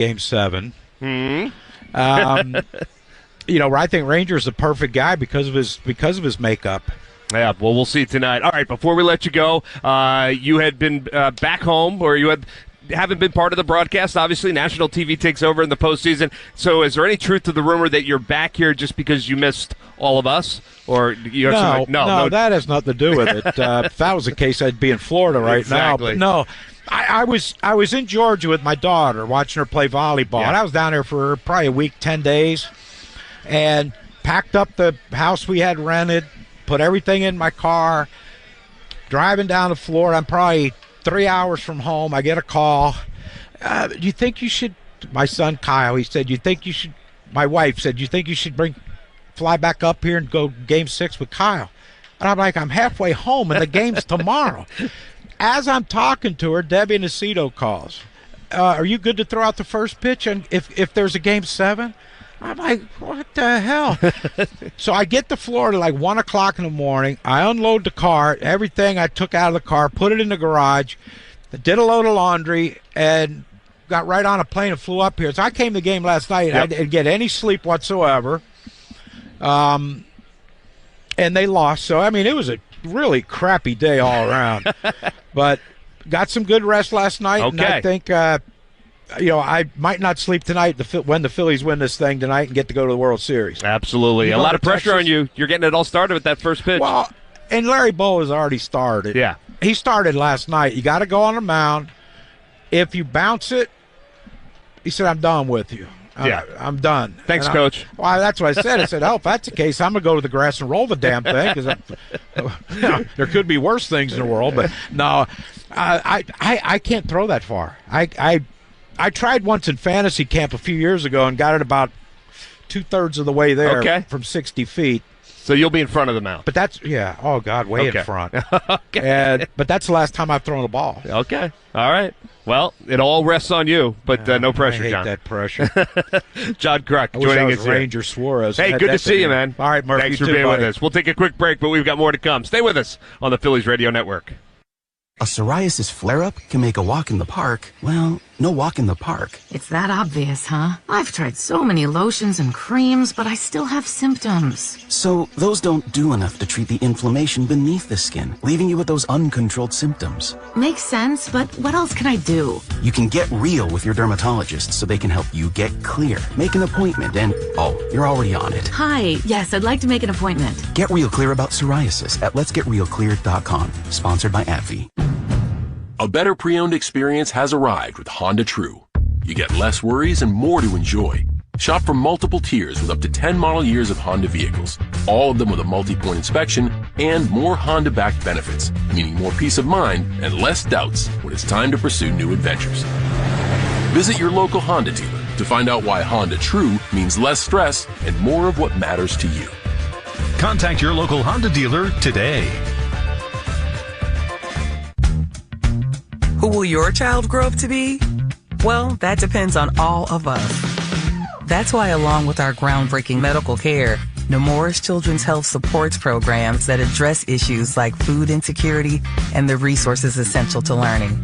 Game 7. Mm-hmm. I think Ranger's the perfect guy because of his makeup. Yeah, well, we'll see tonight. All right, before we let you go, you had been back home, or you haven't been part of the broadcast. Obviously, national TV takes over in the postseason. So is there any truth to the rumor that you're back here just because you missed all of us? Or you have no, that has nothing to do with it. If that was the case, I'd be in Florida right now. But no, I was in Georgia with my daughter watching her play volleyball. Yeah. And I was down there for probably a week, 10 days, and packed up the house we had rented, put everything in my car, driving down to Florida. I'm probably 3 hours from home. I get a call. Do you think you should, my son Kyle, he said, my wife said, you think you should fly back up here and go Game 6 with Kyle? And I'm like, I'm halfway home and the game's tomorrow. As I'm talking to her, Debbie Nacito calls. Are you good to throw out the first pitch and if there's a Game 7? I'm like, what the hell? So I get to Florida like 1 o'clock in the morning. I unload the car, everything I took out of the car, put it in the garage, did a load of laundry, and got right on a plane and flew up here. So I came to the game last night. Yep. I didn't get any sleep whatsoever. And they lost. So, I mean, it was a really crappy day all around. But got some good rest last night. Okay. And I think I might not sleep tonight when the Phillies win this thing tonight and get to go to the World Series. Absolutely. A lot of pressure on you. You're getting it all started with that first pitch. Well, and Larry Bow has already started. Yeah. He started last night. You got to go on the mound. If you bounce it, he said, I'm done with you. Yeah. I'm done. Thanks, Coach. Well, that's what I said. I said, if that's the case, I'm going to go to the grass and roll the damn thing because there could be worse things in the world. But no, I can't throw that far. I tried once in fantasy camp a few years ago and got it about 2/3 of the way there from 60 feet. So you'll be in front of the mound. But that's, way in front. Okay. But that's the last time I've thrown a ball. Okay. All right. Well, it all rests on you, but no pressure, I hate John. that pressure. John Kruk joining joining us us here. here. Ranger Suarez. Hey, good to see you, man. All right, Murphy. Thanks for being with us. We'll take a quick break, but we've got more to come. Stay with us on the Phillies Radio Network. A psoriasis flare-up can make a walk in the park, well, no walk in the park. It's that obvious, huh? I've tried so many lotions and creams, but I still have symptoms. So those don't do enough to treat the inflammation beneath the skin, leaving you with those uncontrolled symptoms. Makes sense, but what else can I do? You can get real with your dermatologist so they can help you get clear. Make an appointment and, you're already on it. Hi, yes, I'd like to make an appointment. Get real clear about psoriasis at letsgetrealclear.com. Sponsored by AbbVie. A better pre-owned experience has arrived with Honda True. You get less worries and more to enjoy. Shop from multiple tiers with up to 10 model years of Honda vehicles, all of them with a multi-point inspection and more Honda-backed benefits, meaning more peace of mind and less doubts when it's time to pursue new adventures. Visit your local Honda dealer to find out why Honda True means less stress and more of what matters to you. Contact your local Honda dealer today. Who will your child grow up to be? Well, that depends on all of us. That's why, along with our groundbreaking medical care, Nemours Children's Health supports programs that address issues like food insecurity and the resources essential to learning.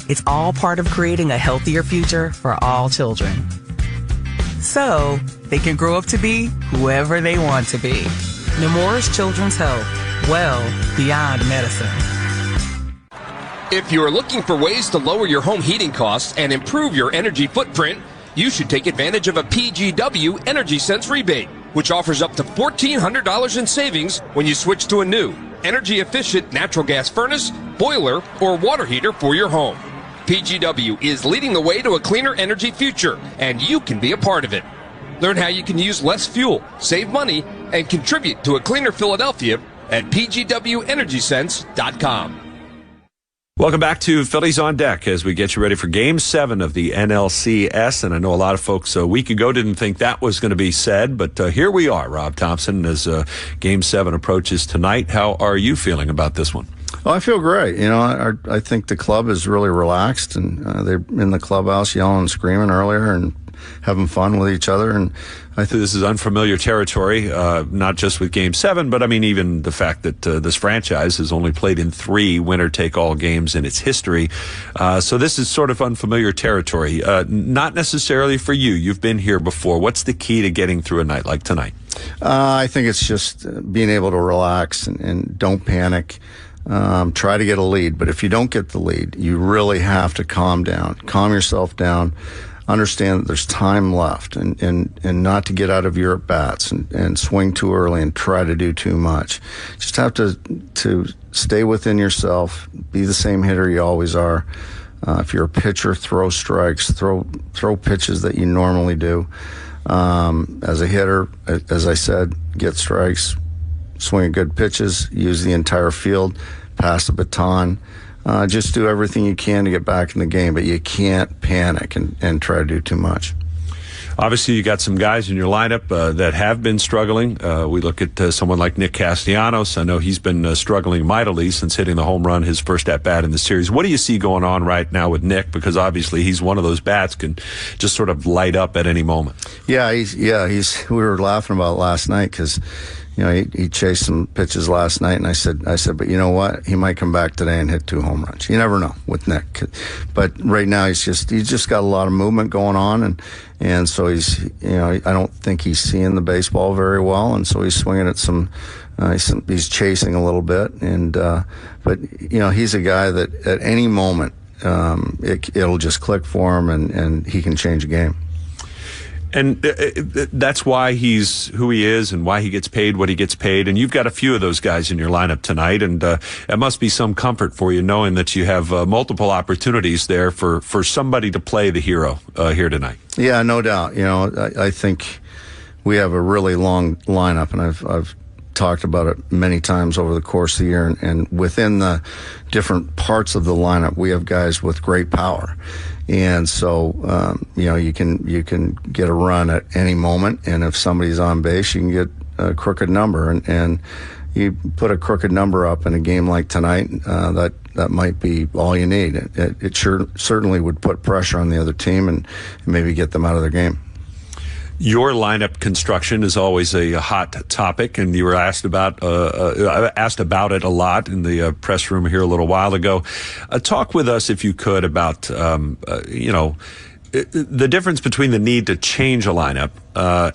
It's all part of creating a healthier future for all children. So, they can grow up to be whoever they want to be. Nemours Children's Health, well beyond medicine. If you're looking for ways to lower your home heating costs and improve your energy footprint, you should take advantage of a PGW Energy Sense rebate, which offers up to $1,400 in savings when you switch to a new, energy-efficient natural gas furnace, boiler, or water heater for your home. PGW is leading the way to a cleaner energy future, and you can be a part of it. Learn how you can use less fuel, save money, and contribute to a cleaner Philadelphia at pgwenergysense.com. Welcome back to Phillies on Deck as we get you ready for Game 7 of the NLCS. And I know a lot of folks a week ago didn't think that was going to be said, but here we are, Rob Thompson, as Game 7 approaches tonight. How are you feeling about this one? Well, I feel great. You know, I think the club is really relaxed, and they're in the clubhouse yelling and screaming earlier, and having fun with each other. And I think this is unfamiliar territory, not just with Game 7, but I mean even the fact that this franchise has only played in 3 winner-take-all games in its history. So this is sort of unfamiliar territory. Not necessarily for you. You've been here before. What's the key to getting through a night like tonight? I think it's just being able to relax and don't panic. Try to get a lead, but if you don't get the lead, you really have to calm yourself down, understand that there's time left, and not to get out of your at-bats and swing too early and try to do too much. Just have to stay within yourself, be the same hitter you always are. If you're a pitcher, throw strikes, throw pitches that you normally do. As a hitter, as I said, get strikes, swing good pitches, use the entire field, pass the baton. Just do everything you can to get back in the game, but you can't panic and try to do too much. Obviously, you got some guys in your lineup that have been struggling. We look at someone like Nick Castellanos. I know he's been struggling mightily since hitting the home run his first at-bat in the series. What do you see going on right now with Nick? Because obviously he's one of those bats can just sort of light up at any moment. Yeah, we were laughing about it last night because he chased some pitches last night, and I said, but you know what? He might come back today and hit 2 home runs. You never know with Nick. But right now he's just got a lot of movement going on, and so he's, I don't think he's seeing the baseball very well, and so he's swinging at some. He's chasing a little bit, and but he's a guy that at any moment it'll just click for him, and he can change a game. And that's why he's who he is and why he gets paid what he gets paid. And you've got a few of those guys in your lineup tonight. And it must be some comfort for you knowing that you have multiple opportunities there for somebody to play the hero here tonight. Yeah, no doubt. I think we have a really long lineup, and I've talked about it many times over the course of the year. And within the different parts of the lineup, we have guys with great power. And so, you can get a run at any moment, and if somebody's on base, you can get a crooked number, and you put a crooked number up in a game like tonight, that might be all you need. It certainly would put pressure on the other team and maybe get them out of their game. Your lineup construction is always a hot topic, and you were asked about it a lot in the press room here a little while ago. Talk with us, if you could, about the difference between the need to change a lineup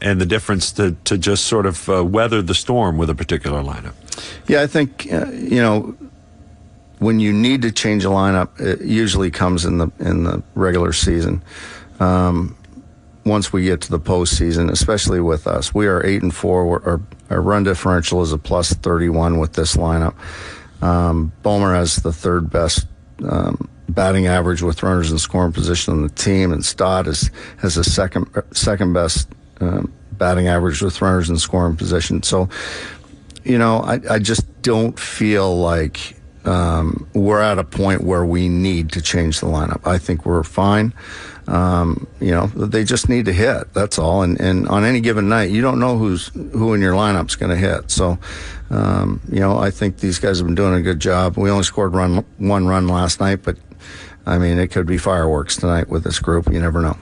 and the difference to just sort of weather the storm with a particular lineup. Yeah, I think when you need to change a lineup, it usually comes in the regular season. Once we get to the postseason, especially with us, we are 8-4. Our run differential is a plus 31 with this lineup. Bomer has the 3rd best batting average with runners in scoring position on the team, and Stott has the second best batting average with runners in scoring position. So, I just don't feel like we're at a point where we need to change the lineup. I think we're fine. They just need to hit. That's all. And on any given night, you don't know who in your lineup's going to hit. So, I think these guys have been doing a good job. We only scored one run last night, but I mean, it could be fireworks tonight with this group. You never know.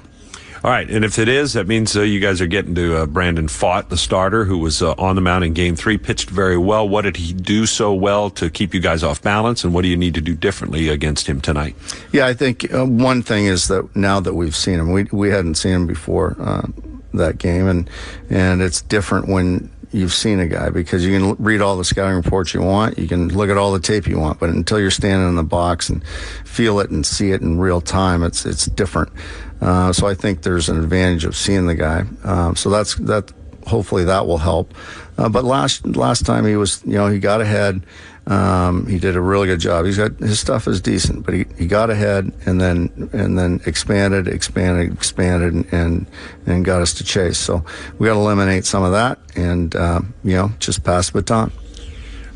All right, and if it is, that means you guys are getting to Brandon Pfaadt, the starter, who was on the mound in Game 3, pitched very well. What did he do so well to keep you guys off balance, and what do you need to do differently against him tonight? Yeah, I think one thing is that now that we've seen him, we hadn't seen him before that game, and it's different when you've seen a guy, because you can read all the scouting reports you want, you can look at all the tape you want, but until you're standing in the box and feel it and see it in real time, it's different. So I think there's an advantage of seeing the guy. So that hopefully that will help. But last time he was, he got ahead. He did a really good job. His stuff is decent, but he got ahead and then expanded and got us to chase. So we got to eliminate some of that and just pass the baton.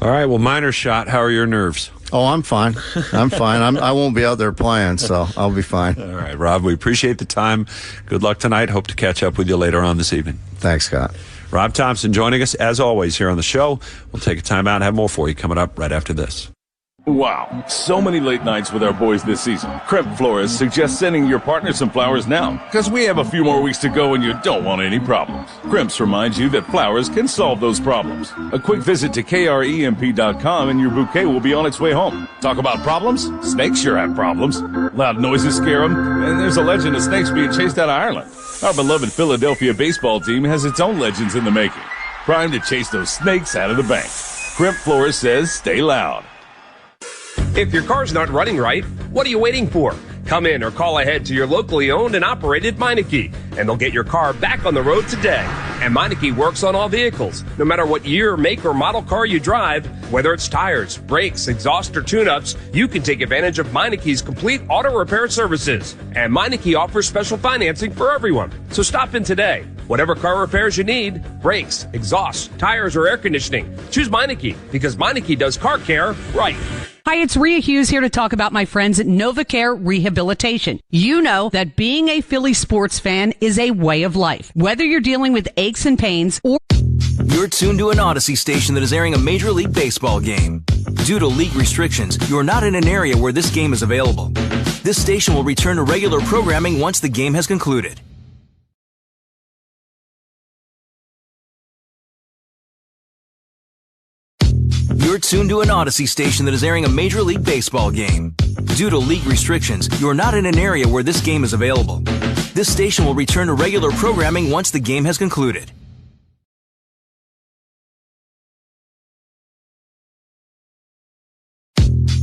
All right. Well, minor shot. How are your nerves? Oh, I'm fine. I won't be out there playing, so I'll be fine. All right, Rob, we appreciate the time. Good luck tonight. Hope to catch up with you later on this evening. Thanks, Scott. Rob Thompson joining us, as always, here on the show. We'll take a time out and have more for you coming up right after this. Wow, so many late nights with our boys this season. Crimp Florists suggests sending your partner some flowers now, because we have a few more weeks to go and you don't want any problems. Crimps reminds you that flowers can solve those problems. A quick visit to kremp.com and your bouquet will be on its way home. Talk about problems? Snakes sure have problems. Loud noises scare them, and there's a legend of snakes being chased out of Ireland. Our beloved Philadelphia baseball team has its own legends in the making, primed to chase those snakes out of the bank. Crimp Florist says stay loud. If your car's not running right, what are you waiting for? Come in or call ahead to your locally owned and operated Meineke, and they'll get your car back on the road today. And Meineke works on all vehicles. No matter what year, make, or model car you drive, whether it's tires, brakes, exhaust, or tune-ups, you can take advantage of Meineke's complete auto repair services. And Meineke offers special financing for everyone. So stop in today. Whatever car repairs you need, brakes, exhaust, tires, or air conditioning, choose Meineke, because Meineke does car care right. Hi, it's Rhea Hughes here to talk about my friends at NovaCare Rehabilitation. You know that being a Philly sports fan is a way of life. Whether you're dealing with aches and pains or... You're tuned to an Odyssey station that is airing a Major League Baseball game. Due to league restrictions, you're not in an area where this game is available. This station will return to regular programming once the game has concluded. You're tuned to an Odyssey station that is airing a Major League Baseball game. Due to league restrictions, you're not in an area where this game is available. This station will return to regular programming once the game has concluded.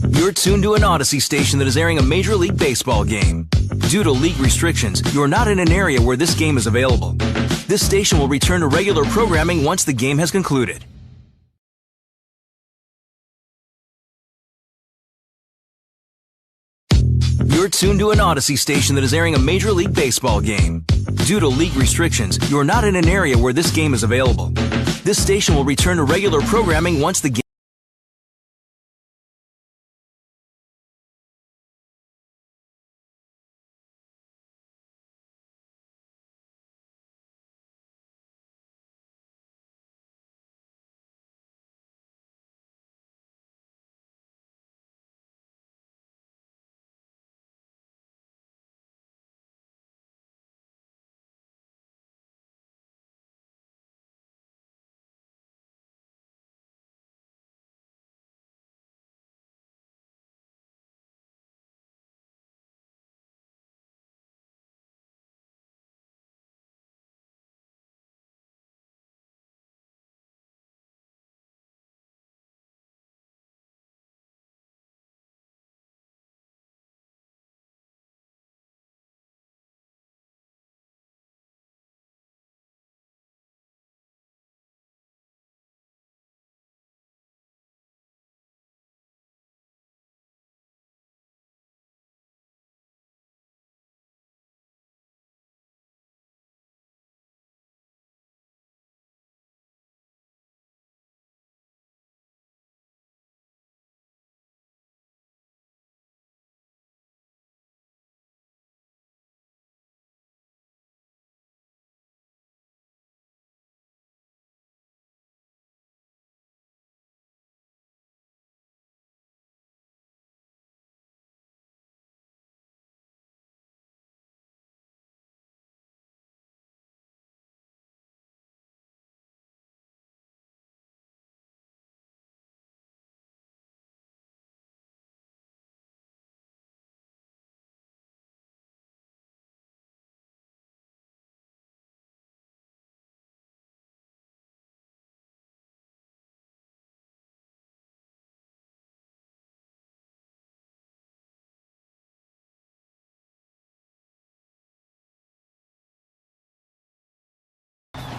You're tuned to an Odyssey station that is airing a Major League Baseball game. Due to league restrictions, you're not in an area where this game is available. This station will return to regular programming once the game has concluded. You're tuned to an Odyssey station that is airing a Major League Baseball game. Due to league restrictions, you're not in an area where this game is available. This station will return to regular programming once the game...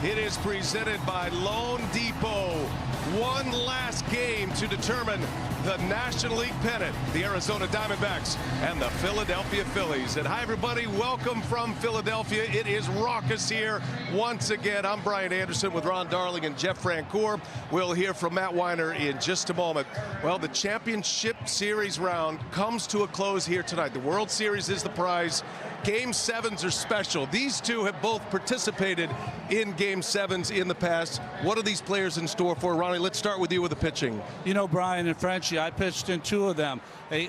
It is presented by Loan Depot. One last game to determine the National League pennant. The Arizona Diamondbacks and the Philadelphia Phillies. And hi, everybody. Welcome from Philadelphia. It is raucous here once again. I'm Brian Anderson with Ron Darling and Jeff Francoeur. We'll hear from Matt Weiner in just a moment. Well, the championship series round comes to a close here tonight. The World Series is the prize. Game 7s are special. These two have both participated in Game 7s in the past. What are these players in store for? Ronnie, let's start with you with the pitching. You know, Brian and Frenchie, I pitched in 2 of them. A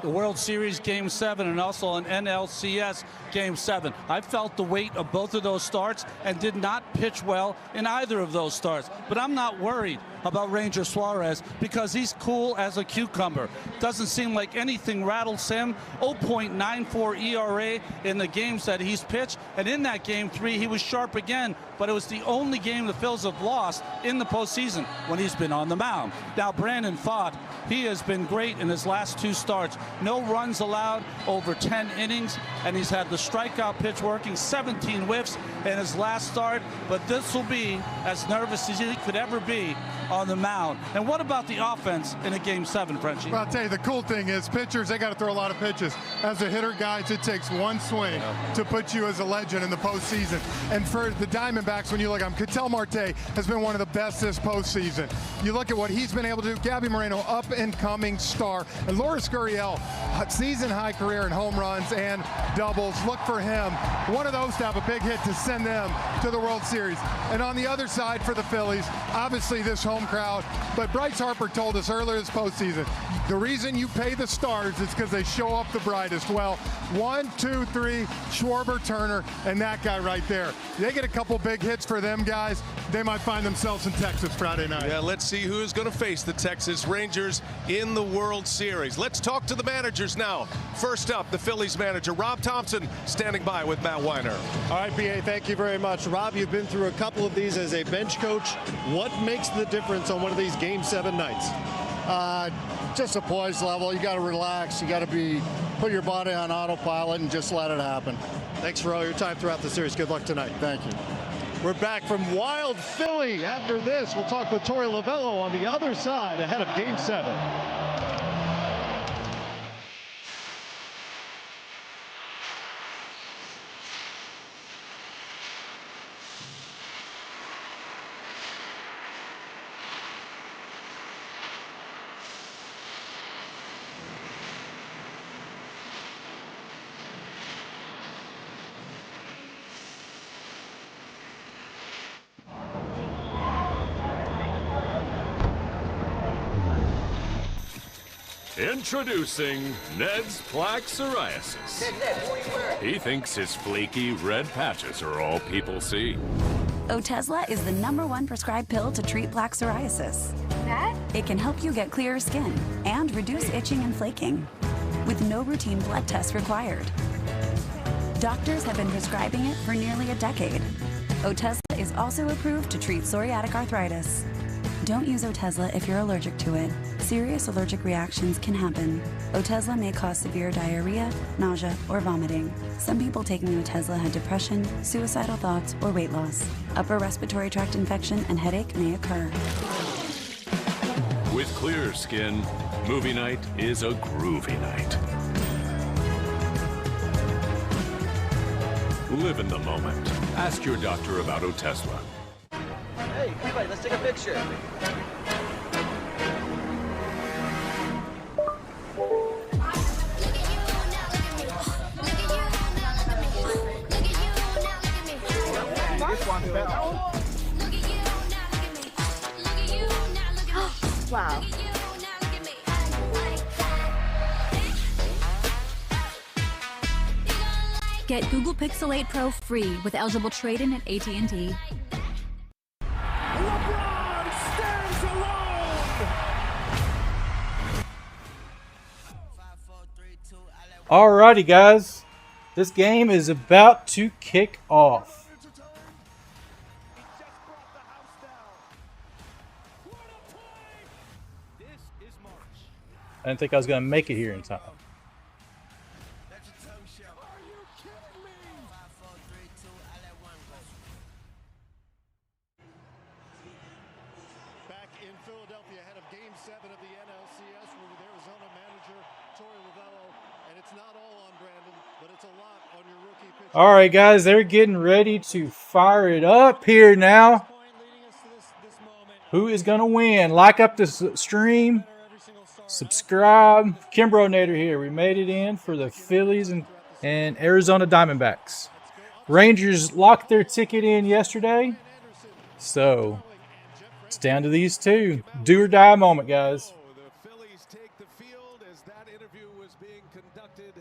World Series Game 7 and also an NLCS Game 7. I felt the weight of both of those starts and did not pitch well in either of those starts. But I'm not worried about Ranger Suarez because he's cool as a cucumber. Doesn't seem like anything rattles him. 0.94 ERA in the games that he's pitched. And in that Game 3, he was sharp again. But it was the only game the Phils have lost in the postseason when he's been on the mound. Now, Brandon Pfaadt, he has been great in his last 2 starts. No runs allowed, over 10 innings, and he's had the strikeout pitch working, 17 whiffs in his last start. But this will be as nervous as he could ever be on the mound. And what about the offense in a Game 7, Frenchie? Well, I'll tell you, the cool thing is pitchers, they got to throw a lot of pitches. As a hitter, guys, it takes one swing to put you as a legend in the postseason. And for the Diamondbacks, when you look at them, Ketel Marte has been one of the best this postseason. You look at what he's been able to do. Gabby Moreno, up-and-coming star. And Loris Gurriel, season-high career in home runs and doubles. Look for him. One of those to have a big hit to send them to the World Series. And on the other side for the Phillies, obviously this home crowd. But Bryce Harper told us earlier this postseason, the reason you pay the stars is because they show up the brightest. Well, 1, 2, 3, Schwarber, Turner, and that guy right there. They get a couple big hits for them guys, they might find themselves in Texas Friday night. Yeah, let's see who's going to face the Texas Rangers in the World Series. Let's talk to the managers now. First up, the Phillies manager, Rob Thompson, standing by with Matt Weiner. All right, BA, thank you very much. Rob, you've been through a couple of these as a bench coach. What makes the difference on one of these Game 7 nights? Just a poise level. You got to relax. You got to put your body on autopilot and just let it happen. Thanks for all your time throughout the series. Good luck tonight. Thank you. We're back from Wild Philly. After this, we'll talk with Torey Lovullo on the other side ahead of Game 7. Introducing Ned's Plaque Psoriasis. He thinks his flaky red patches are all people see. Otezla is the #1 prescribed pill to treat plaque psoriasis. It can help you get clearer skin and reduce itching and flaking with no routine blood tests required. Doctors have been prescribing it for nearly a decade. Otezla is also approved to treat psoriatic arthritis. Don't use Otezla if you're allergic to it. Serious allergic reactions can happen. Otezla may cause severe diarrhea, nausea, or vomiting. Some people taking Otezla had depression, suicidal thoughts, or weight loss. Upper respiratory tract infection and headache may occur. With clear skin, movie night is a groovy night. Live in the moment. Ask your doctor about Otezla. Hey, everybody, let's take a picture. Wow. Get Google Pixel 8 Pro free with eligible trade-in at AT&T. Alrighty, guys. This game is about to kick off. I didn't think I was going to make it here in time. Back in Philadelphia ahead of Game 7 of the NLCS. We're with Arizona manager Torey Lovullo. And it's not all on Brandon, but it's a lot on your rookie pitcher. All right, guys. They're getting ready to fire it up here now. Who is going to win? Like up this stream. Subscribe. KimbroNator here. We made it in for the Phillies and and Arizona Diamondbacks. Rangers locked their ticket in yesterday, so it's down to these two. Do or die moment, guys. The Phillies take the field as that interview was being conducted.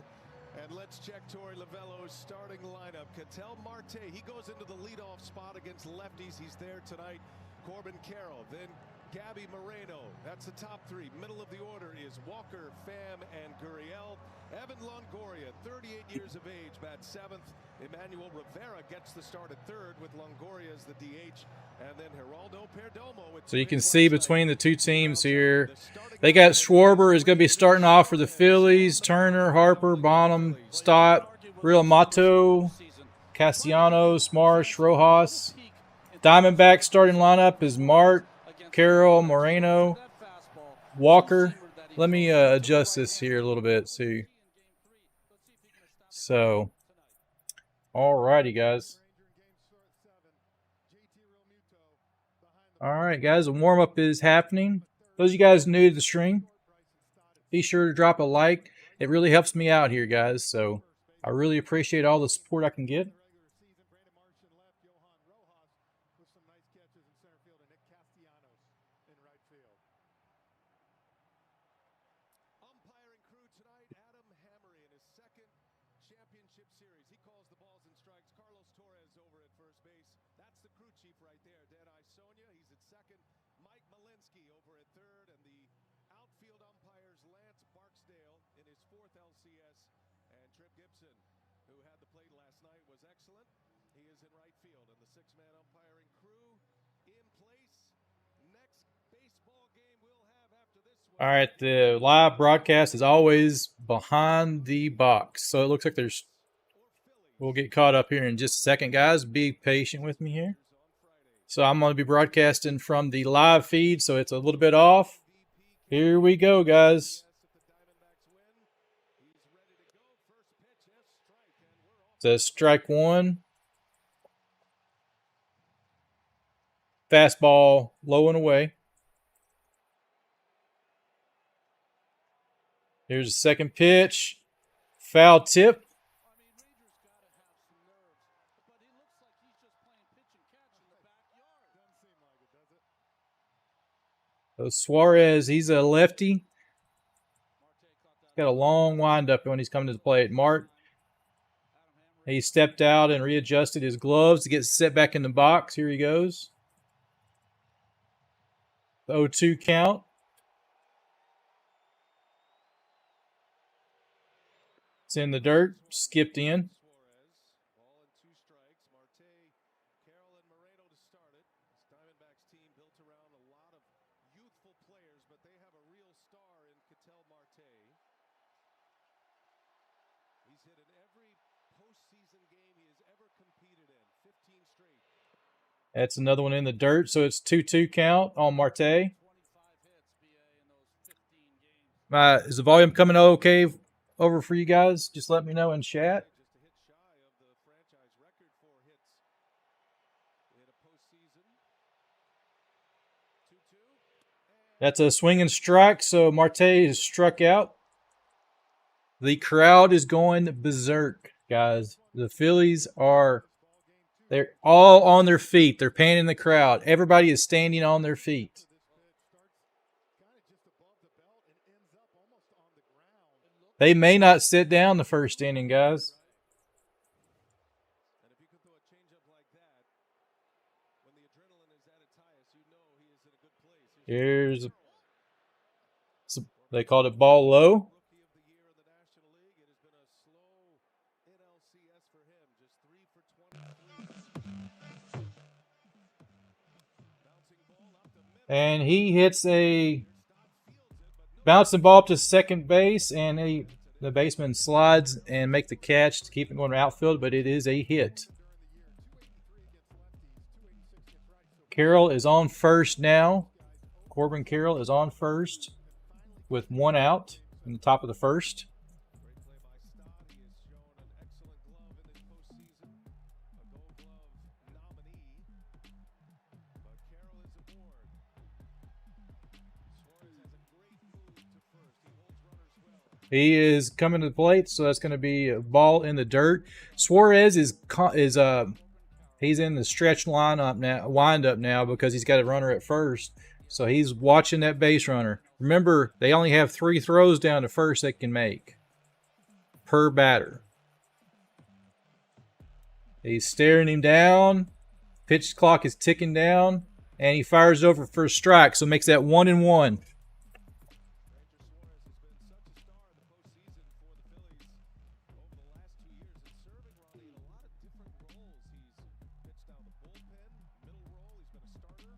And let's check Torey Lovullo's starting lineup. Ketel Marte, he goes into the leadoff spot against lefties. He's there tonight. Corbin Carroll, then Gabby Moreno. That's the top three. Middle of the order is Walker, Pham, and Gurriel. Evan Longoria, 38 years of age, bats seventh. Emmanuel Rivera gets the start at third with Longoria as the DH. And then Geraldo Perdomo. So you can see between the two teams here, they got Schwarber is going to be starting off for the Phillies. Turner, Harper, Bonham, Stott, Real Mato, Castellanos, Marsh, Rojas. Diamondback starting lineup is Mart, Carroll, Moreno, Walker. Let me adjust this here a little bit. See. So, alrighty, guys. All right, guys, a warm-up is happening. Those of you guys new to the stream, be sure to drop a like. It really helps me out here, guys, so I really appreciate all the support I can get. All right, the live broadcast is always behind the box. So it looks like we'll get caught up here in just a second, guys. Be patient with me here. So I'm going to be broadcasting from the live feed, so it's a little bit off. Here we go, guys. It says strike one. Fastball low and away. Here's the second pitch. Foul tip. So Suarez, he's a lefty. He's got a long windup when he's coming to the plate. Mart, he stepped out and readjusted his gloves to get set back in the box. Here he goes. The 0-2 count. It's in the dirt, skipped in. That's another one in the dirt, so it's 2-2 count on Marte. Is the volume coming okay over for you guys? Just let me know in chat. That's a swing and strike, so Marte is struck out. The crowd is going berserk, guys. The Phillies they're all on their feet. They're panning the crowd. Everybody is standing on their feet. They may not sit down the first inning, guys. They called it ball low. And he hits a bouncing ball up to second base, and the baseman slides and make the catch to keep it going to outfield, but it is a hit. Carroll is on first now. Corbin Carroll is on first with one out in the top of the first. He is coming to the plate, so that's going to be a ball in the dirt. Suarez is he's in the stretch lineup now, windup now, because he's got a runner at first. So he's watching that base runner. Remember, they only have 3 throws down to first they can make per batter. He's staring him down. Pitch clock is ticking down, and he fires over for a strike, so makes that 1-1.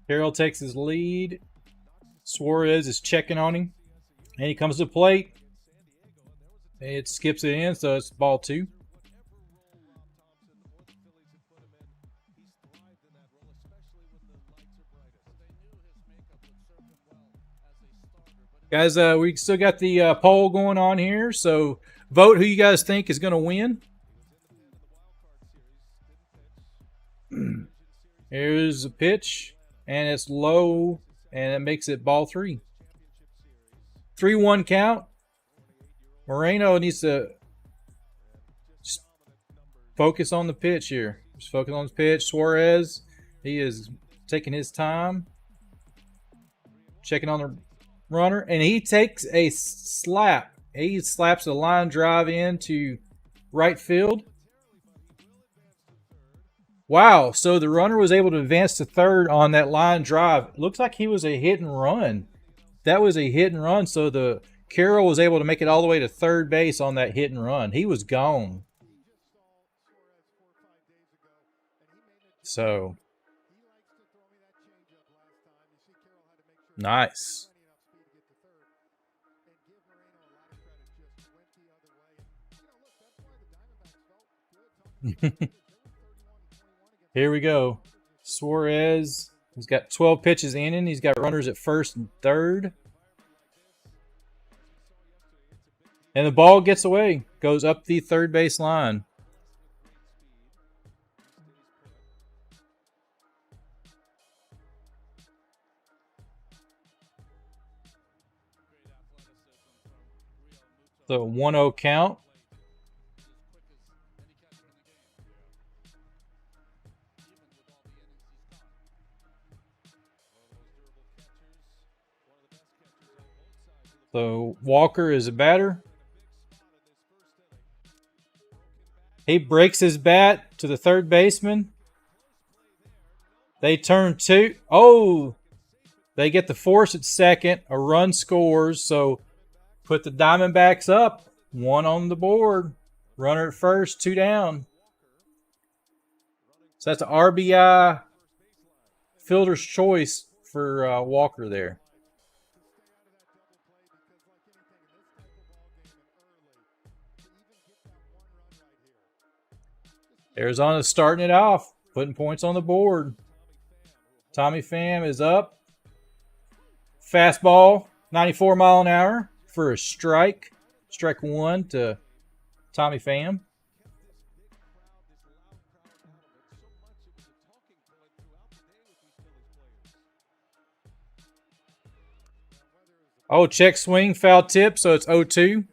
Carroll takes his lead. Suarez is checking on him. And he comes to the plate. It skips it in, so it's ball 2. Guys, we still got the poll going on here, so vote who you guys think is going to win. Here's a pitch. And it's low, and it makes it ball 3. 3-1 count. Moreno needs to just focus on the pitch here. Just focus on the pitch. Suarez, he is taking his time. Checking on the runner. And he takes a slap. He slaps a line drive into right field. Wow, so the runner was able to advance to third on that line drive. Looks like he was a hit and run. That was a hit and run, so the Carroll was able to make it all the way to third base on that hit and run. He was gone. So, nice. Here we go. Suarez, he's got 12 pitches in. He's got runners at first and third. And the ball gets away. Goes up the third base line. So 1-0 count. So Walker is a batter. He breaks his bat to the third baseman. They turn 2. Oh, they get the force at second. A run scores. So put the Diamondbacks up. 1 on the board. Runner at first, 2 down. So that's an RBI fielder's choice for Walker there. Arizona's starting it off, putting points on the board. Tommy Pham is up. Fastball, 94 mile an hour for a strike. Strike 1 to Tommy Pham. Oh, check swing, foul tip, so it's 0-2.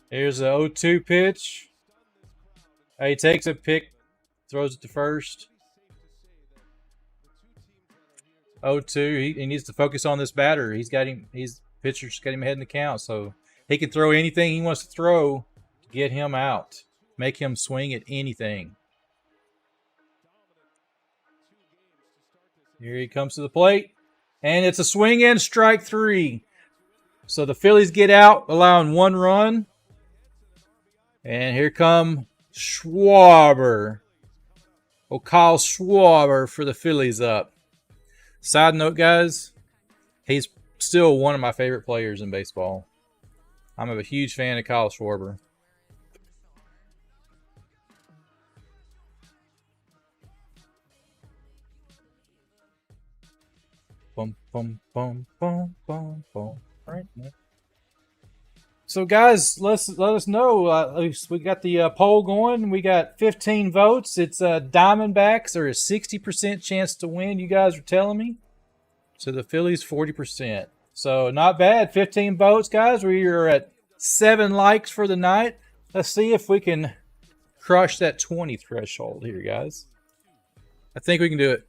Here's the 0-2 pitch. He takes a pick, throws it to first. 0-2. He needs to focus on this batter. Pitcher's got him ahead in the count, so he can throw anything he wants to throw to get him out. Make him swing at anything. Here he comes to the plate. And it's a swing and strike 3. So the Phillies get out, allowing 1 run. And here come Schwarber. Oh, Kyle Schwarber for the Phillies up. Side note, guys, he's still one of my favorite players in baseball. I'm a huge fan of Kyle Schwarber. Boom, boom, boom, boom, boom, boom. Right now. So guys, let us know. We got the poll going. We got 15 votes. It's Diamondbacks are a 60% chance to win. You guys are telling me. So the Phillies 40%. So not bad. 15 votes, guys. We are at 7 likes for the night. Let's see if we can crush that 20 threshold here, guys. I think we can do it.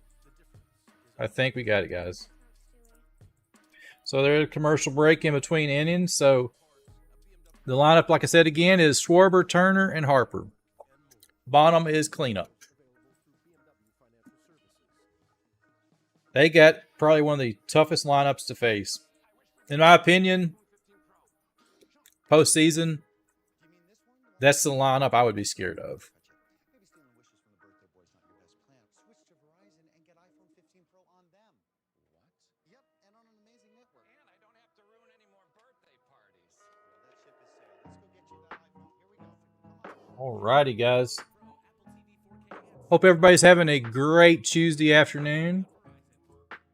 I think we got it, guys. So there's a commercial break in between innings. So the lineup, like I said again, is Schwarber, Turner, and Harper. Bottom is cleanup. They got probably one of the toughest lineups to face. In my opinion, postseason, that's the lineup I would be scared of. Alrighty, guys. Hope everybody's having a great Tuesday afternoon.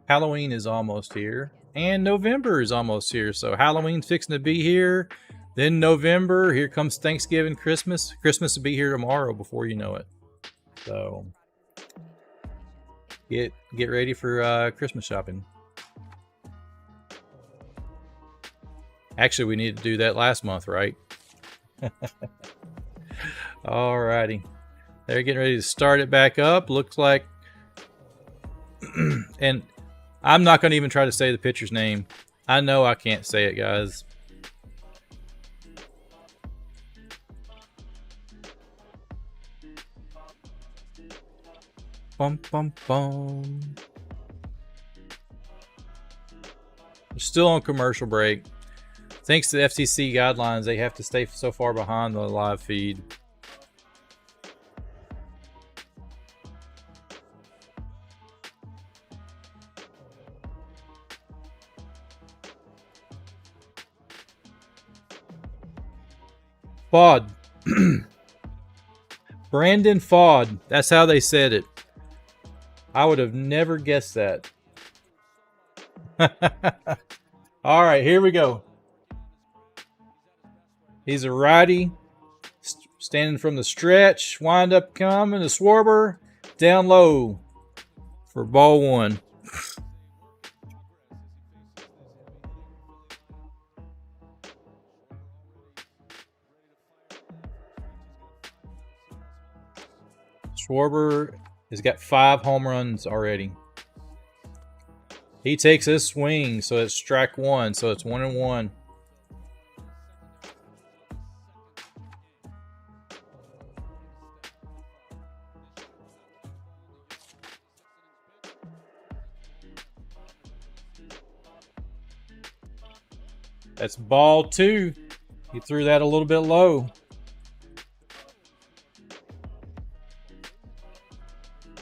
Halloween is almost here. And November is almost here. So Halloween's fixing to be here. Then November, here comes Thanksgiving, Christmas. Christmas will be here tomorrow before you know it. So get ready for Christmas shopping. Actually, we needed to do that last month, right? Alrighty. They're getting ready to start it back up. Looks like... and I'm not going to even try to say the pitcher's name. I know I can't say it, guys. Bum, bum, bum. We're still on commercial break. Thanks to the FCC guidelines, they have to stay so far behind the live feed. Fod. Brandon Fod. That's how they said it. I would have never guessed that. All right, here we go. He's a righty. Standing from the stretch. Wind up coming to Schwarber. Down low for ball one. Schwarber has got 5 home runs already. He takes a swing, so it's strike one, so it's 1-1. That's ball 2. He threw that a little bit low.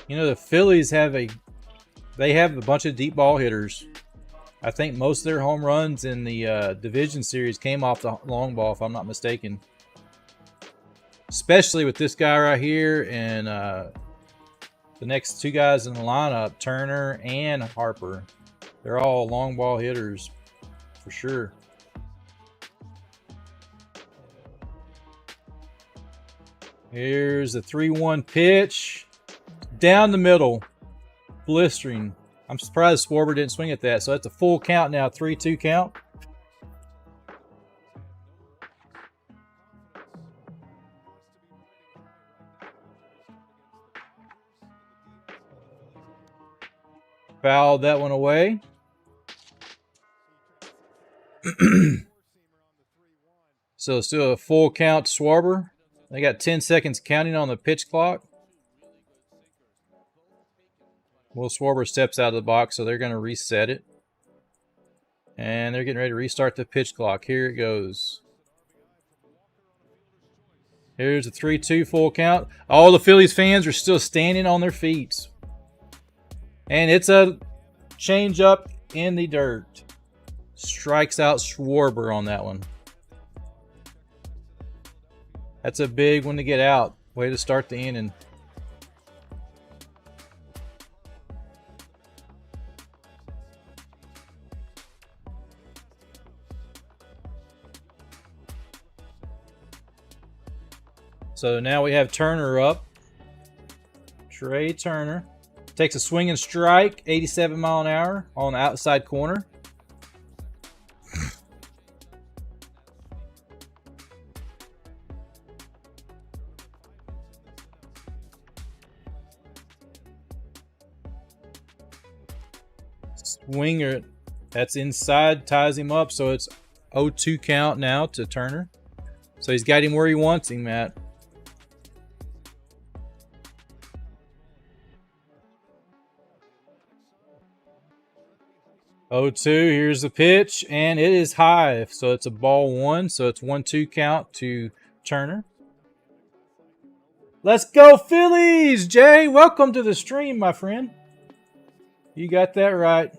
You know, the Phillies have a bunch of deep ball hitters. I think most of their home runs in the division series came off the long ball, if I'm not mistaken. Especially with this guy right here and the next 2 guys in the lineup, Turner and Harper. They're all long ball hitters for sure. Here's the 3-1 pitch. Down the middle. Blistering. I'm surprised Schwarber didn't swing at that. So that's a full count now. 3-2 count. Fouled that one away. So still a full count to Schwarber. They got 10 seconds counting on the pitch clock. Will Schwarber steps out of the box, so they're going to reset it. And they're getting ready to restart the pitch clock. Here it goes. Here's a 3-2 full count. All the Phillies fans are still standing on their feet. And it's a change up in the dirt. Strikes out Schwarber on that one. That's a big one to get out. Way to start the inning. So now we have Turner up. Trey Turner takes a swing and strike, 87 mile an hour on the outside corner. Swinger, that's inside, ties him up, so it's 0-2 count now to Turner. So he's got him where he wants him at. Oh, 2, here's the pitch, and it is high, so it's a ball 1, so it's 1-2 count to Turner. Let's go Phillies! Jay, welcome to the stream, my friend. You got that right.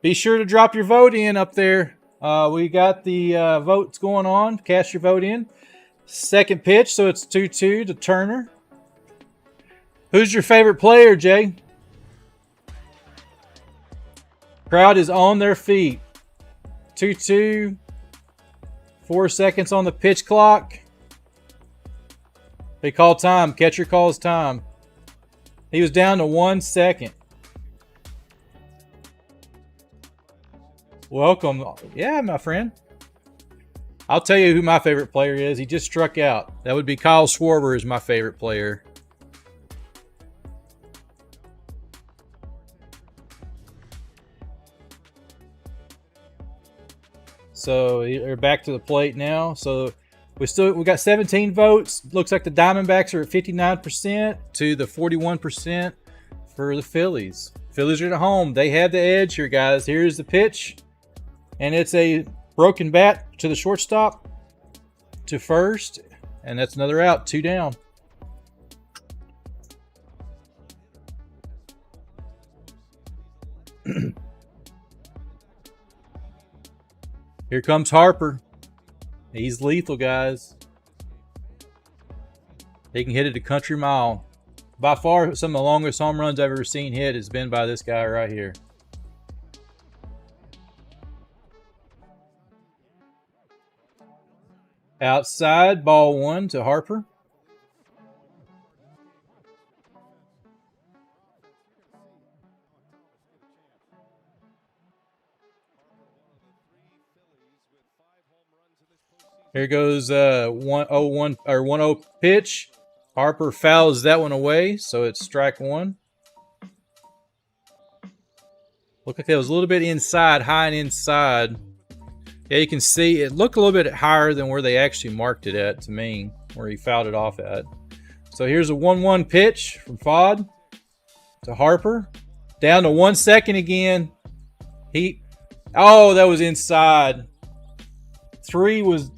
Be sure to drop your vote in up there. We got the votes going on. Cast your vote in. Second pitch, so it's 2-2 to Turner. Who's your favorite player, Jay? Crowd is on their feet. 2-2. 4 seconds on the pitch clock. They call time. Catcher calls time. He was down to 1 second. Welcome. Yeah, my friend. I'll tell you who my favorite player is. He just struck out. That would be Kyle Schwarber is my favorite player. So we're back to the plate now. So we got 17 votes. Looks like the Diamondbacks are at 59% to the 41% for the Phillies. Phillies are at home. They have the edge here, guys. Here's the pitch. And it's a broken bat to the shortstop, to first, and that's another out, 2 down. Here comes Harper. He's lethal, guys. He can hit it a country mile. By far, some of the longest home runs I've ever seen hit has been by this guy right here. Outside, ball 1 to Harper. Here goes 1-0 pitch. Harper fouls that one away, so it's strike 1. Looked like that was a little bit inside, high and inside. Yeah, you can see it looked a little bit higher than where they actually marked it at to me, where he fouled it off at. So here's a 1-1 pitch from Fod to Harper. Down to 1 second again. Oh, that was inside. 3 was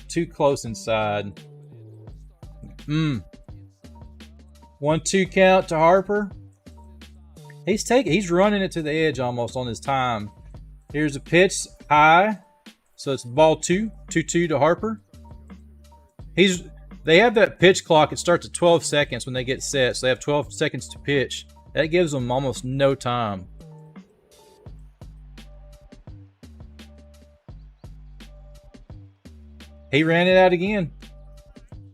too close inside. 1-2 count to Harper. He's running it to the edge almost on his time. Here's a pitch, high. So it's ball 2, 2-2 to Harper. They have that pitch clock. It starts at 12 seconds when they get set. So they have 12 seconds to pitch. That gives them almost no time. He ran it out again.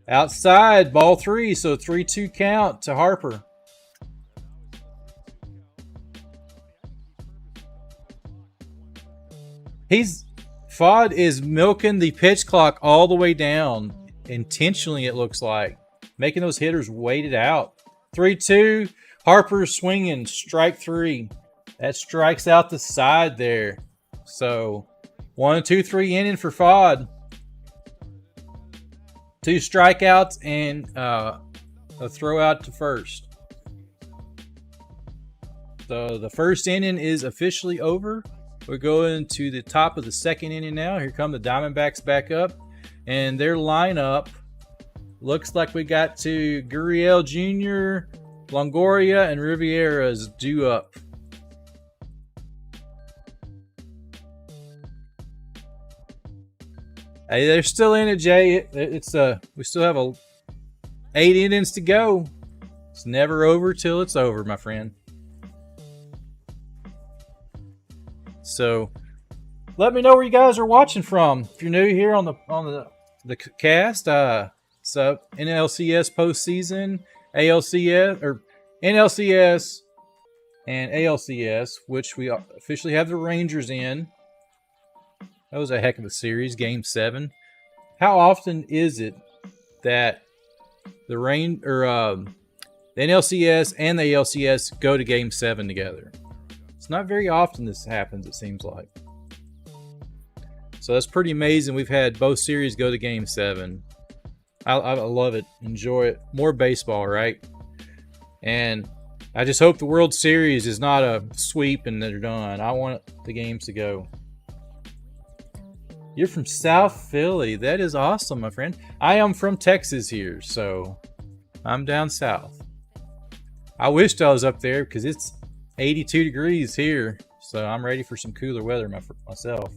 Outside, ball 3. So 3-2 count to Harper. Fod is milking the pitch clock all the way down. Intentionally, it looks like. Making those hitters wait it out. 3-2. Harper swinging. Strike 3. That strikes out the side there. So 1-2-3 inning for Fod. 2 strikeouts and a throw out to first. So the first inning is officially over. We're going to the top of the second inning now. Here come the Diamondbacks back up. And their lineup looks like we got to Gurriel Jr., Longoria, and Rivera's due up. Hey, they're still in it, Jay. We still have 8 innings to go. It's never over till it's over, my friend. So, let me know where you guys are watching from. If you're new here on the cast, So NLCS postseason, ALCS or NLCS and ALCS, which we officially have the Rangers in. That was a heck of a series, Game 7. How often is it that the NLCS and the ALCS go to Game 7 together? It's not very often this happens, it seems like. So that's pretty amazing. We've had both series go to Game 7. I love it. Enjoy it. More baseball, right? And I just hope the World Series is not a sweep and they're done. I want the games to go. You're from South Philly. That is awesome, my friend. I am from Texas here, so I'm down south. I wished I was up there because it's 82 degrees here, so I'm ready for some cooler weather myself.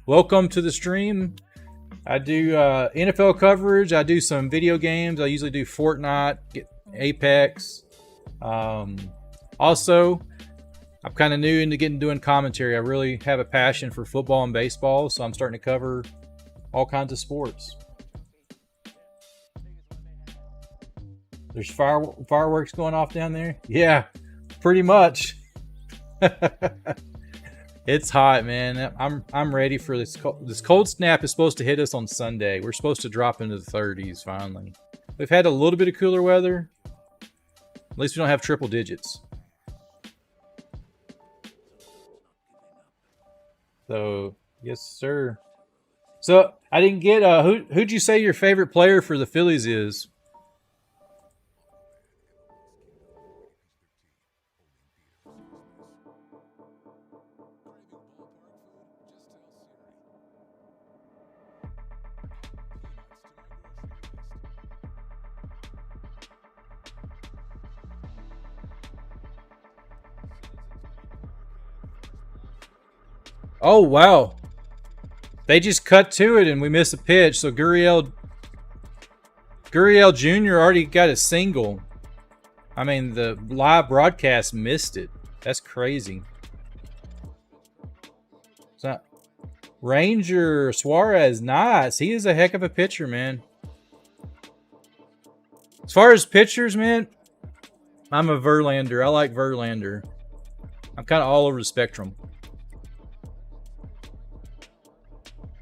Welcome to the stream. I do NFL coverage. I do some video games. I usually do Fortnite, Apex. Also, I'm kind of new into doing commentary. I really have a passion for football and baseball, so I'm starting to cover all kinds of sports. There's fireworks going off down there? Yeah, pretty much. It's hot, man. I'm ready for this. This cold snap is supposed to hit us on Sunday. We're supposed to drop into the 30s finally. We've had a little bit of cooler weather. At least we don't have triple digits. So, yes, sir. So, I didn't get who'd you say your favorite player for the Phillies is? Oh, wow. They just cut to it and we missed a pitch. So Gurriel Jr. already got a single. I mean, the live broadcast missed it. That's crazy. So, Ranger Suarez, nice. He is a heck of a pitcher, man. As far as pitchers, man, I'm a Verlander. I like Verlander. I'm kind of all over the spectrum.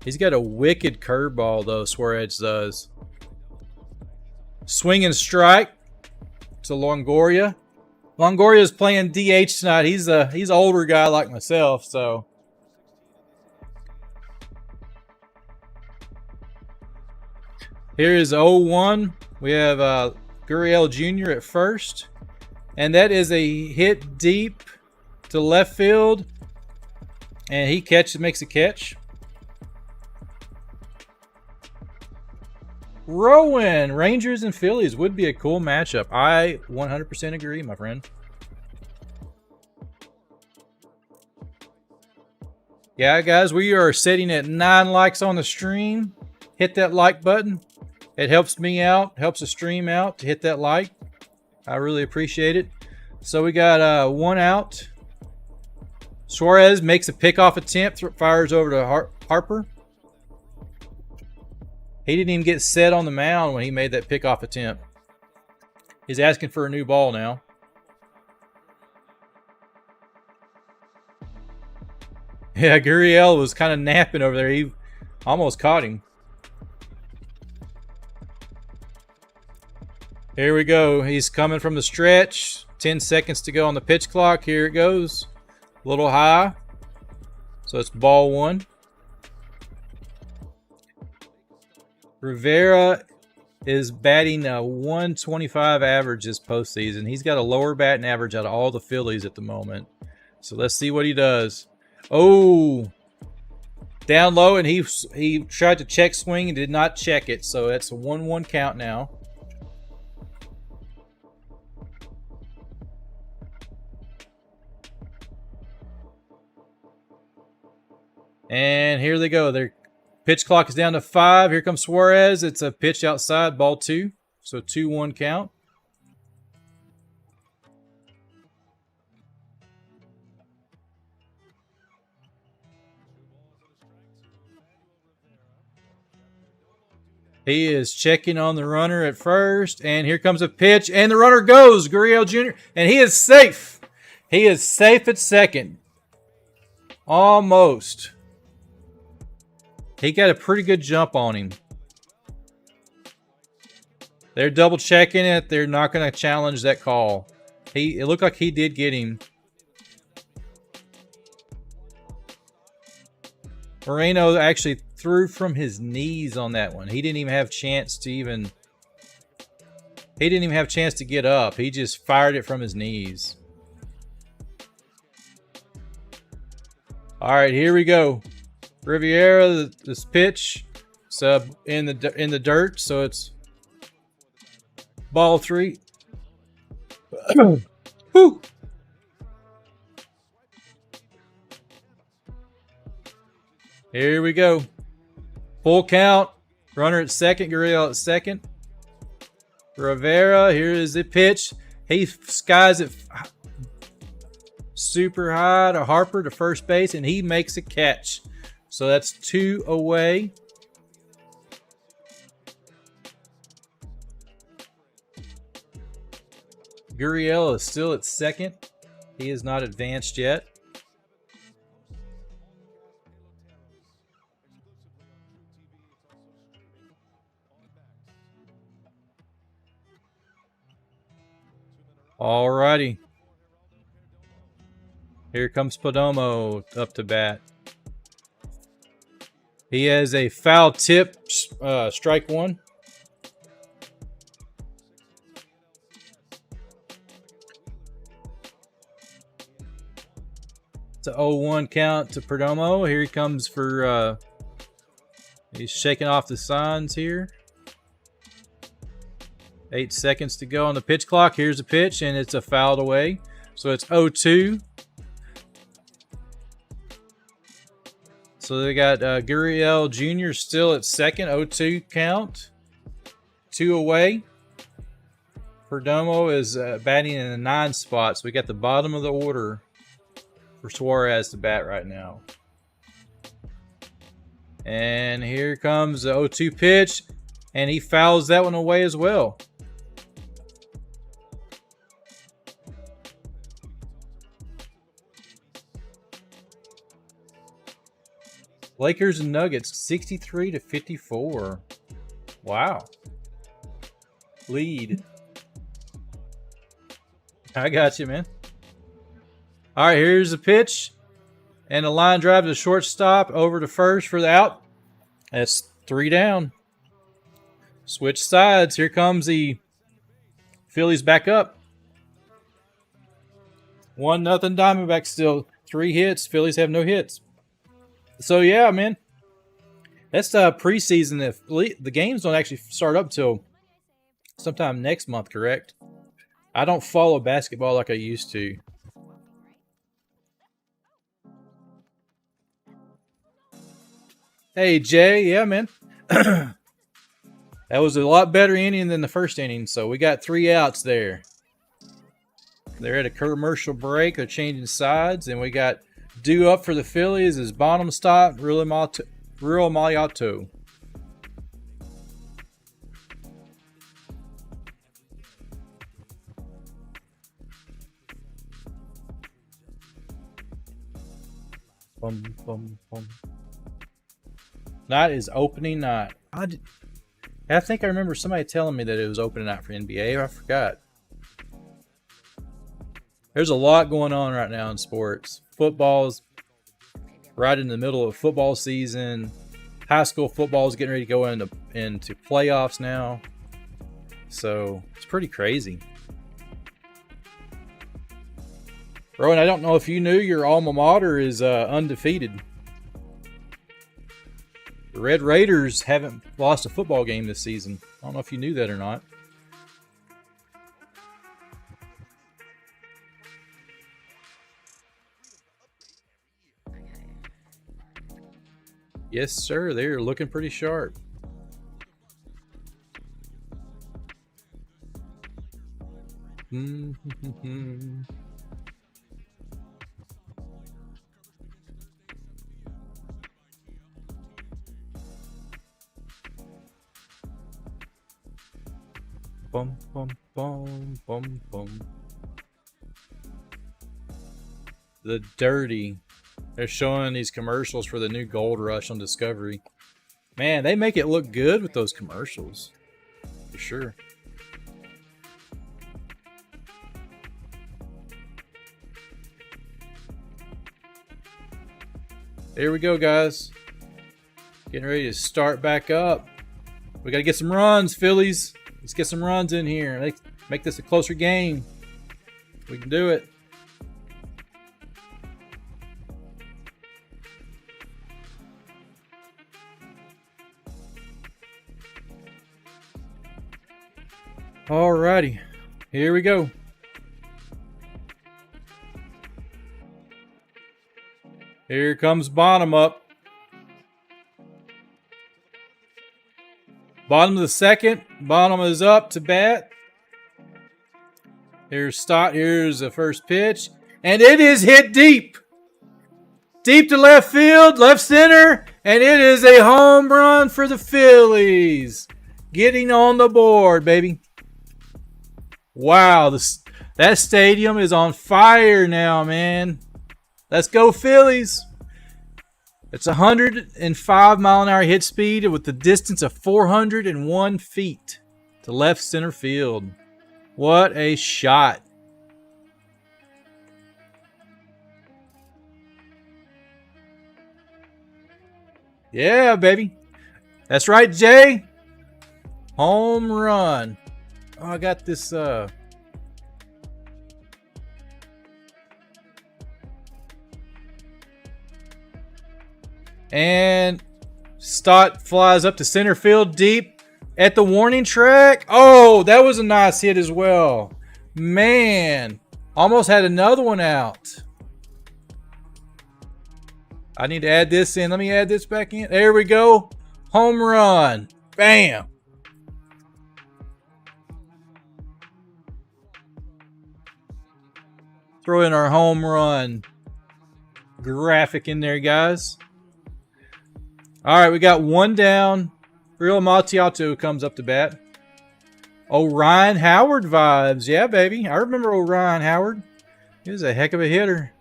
He's got a wicked curveball, though, Suarez does. Swing and strike to Longoria. Longoria's playing DH tonight. He's an older guy like myself, so. Here is 0-1. We have Gurriel Jr. at first. And that is a hit deep to left field. And he makes a catch. Rowan, Rangers and Phillies would be a cool matchup. I 100% agree, my friend. Yeah, guys, we are sitting at 9 likes on the stream. Hit that like button. It helps me out, helps the stream out to hit that like. I really appreciate it. So we got 1 out. Suarez makes a pickoff attempt, fires over to Harper. He didn't even get set on the mound when he made that pickoff attempt. He's asking for a new ball now. Yeah, Gurriel was kind of napping over there. He almost caught him. Here we go. He's coming from the stretch. 10 seconds to go on the pitch clock. Here it goes. A little high. So it's ball 1. Rivera is batting a 125 average this postseason. He's got a lower batting average out of all the Phillies at the moment. So let's see what he does. Oh, down low, and he tried to check swing and did not check it. So that's a 1-1 count now. And here they go. Their pitch clock is down to 5. Here comes Suarez. It's a pitch outside, ball 2. So 2-1 count. He is checking on the runner at first, and here comes a pitch, and the runner goes, Gurriel Jr., and he is safe. He is safe at second. Almost. He got a pretty good jump on him. They're double checking it. They're not going to challenge that call. It looked like he did get him. Moreno actually threw from his knees on that one. He didn't even have chance to get up. He just fired it from his knees. All right, here we go. Riviera, this pitch, sub in the dirt, so it's ball 3. Whew. Here we go. Full count. Runner at second. Gurriel at second. Rivera. Here is the pitch. He skies it super high to Harper to first base, and he makes a catch. So that's 2 away. Gurriel is still at second. He is not advanced yet. Alrighty. Here comes Perdomo up to bat. He has a foul tip, strike 1. It's an 0-1 count to Perdomo. Here he comes for, he's shaking off the signs here. 8 seconds to go on the pitch clock. Here's the pitch, and it's a fouled away. So it's 0-2. So they got Gurriel Jr. still at second, 0-2 count. 2 away. Perdomo is batting in the 9 spot. So we got the bottom of the order for Suarez to bat right now. And here comes the 0-2 pitch, and he fouls that one away as well. Lakers and Nuggets, 63-54. Wow. Lead. I got you, man. All right, here's the pitch. And a line drive to shortstop, over to first for the out. That's 3 down. Switch sides. Here comes the Phillies back up. 1-0 Diamondbacks still. 3 hits. Phillies have no hits. So, yeah, man. That's preseason. If the games don't actually start up till sometime next month, correct? I don't follow basketball like I used to. Hey, Jay. Yeah, man. That was a lot better inning than the first inning, so we got 3 outs there. They're at a commercial break. They're changing sides, and we got due up for the Phillies is bottom stop, Real Maliato. Bum, bum, bum. Night is opening night. I think I remember somebody telling me that it was opening night for NBA. I forgot. There's a lot going on right now in sports. Football's right in the middle of football season. High school football is getting ready to go into playoffs now. So it's pretty crazy. Rowan, I don't know if you knew your alma mater is undefeated. The Red Raiders haven't lost a football game this season. I don't know if you knew that or not. Yes, sir. They're looking pretty sharp. Boom, boom, boom. The Dirty. They're showing these commercials for the new Gold Rush on Discovery. Man, they make it look good with those commercials. For sure. Here we go, guys. Getting ready to start back up. We got to get some runs, Phillies. Let's get some runs in here. Let's make this a closer game. We can do it. Alrighty. Here we go. Here comes Bonham up. Bottom of the second. Bonham is up to bat. Here's Stott. Here's the first pitch. And it is hit deep. Deep to left field, left center. And it is a home run for the Phillies. Getting on the board, baby. Wow, that stadium is on fire now, man. Let's go, Phillies. It's 105-mile-an-hour hit speed with the distance of 401 feet to left center field. What a shot. Yeah, baby. That's right, Jay. Home run. Oh, I got this and Stott flies up to center field deep at the warning track. Oh, that was a nice hit as well. Man, almost had another one out. I need to add this in. Let me add this back in. There we go. Home run. Bam. Throw in our home run graphic in there, guys. All right, we got one down. Real Matiato comes up to bat. Orion Howard vibes. Yeah, baby. I remember Orion Howard. He was a heck of a hitter.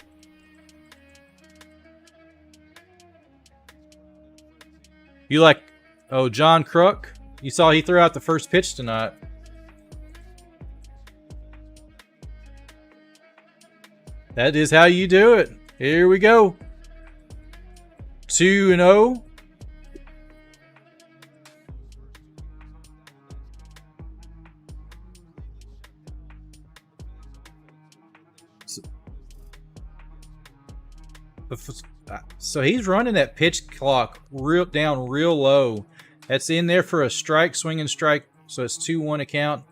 You like, John Kruk? You saw he threw out the first pitch tonight. That is how you do it. Here we go. 2-0. So he's running that pitch clock down real low. That's in there for a strike, swinging strike. So it's 2-1 account.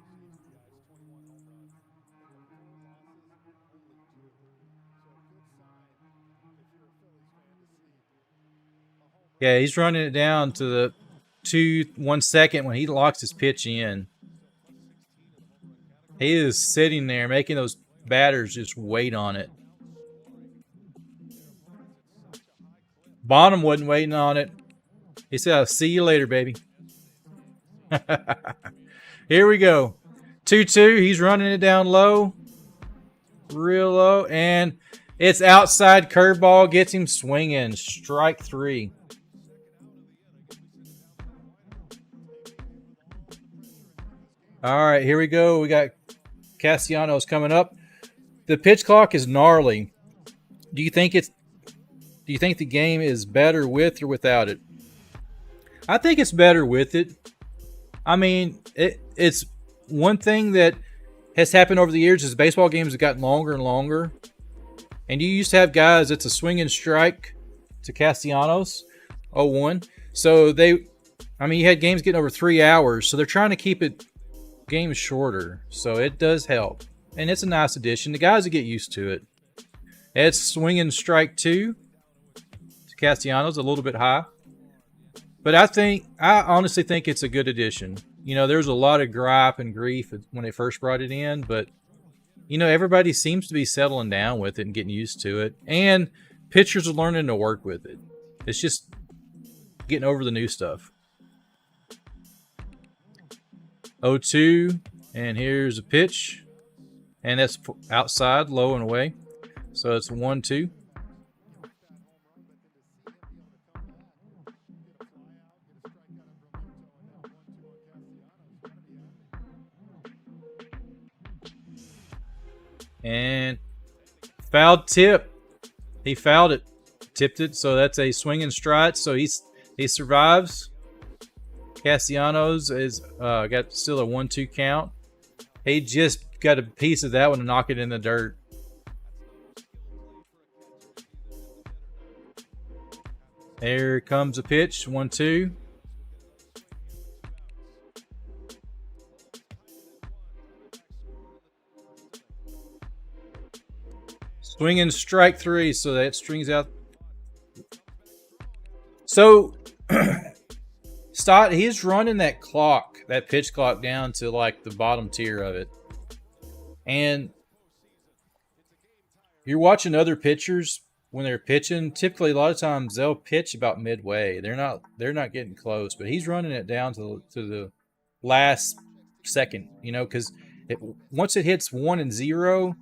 Yeah, he's running it down to the 1 second when he locks his pitch in. He is sitting there making those batters just wait on it. Bonham wasn't waiting on it. He said, I'll see you later, baby. Here we go. 2-2. He's running it down low. Real low. And it's outside curveball. Gets him swinging. Strike 3. All right, here we go. We got Castellanos coming up. The pitch clock is gnarly. Do you think the game is better with or without it? I think it's better with it. I mean, it's one thing that has happened over the years is baseball games have gotten longer and longer. And you used to have guys, it's a swing and strike to Castellanos, 0-1. So you had games getting over 3 hours. So they're trying to keep it games shorter. So it does help. And it's a nice addition. The guys will get used to it. It's swing and strike 2. Castellanos a little bit high, but I honestly think it's a good addition. There's a lot of gripe and grief when they first brought it in, but everybody seems to be settling down with it and getting used to it, and pitchers are learning to work with it. It's just getting over the new stuff. 0-2, And here's a pitch. And that's outside, low and away. So it's 1-2. And fouled tip. He fouled it. Tipped it. So that's a swing and strike. So he survives. Castellanos is got still a 1-2 count. He just got a piece of that one to knock it in the dirt. There comes a pitch. 1-2. Swing and strike 3, so that strings out. So, Stott, he's running that clock, that pitch clock, down to like the bottom tier of it. And you're watching other pitchers when they're pitching. Typically, a lot of times they'll pitch about midway. They're not getting close, but he's running it down to the last second. You know, because once it hits 1 and 0,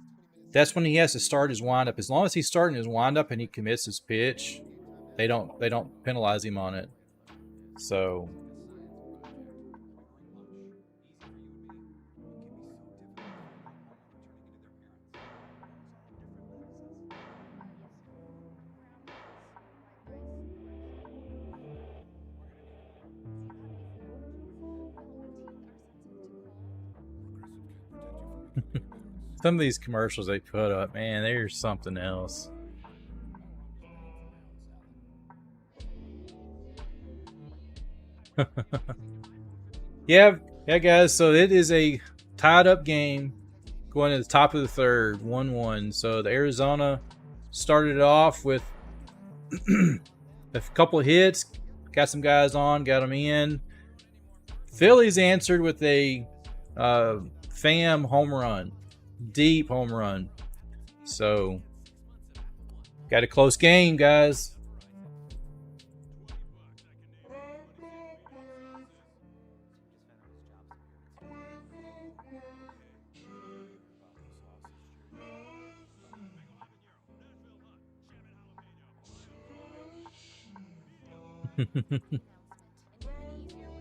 that's when he has to start his windup. As long as he's starting his windup and he commits his pitch, they don't penalize him on it. So. Some of these commercials they put up, man, there's something else. yeah, guys. So it is a tied-up game going to the top of the third, 1-1. So the Arizona started it off with a couple of hits, got some guys on, got them in. Phillies answered with a Pham home run. Deep home run. So got a close game, guys.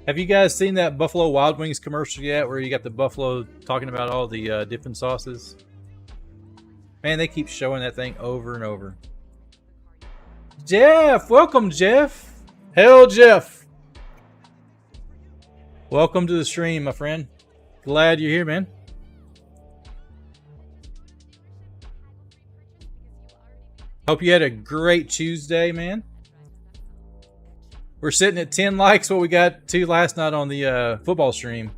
Have you guys seen that Buffalo Wild Wings commercial yet, where you got the buffalo talking about all the dipping sauces? Man, they keep showing that thing over and over. Jeff, welcome, Jeff. Hell, Jeff. Welcome to the stream, my friend. Glad you're here, man. Hope you had a great Tuesday, man. We're sitting at 10 likes. What we got 2 last night on the football stream.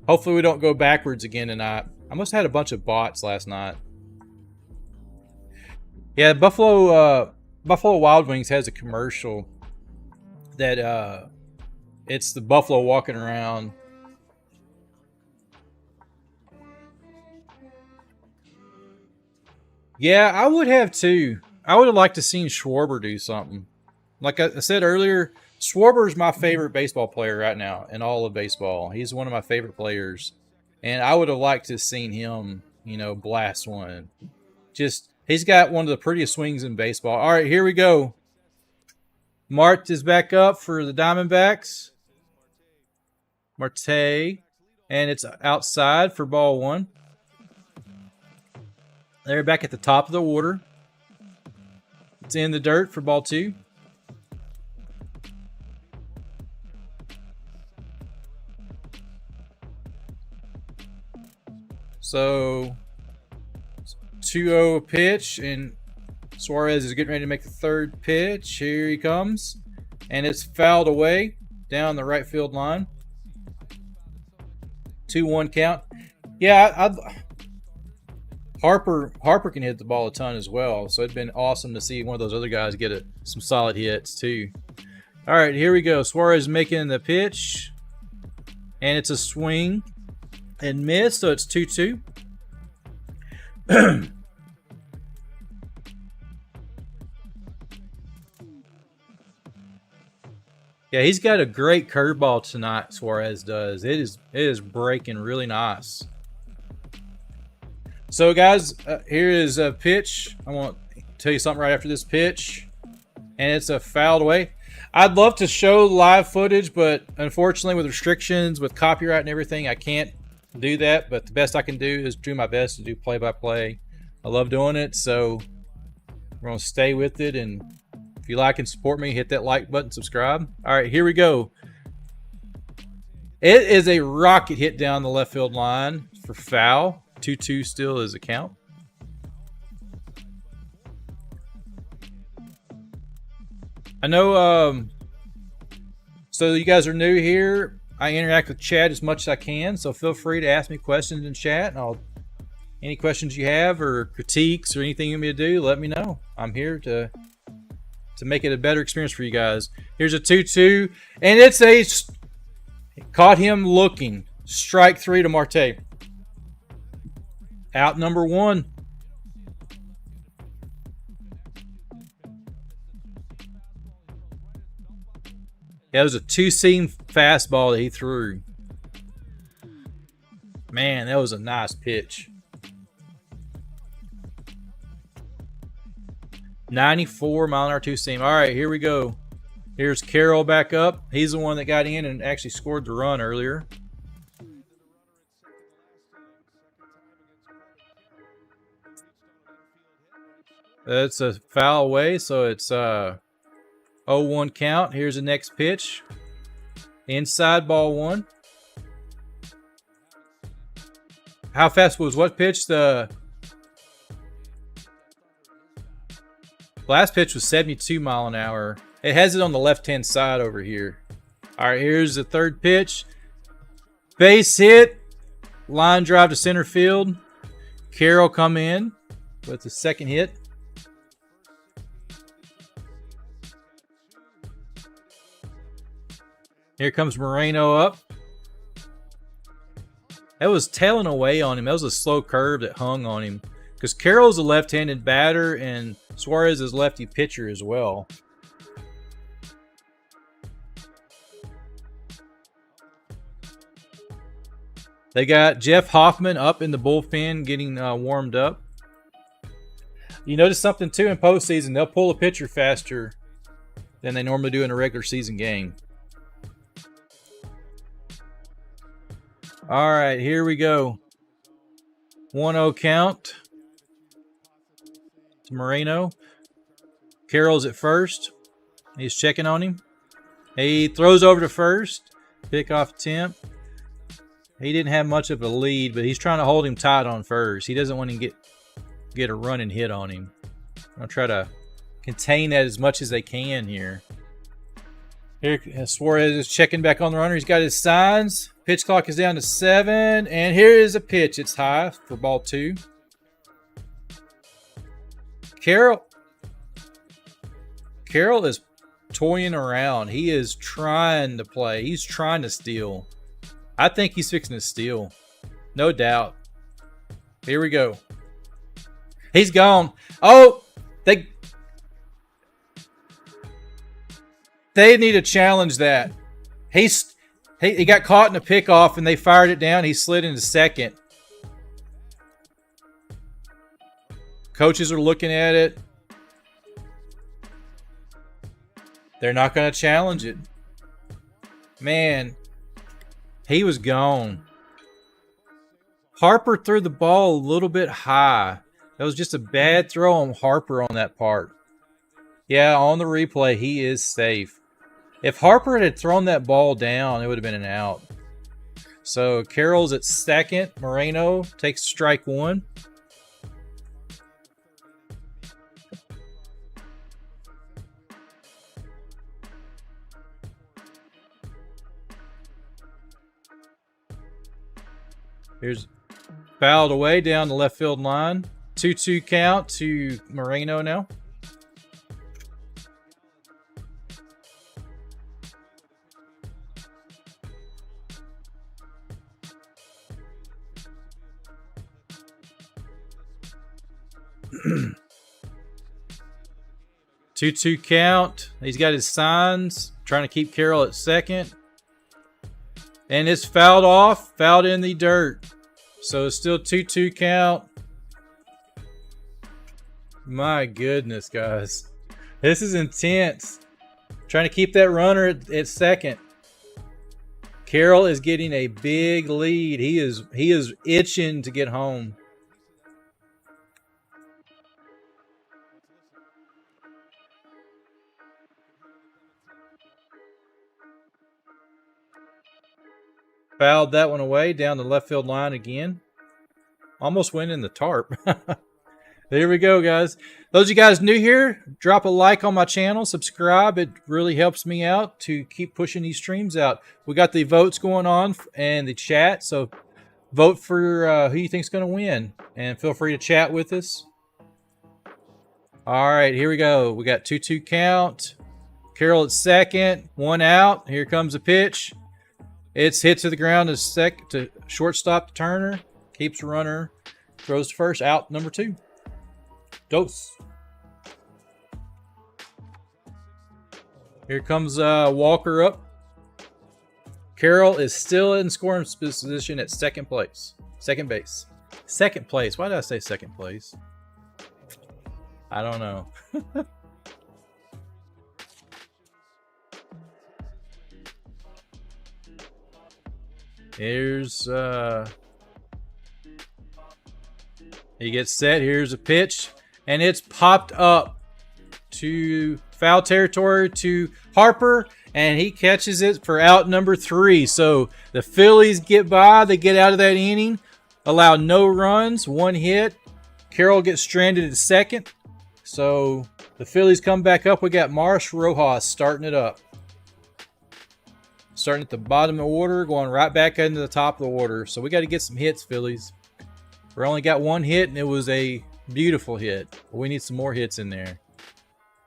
Hopefully we don't go backwards again tonight. I must have had a bunch of bots last night. Yeah, Buffalo Wild Wings has a commercial that it's the buffalo walking around. Yeah, I would have too. I would have liked to seen Schwarber do something. Like I said earlier, Schwarber is my favorite baseball player right now in all of baseball. He's one of my favorite players. And I would have liked to have seen him, blast one. He's got one of the prettiest swings in baseball. All right, here we go. Mart is back up for the Diamondbacks. Marte. And it's outside for ball 1. They're back at the top of the order. It's in the dirt for ball 2. So 2-0 pitch, and Suarez is getting ready to make the third pitch. Here he comes, and it's fouled away down the right field line. 2-1 count. Yeah, Harper can hit the ball a ton as well, so it'd been awesome to see one of those other guys get some solid hits too. All right, here we go. Suarez making the pitch, and it's a swing and miss, so it's 2-2. Yeah, he's got a great curveball tonight, Suarez does. It is breaking really nice. So, guys, here is a pitch. I want to tell you something right after this pitch. And it's a fouled away. I'd love to show live footage, but unfortunately with restrictions, with copyright and everything, I can't do that. But the best I can do is do my best to do play-by-play. I love doing it, so we're going to stay with it. And if you like and support me, hit that like button, subscribe. All right, here we go. It is a rocket hit down the left field line for foul. 2-2 still is a count. I know, so you guys are new here. I interact with chat as much as I can, so feel free to ask me questions in chat. And any questions you have or critiques or anything you want me to do, let me know. I'm here to make it a better experience for you guys. Here's a 2-2, and it's caught him looking. Strike 3 to Marte. Out number 1. That was a 2-seam fastball that he threw. Man, that was a nice pitch. 94-mile-an-hour 2-seam. All right, here we go. Here's Carroll back up. He's the one that got in and actually scored the run earlier. That's a foul away, so it's 0-1 count. Here's the next pitch. Inside, ball 1. How fast was what pitch? The last pitch was 72 mile an hour. It has it on the left-hand side over here. All right, here's the third pitch. Base hit. Line drive to center field. Carroll come in with the second hit. Here comes Moreno up. That was tailing away on him. That was a slow curve that hung on him. Because Carroll's a left-handed batter and Suarez is lefty pitcher as well. They got Jeff Hoffman up in the bullpen getting warmed up. You notice something too in postseason. They'll pull a pitcher faster than they normally do in a regular season game. All right, here we go. 1-0 count to Moreno. Carroll's at first. He's checking on him. He throws over to first. Pick off attempt. He didn't have much of a lead, but he's trying to hold him tight on first. He doesn't want to get a running hit on him. I'll try to contain that as much as they can here. Here, Suarez is checking back on the runner. He's got his signs. Pitch clock is down to 7. And here is a pitch. It's high for ball 2. Carroll is toying around. He is trying to play. He's trying to steal. I think he's fixing to steal. No doubt. Here we go. He's gone. Oh, they need to challenge that. He got caught in a pickoff and they fired it down. He slid into second. Coaches are looking at it. They're not going to challenge it. Man, he was gone. Harper threw the ball a little bit high. That was just a bad throw on Harper on that part. Yeah, on the replay, he is safe. If Harper had thrown that ball down, it would have been an out. So Carroll's at second. Moreno takes strike 1. Here's fouled away down the left field line. 2-2 count to Moreno now. Two count. He's got his signs. Trying to keep Carroll at second. And it's fouled off. Fouled in the dirt. So it's still 2-2 count. My goodness, guys. This is intense. Trying to keep that runner at second. Carroll is getting a big lead. He is itching to get home. Fouled that one away down the left field line again. Almost went in the tarp. There we go, guys. Those of you guys new here, drop a like on my channel, subscribe. It really helps me out to keep pushing these streams out. We got the votes going on and the chat, so vote for who you think's going to win, and feel free to chat with us. All right, here we go. We got 2-2 count. Carroll at second, one out. Here comes the pitch. It's hit to the ground to shortstop Turner. Keeps the runner. Throws to first. Out number 2. Dose. Here comes Walker up. Carroll is still in scoring position at second place. Second base. Second place. Why did I say second place? I don't know. Here's he gets set. Here's a pitch, and it's popped up to foul territory to Harper, and he catches it for out number 3. So the Phillies get by. They get out of that inning, allow no runs, 1 hit. Carroll gets stranded at second. So the Phillies come back up. We got Marsh Rojas starting it up. Starting at the bottom of the order, going right back into the top of the order. So we got to get some hits, Phillies. We only got 1 hit, and it was a beautiful hit. We need some more hits in there. And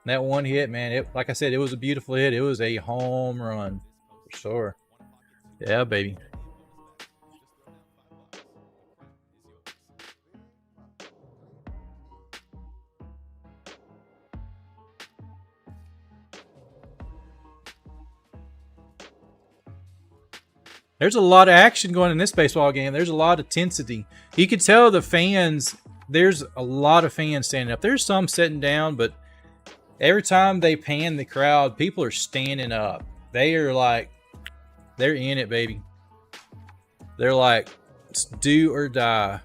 that 1 hit, man, like I said, it was a beautiful hit. It was a home run for sure. Yeah, baby. There's a lot of action going in this baseball game. There's a lot of intensity. You can tell the fans, there's a lot of fans standing up. There's some sitting down, but every time they pan the crowd, people are standing up. They are like, they're in it, baby. They're like, it's do or die.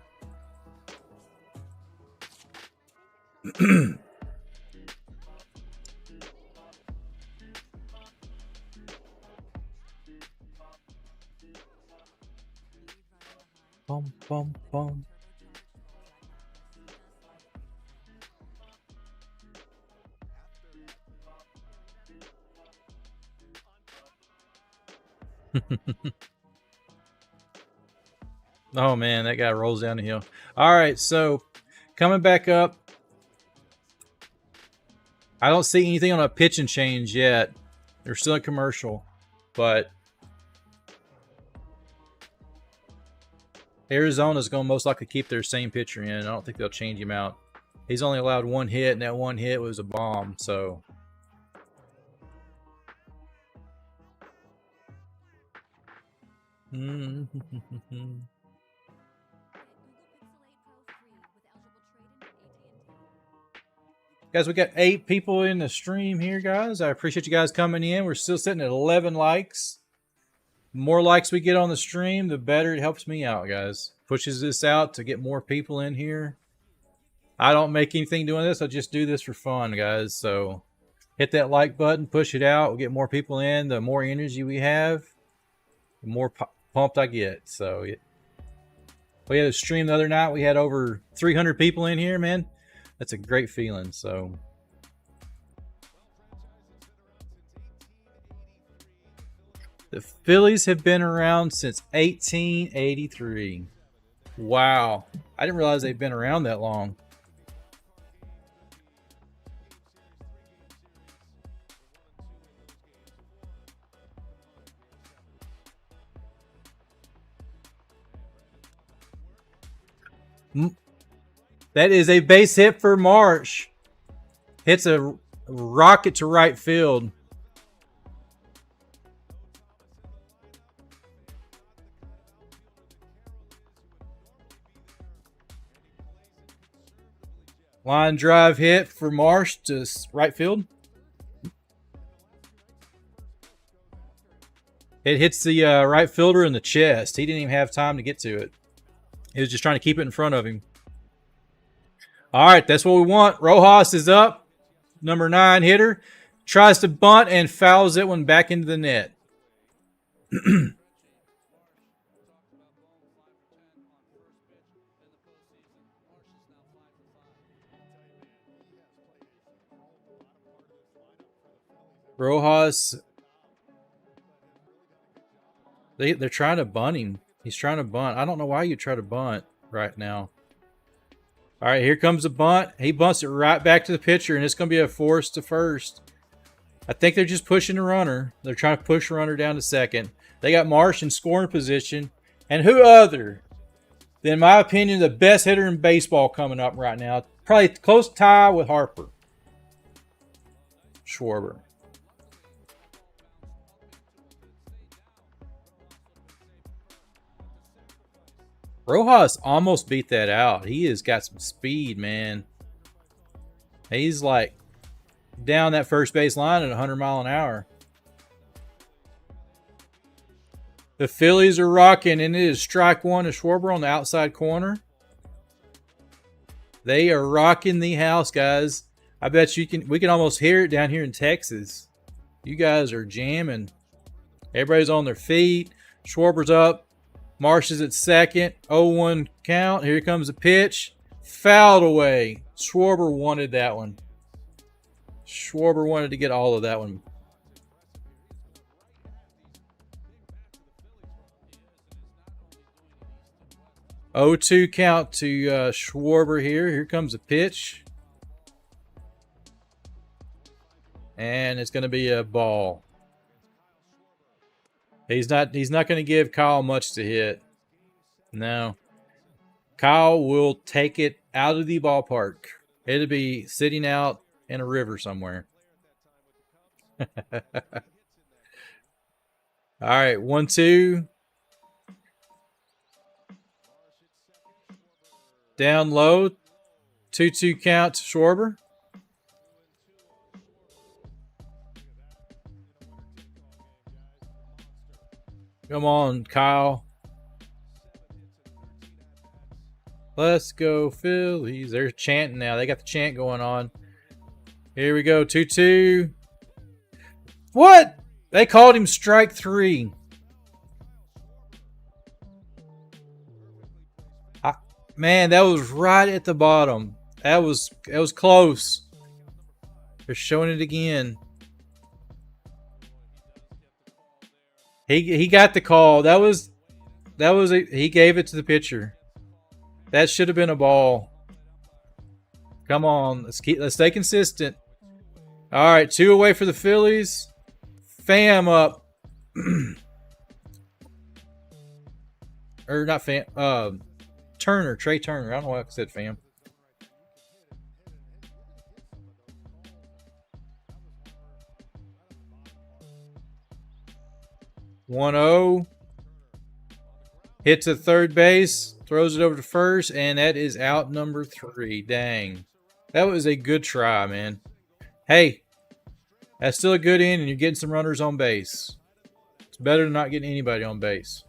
Bum, bum, bum. Oh man, that guy rolls down the hill. All right, so coming back up. I don't see anything on a pitch and change yet. They're still a commercial, but Arizona's going to most likely keep their same pitcher in. I don't think they'll change him out. He's only allowed 1 hit, and that 1 hit was a bomb, so. Guys, we got 8 people in the stream here, guys. I appreciate you guys coming in. We're still sitting at 11 likes. The more likes we get on the stream, the better it helps me out, guys. Pushes this out to get more people in here. I don't make anything doing this. I just do this for fun, guys. So hit that like button, push it out. We'll get more people in. The more energy we have, the more pumped I get. So we had a stream the other night. We had over 300 people in here, man. That's a great feeling. So the Phillies have been around since 1883. Wow. I didn't realize they've been around that long. That is a base hit for Marsh. Hits a rocket to right field. Line drive hit for Marsh to right field. It hits the right fielder in the chest. He didn't even have time to get to it. He was just trying to keep it in front of him. All right, that's what we want. Rojas is up. Number 9 hitter. Tries to bunt and fouls that one back into the net. Rojas, they're trying to bunt him. He's trying to bunt. I don't know why you try to bunt right now. All right, here comes the bunt. He bunts it right back to the pitcher, and it's going to be a force to first. I think they're just pushing the runner. They're trying to push the runner down to second. They got Marsh in scoring position. And who other than, in my opinion, the best hitter in baseball coming up right now? Probably close tie with Harper. Schwarber. Rojas almost beat that out. He has got some speed, man. He's like down that first base line at 100 miles an hour. The Phillies are rocking, and it is strike one to Schwarber on the outside corner. They are rocking the house, guys. I bet we can almost hear it down here in Texas. You guys are jamming. Everybody's on their feet. Schwarber's up. Marsh is at second. 0-1 count. Here comes the pitch. Fouled away. Schwarber wanted that one. Schwarber wanted to get all of that one. Oh, 2 count to Schwarber here. Here comes the pitch. And it's going to be a ball. He's not going to give Kyle much to hit. No. Kyle will take it out of the ballpark. It'll be sitting out in a river somewhere. All right, 1-2. Down low. 2-2 count to Schwarber. Come on, Kyle. Let's go, Phillies. They're chanting now. They got the chant going on. Here we go, 2-2. What? They called him strike 3. Man, that was right at the bottom. That was close. They're showing it again. He got the call. He gave it to the pitcher. That should have been a ball. Come on, let's stay consistent. All right, 2 away for the Phillies. Pham up. Or not Pham. Turner, Trey Turner. I don't know why I said Pham. (1-0) hit to third base, throws it over to first, and that is out number 3. Dang, that was a good try, man. Hey, that's still a good inning, and you're getting some runners on base. It's better than not getting anybody on base.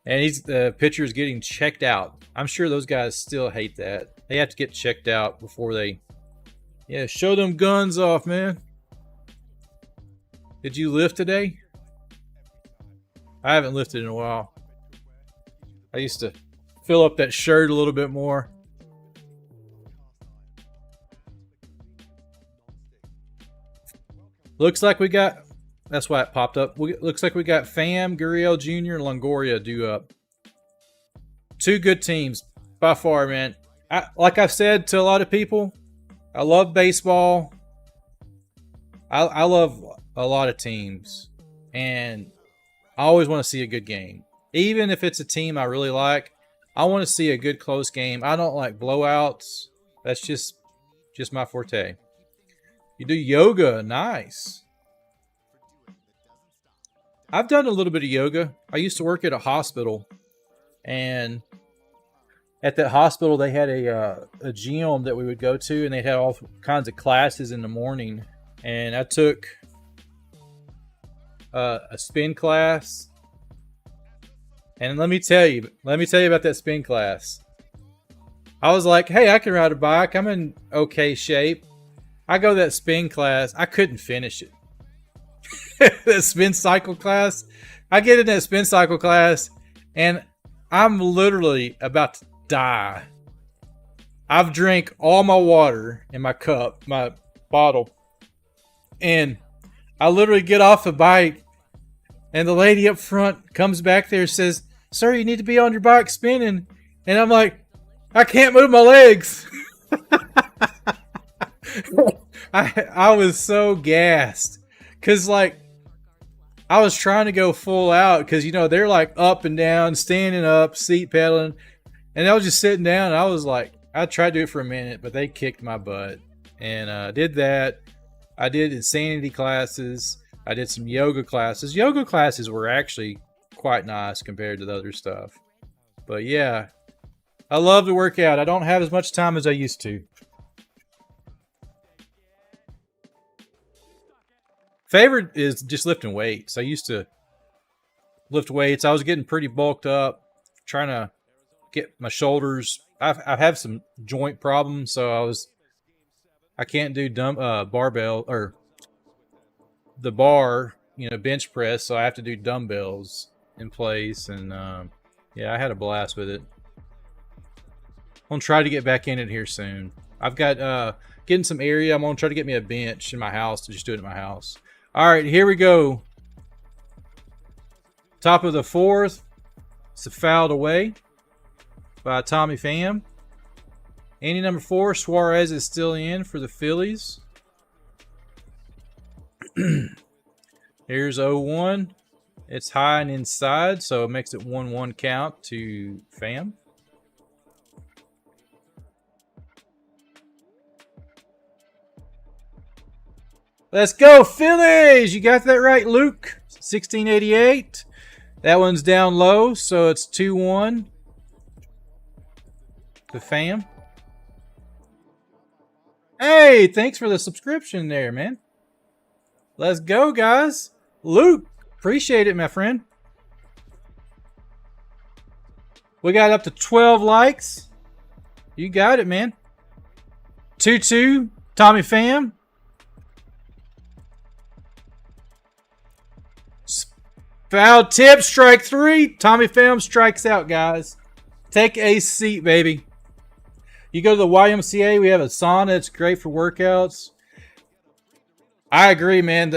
And the pitcher is getting checked out. I'm sure those guys still hate that. They have to get checked out before they, show them guns off, man. Did you lift today? I haven't lifted in a while. I used to fill up that shirt a little bit more. Looks like we got... That's why it popped up. Looks like we got Pham, Gurriel Jr., and Longoria due up. 2 good teams by far, man. Like I've said to a lot of people, I love baseball. I love a lot of teams. And I always want to see a good game. Even if it's a team I really like, I want to see a good close game. I don't like blowouts. That's just my forte. You do yoga. Nice. I've done a little bit of yoga. I used to work at a hospital, and at that hospital, they had a gym that we would go to, and they had all kinds of classes in the morning. And I took a spin class. And let me tell you about that spin class. I was like, hey, I can ride a bike. I'm in okay shape. I go to that spin class. I couldn't finish it. That spin cycle class. I get in that spin cycle class, and I'm literally about to die. I've drank all my water in my cup, my bottle, and I literally get off the bike, and the lady up front comes back there and says, sir, you need to be on your bike spinning. And I'm like, I can't move my legs. I was so gassed. Because, like, I was trying to go full out. Because, you know, they're like up and down, standing up, seat pedaling. And I was just sitting down. And I was like, I tried to do it for a minute, but they kicked my butt. And I did that. I did insanity classes. I did some yoga classes. Yoga classes were actually quite nice compared to the other stuff. But yeah, I love to work out. I don't have as much time as I used to. Favorite is just lifting weights. I used to lift weights. I was getting pretty bulked up, trying to get my shoulders. I have some joint problems, so I can't do barbell or the bar, you know, bench press. So I have to do dumbbells in place, and yeah, I had a blast with it. I'm gonna try to get back in it here soon. I've got getting some area. I'm gonna try to get me a bench in my house to just do it at my house. All right, here we go. Top of the fourth. It's a fouled away by Tommy Pham. Inning number 4. Suarez is still in for the Phillies. Here's 0-1. It's high and inside, so it makes it 1-1 count to Pham. Let's go, Phillies! You got that right, Luke. 1688. That one's down low, so it's 2-1 to Pham. Hey, thanks for the subscription there, man. Let's go, guys. Luke, appreciate it, my friend. We got up to 12 likes. You got it, man. 2-2, Tommy Pham. Foul tip, strike 3. Tommy Pham strikes out, guys. Take a seat, baby. You go to the YMCA, we have a sauna. It's great for workouts. I agree, man.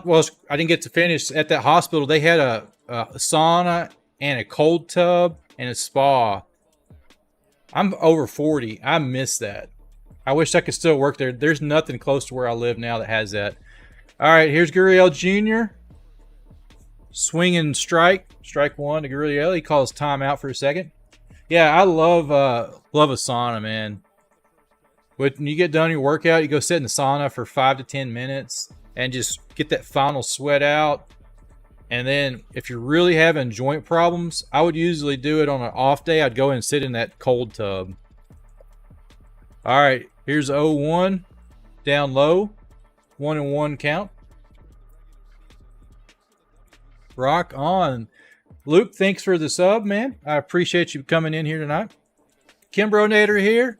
Well, I didn't get to finish. At that hospital, they had a sauna and a cold tub and a spa. I'm over 40. I miss that. I wish I could still work there. There's nothing close to where I live now that has that. All right, here's Gurriel Jr. Swing and strike. Strike 1 to Gurriel. He calls timeout for a second. Yeah, I love a sauna, man. When you get done your workout, you go sit in the sauna for 5 to 10 minutes and just get that final sweat out. And then if you're really having joint problems, I would usually do it on an off day. I'd go and sit in that cold tub. All right, here's 0-1. Down low. 1-1 count. Rock on. Luke, thanks for the sub, man. I appreciate you coming in here tonight. KimbroNator here.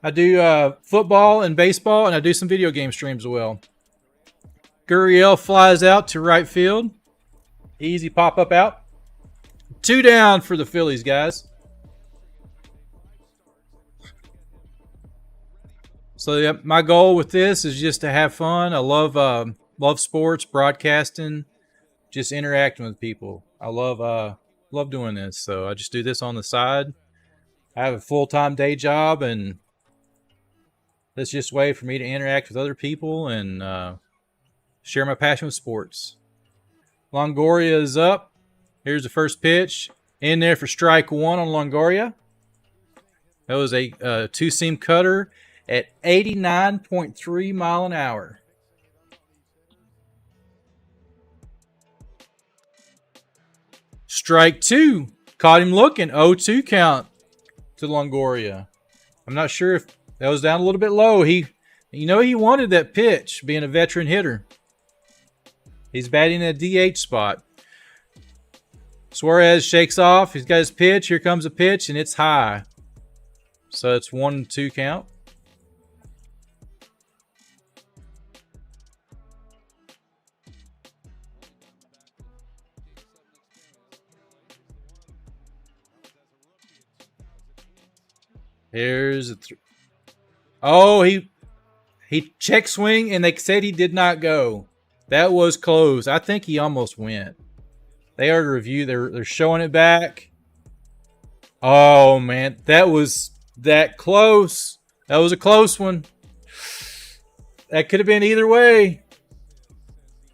I do football and baseball, and I do some video game streams as well. Gurriel flies out to right field. Easy pop-up out. 2 down for the Phillies, guys. So yeah, my goal with this is just to have fun. I love sports, broadcasting, just interacting with people. I love doing this. So I just do this on the side. I have a full-time day job, and that's just a way for me to interact with other people and share my passion with sports. Longoria is up. Here's the first pitch. In there for strike 1 on Longoria. That was a two-seam cutter at 89.3 mile an hour. Strike 2. Caught him looking. 0-2 count to Longoria. I'm not sure if that was down a little bit low. He wanted that pitch, being a veteran hitter. He's batting in a DH spot. Suarez shakes off. He's got his pitch. Here comes a pitch, and it's high. So it's 1-2 count. Here's a he check swing, and they said he did not go. That was close. I think he almost went. They are to review. They're showing it back. Oh man, that was that close. That was a close one. That could have been either way.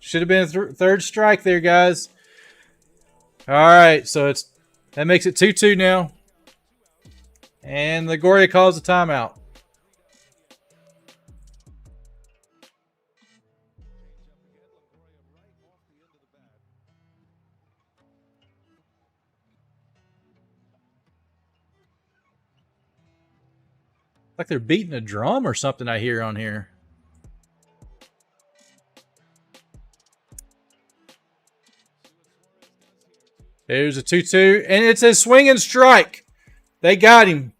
Should have been a third strike there, guys. All right, so that makes it 2-2 now. And Longoria calls a timeout. Like they're beating a drum or something I hear on here. There's a 2-2, and it's a swing and strike. They got him.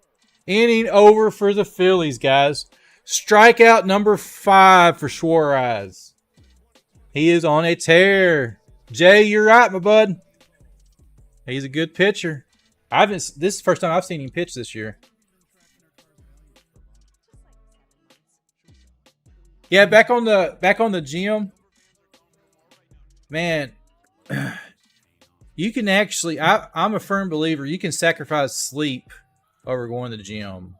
Inning over for the Phillies, guys. Strikeout number 5 for Suarez. He is on a tear. Jay, you're right, my bud. He's a good pitcher. This is the first time I've seen him pitch this year. Yeah, back on the gym. Man, you can actually I'm a firm believer you can sacrifice sleep over going to the gym.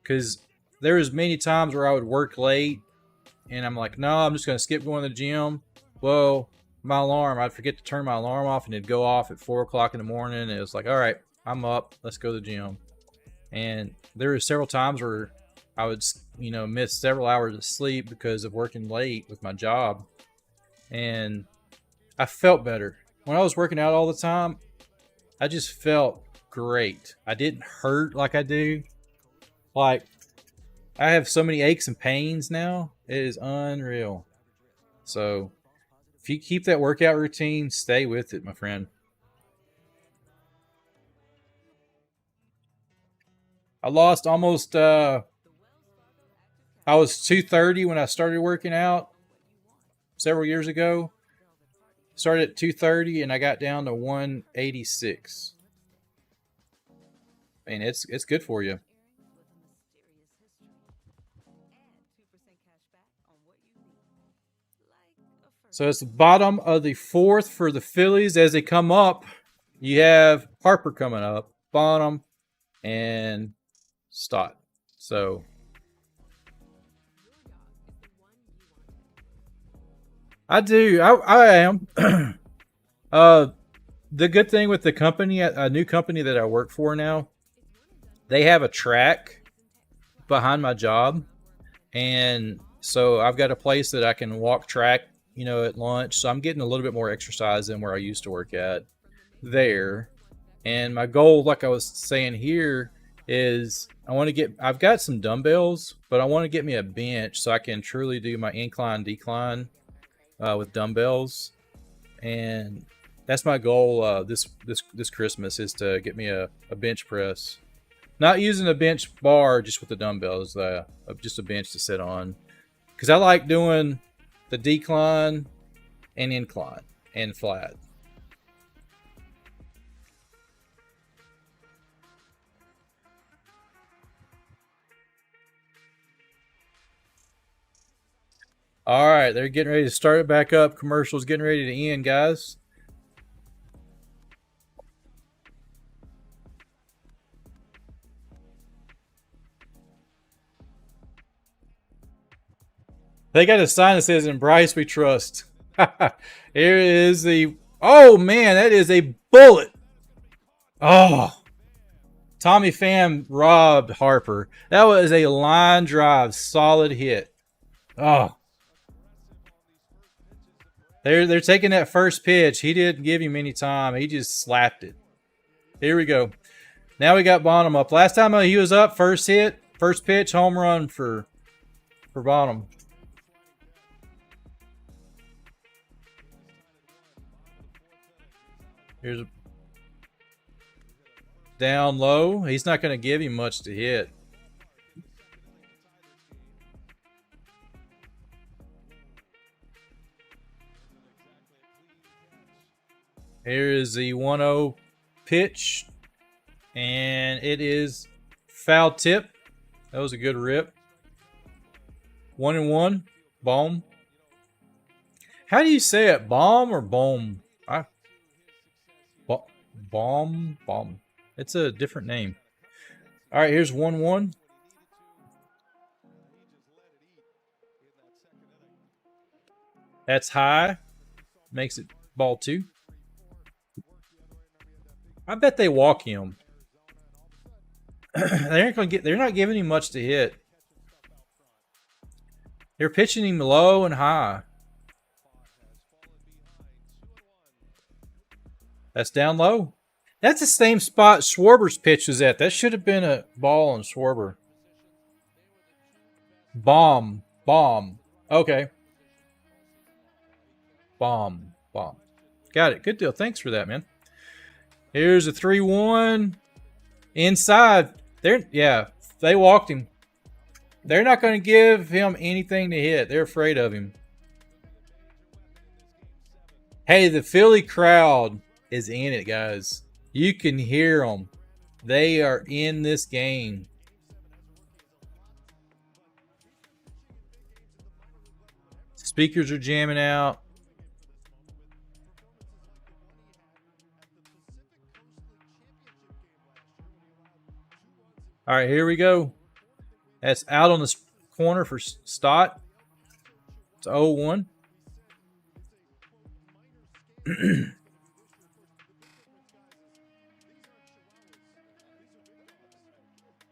Because there was many times where I would work late and I'm like, no, I'm just going to skip going to the gym. Well, my alarm, I'd forget to turn my alarm off and it'd go off at 4 o'clock in the morning. And it was like, all right, I'm up. Let's go to the gym. And there were several times where I would, miss several hours of sleep because of working late with my job. And I felt better. When I was working out all the time, I just felt great. I didn't hurt like I do. Like, I have so many aches and pains now. It is unreal. So, if you keep that workout routine, stay with it, my friend. I lost almost, I was 230 when I started working out several years ago. Started at 230 and I got down to 186. Man, it's good for you. So it's the bottom of the 4th for the Phillies. As they come up, you have Harper coming up, bottom, and Stott. So I do. I am. The good thing with the company, a new company that I work for now, they have a track behind my job. And so I've got a place that I can walk track, at lunch. So I'm getting a little bit more exercise than where I used to work at there. And my goal, like I was saying here, is I've got some dumbbells, but I want to get me a bench so I can truly do my incline, decline with dumbbells. And that's my goal this Christmas, is to get me a bench press. Not using a bench bar, just with the dumbbells, just a bench to sit on. Because I like doing the decline and incline and flat. All right, they're getting ready to start it back up. Commercial's getting ready to end, guys. They got a sign that says, "In Bryce we trust." Here is the... Oh, man, that is a bullet. Oh. Tommy Pham robbed Harper. That was a line drive, solid hit. Oh. They're taking that first pitch. He didn't give him any time. He just slapped it. Here we go. Now we got Bonham up. Last time he was up, first pitch, home run for Bonham. Here's a down low. He's not going to give him much to hit. Here is the 1-0 pitch. And it is foul tip. That was a good rip. 1-1. Boom. How do you say it? Bomb or boom? Bomb. It's a different name. All right, here's 1-1. That's high. Makes it ball 2. I bet they walk him. They're not giving him much to hit. They're pitching him low and high. That's down low. That's the same spot Schwarber's pitch was at. That should have been a ball on Schwarber. Bomb. Okay. Bomb. Got it. Good deal. Thanks for that, man. Here's a 3-1. Inside. They walked him. They're not going to give him anything to hit. They're afraid of him. Hey, the Philly crowd is in it, guys. You can hear them. They are in this game. Speakers are jamming out. All right, here we go. That's out on the corner for Stott. It's 0-1.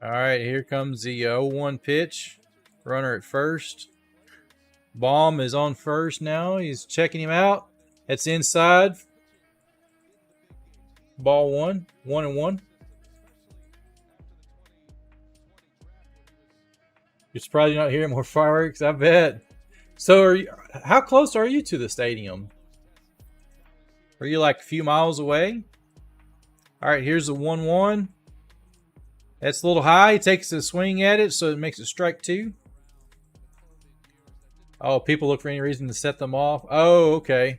All right, here comes the 0-1 pitch. Runner at first. Baum is on first now. He's checking him out. It's inside. Ball 1. 1-1. You're surprised you're not hearing more fireworks, I bet. So, how close are you to the stadium? Are you like a few miles away? All right, here's the 1-1. That's a little high. He takes a swing at it, so it makes it strike 2. Oh, people look for any reason to set them off. Oh, okay.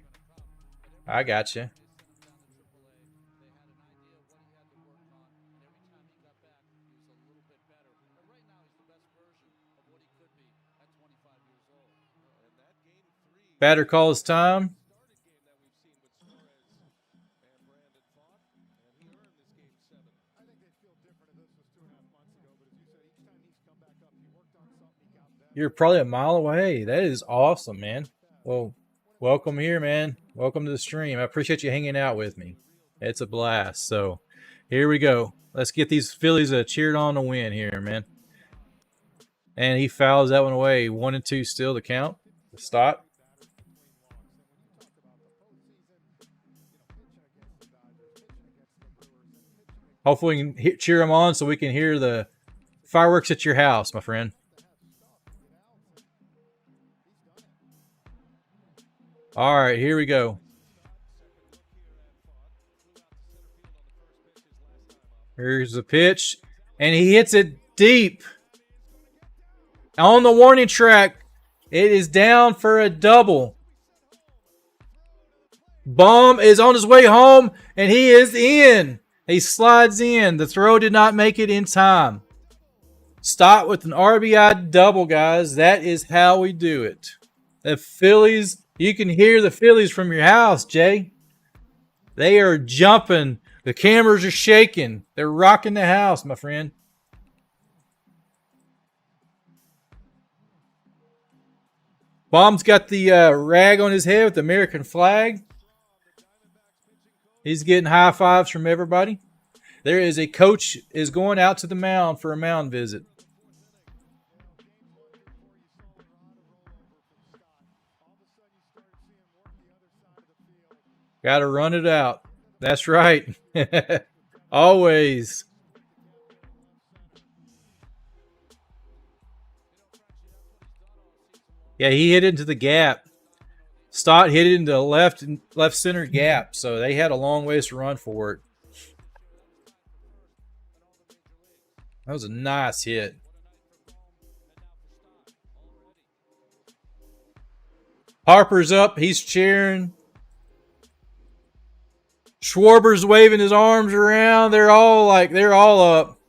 I got you. Batter calls time. You're probably a mile away. That is awesome, man. Well, welcome here, man. Welcome to the stream. I appreciate you hanging out with me. It's a blast. So, here we go. Let's get these Phillies cheered on to win here, man. And he fouls that one away. 1-2 still to count. Stott. Hopefully we can cheer them on so we can hear the fireworks at your house, my friend. All right, here we go. Here's the pitch, and he hits it deep. On the warning track, it is down for a double. Baum is on his way home, and he is in. He slides in. The throw did not make it in time. Stott with an RBI double, guys. That is how we do it. The Phillies, you can hear the Phillies from your house, Jay. They are jumping. The cameras are shaking. They're rocking the house, my friend. Baum's got the rag on his head with the American flag. He's getting high fives from everybody. There is a coach is going out to the mound for a mound visit. Got to run it out. That's right. Always. Yeah, he hit into the gap. Stott hit it into the left center gap, so they had a long ways to run for it. That was a nice hit. Harper's up. He's cheering. Schwarber's waving his arms around. They're all up.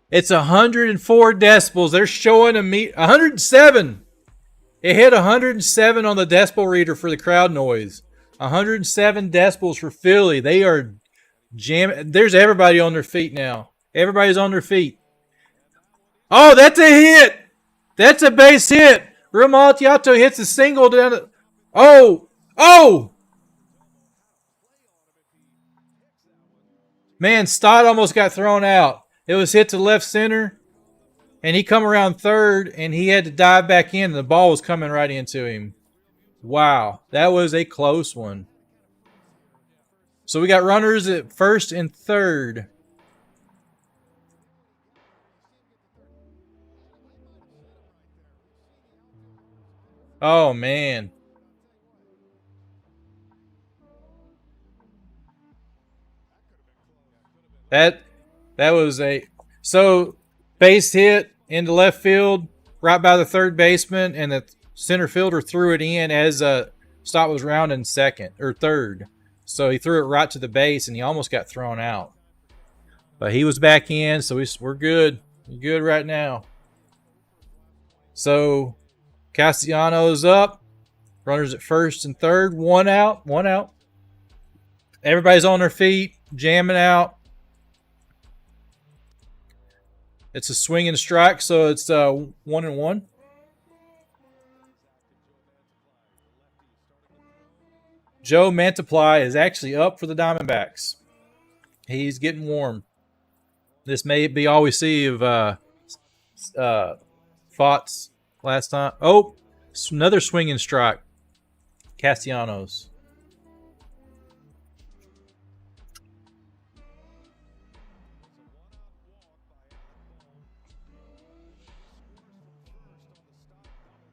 It's 104 decibels. They're showing 107. It hit 107 on the decibel reader for the crowd noise. 107 decibels for Philly. They are jamming. There's everybody on their feet now. Everybody's on their feet. Oh, that's a hit. That's a base hit. Ramaltiato hits a single down. Oh! Man, Stott almost got thrown out. It was hit to left center, and he come around third, and he had to dive back in, and the ball was coming right into him. Wow, that was a close one. So we got runners at first and third. Oh, man. That was base hit into left field, right by the third baseman, and the center fielder threw it in as Stott was rounding third. So he threw it right to the base, and he almost got thrown out. But he was back in, so we're good. We're good right now. So Castellanos up. Runners at first and third. One out. Everybody's on their feet, jamming out. It's a swing and strike, so it's 1-1. Joe Mantiply is actually up for the Diamondbacks. He's getting warm. This may be all we see of Fotts last time. Oh, another swing and strike. Castellanos.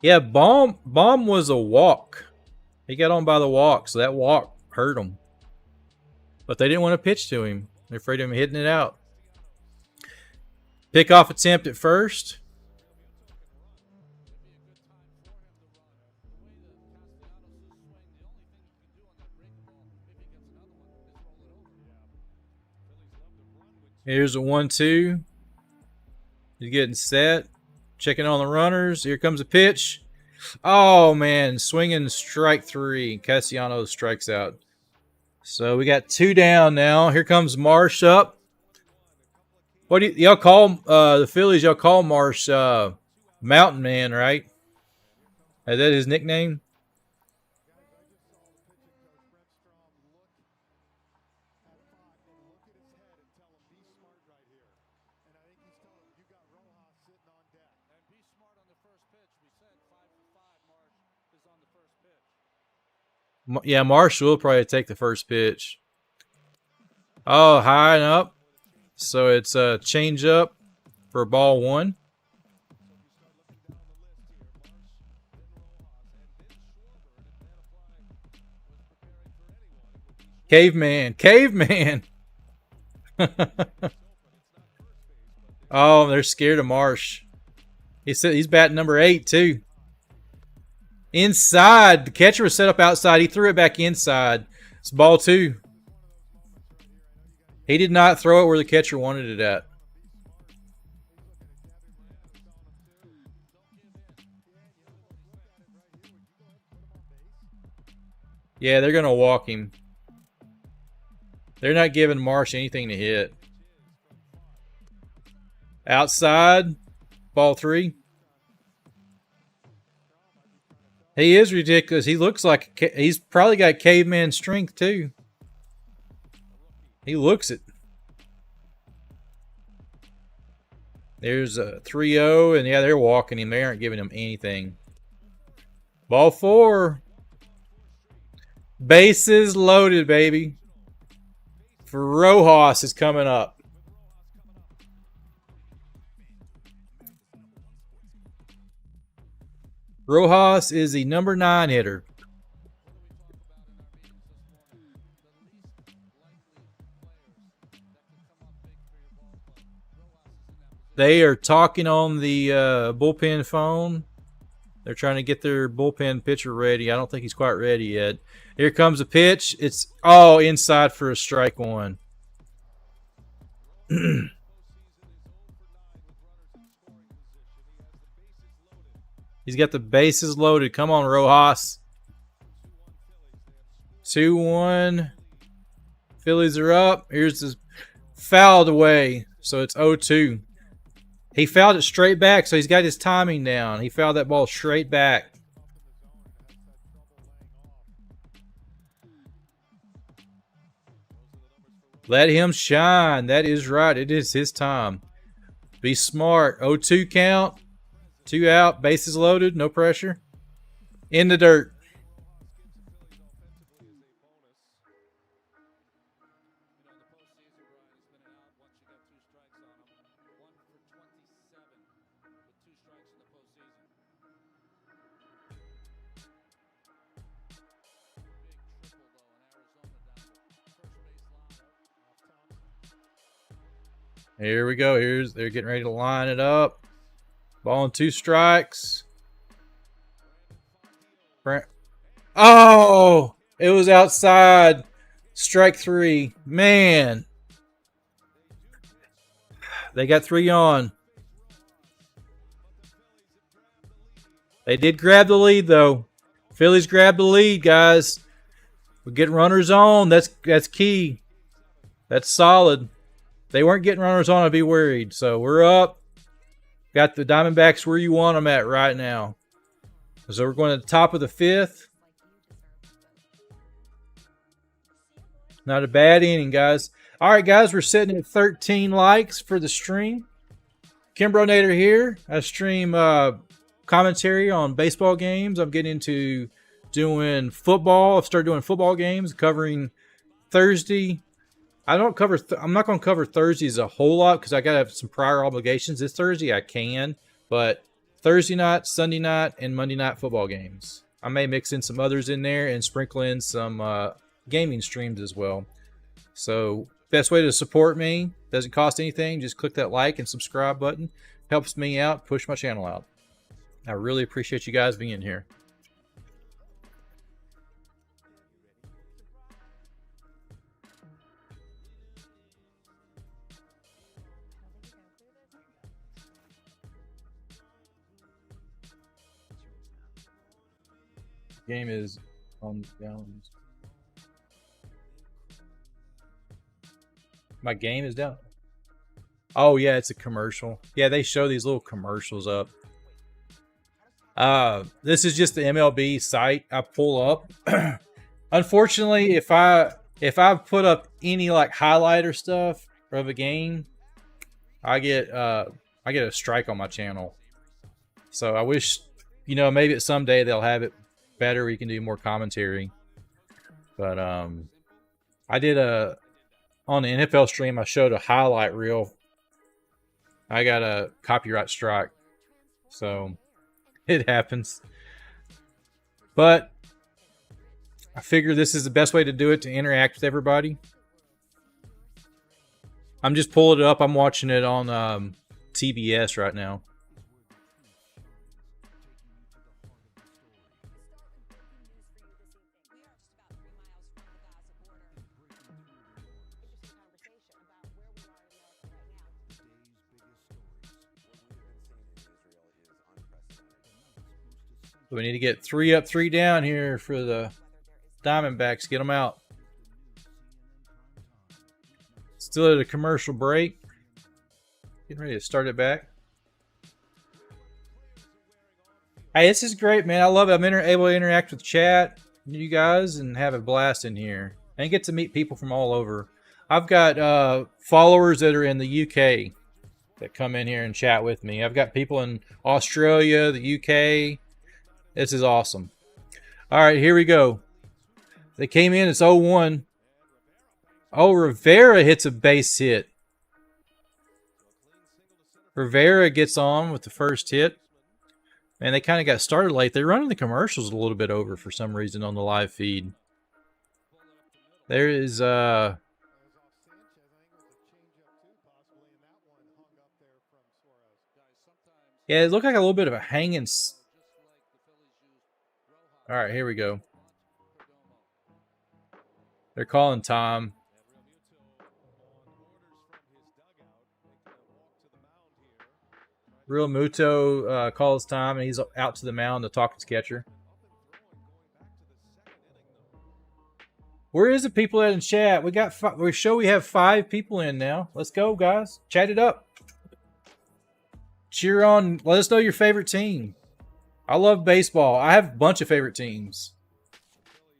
Yeah, Baum was a walk. He got on by the walk, so that walk hurt him. But they didn't want to pitch to him. They're afraid of him hitting it out. Pickoff attempt at first. Here's a 1-2. He's getting set. Checking on the runners. Here comes a pitch. Oh, man. Swinging strike three. Castellanos strikes out. So we got 2 down now. Here comes Marsh up. What do y'all call the Phillies? Y'all call Marsh Mountain Man, right? Is that his nickname? Yeah, Marsh will probably take the first pitch. Oh, high and up. So it's a change up for ball 1. Caveman. Oh, they're scared of Marsh. He said he's batting number 8 too. Inside. The catcher was set up outside. He threw it back inside. It's ball 2. He did not throw it where the catcher wanted it at. Yeah, they're going to walk him. They're not giving Marsh anything to hit. Outside. Ball 3. He is ridiculous. He looks like he's probably got caveman strength too. He looks it. There's a 3-0, and yeah, they're walking him. They aren't giving him anything. Ball 4. Bases loaded, baby. For Rojas is coming up. Rojas is the number 9 hitter. They are talking on the bullpen phone. They're trying to get their bullpen pitcher ready. I don't think he's quite ready yet. Here comes a pitch. It's inside for a strike one. He's got the bases loaded. Come on, Rojas. 2-1. Phillies are up. Here's the fouled away. So it's 0-2. He fouled it straight back, so he's got his timing down. He fouled that ball straight back. Let him shine. That is right. It is his time. Be smart. 0-2 count. 2 out. Bases loaded. No pressure. In the dirt. Here we go. They're getting ready to line it up. Ball and 2 strikes. Oh, it was outside. Strike 3. Man. They got 3 on. They did grab the lead, though. Phillies grabbed the lead, guys. We're getting runners on. That's key. That's solid. They weren't getting runners on, I'd be worried. So we're up. Got the Diamondbacks where you want them at right now. So we're going to the top of the 5th. Not a bad inning, guys. All right, guys, we're sitting at 13 likes for the stream. KimbroNator here. I stream commentary on baseball games. I'm getting into doing football. I've started doing football games, covering Thursday. I'm not going to cover Thursdays a whole lot because I got to have some prior obligations. This Thursday I can, but Thursday night, Sunday night, and Monday night football games. I may mix in some others in there and sprinkle in some gaming streams as well. So best way to support me, doesn't cost anything. Just click that like and subscribe button. Helps me out, push my channel out. I really appreciate you guys being here. Game is on down. My game is down. Oh yeah, it's a commercial. Yeah, they show these little commercials up. This is just the MLB site I pull up. Unfortunately, if I put up any like highlighter stuff of a game, I get a strike on my channel. So I wish, maybe someday they'll have it better. We can do more commentary. But I did on the NFL stream, I showed a highlight reel. I got a copyright strike. So it happens. But I figure this is the best way to do it, to interact with everybody. I'm just pulling it up. I'm watching it on TBS right now. We need to get 3 up, 3 down here for the Diamondbacks. Get them out. Still at a commercial break. Getting ready to start it back. Hey, this is great, man. I love it. I'm able to interact with chat, you guys, and have a blast in here. And get to meet people from all over. I've got followers that are in the UK that come in here and chat with me. I've got people in Australia, the UK. This is awesome. All right, here we go. They came in. It's 0-1. Oh, Rivera hits a base hit. Rivera gets on with the first hit. Man, they kind of got started late. They're running the commercials a little bit over for some reason on the live feed. There is yeah, it looked like a little bit of a hanging. All right, here we go. They're calling Tom. Real Muto calls Tom, and he's out to the mound to talk to his catcher. Where is the people in chat? We got we have 5 people in now. Let's go, guys. Chat it up. Cheer on. Let us know your favorite team. I love baseball. I have a bunch of favorite teams.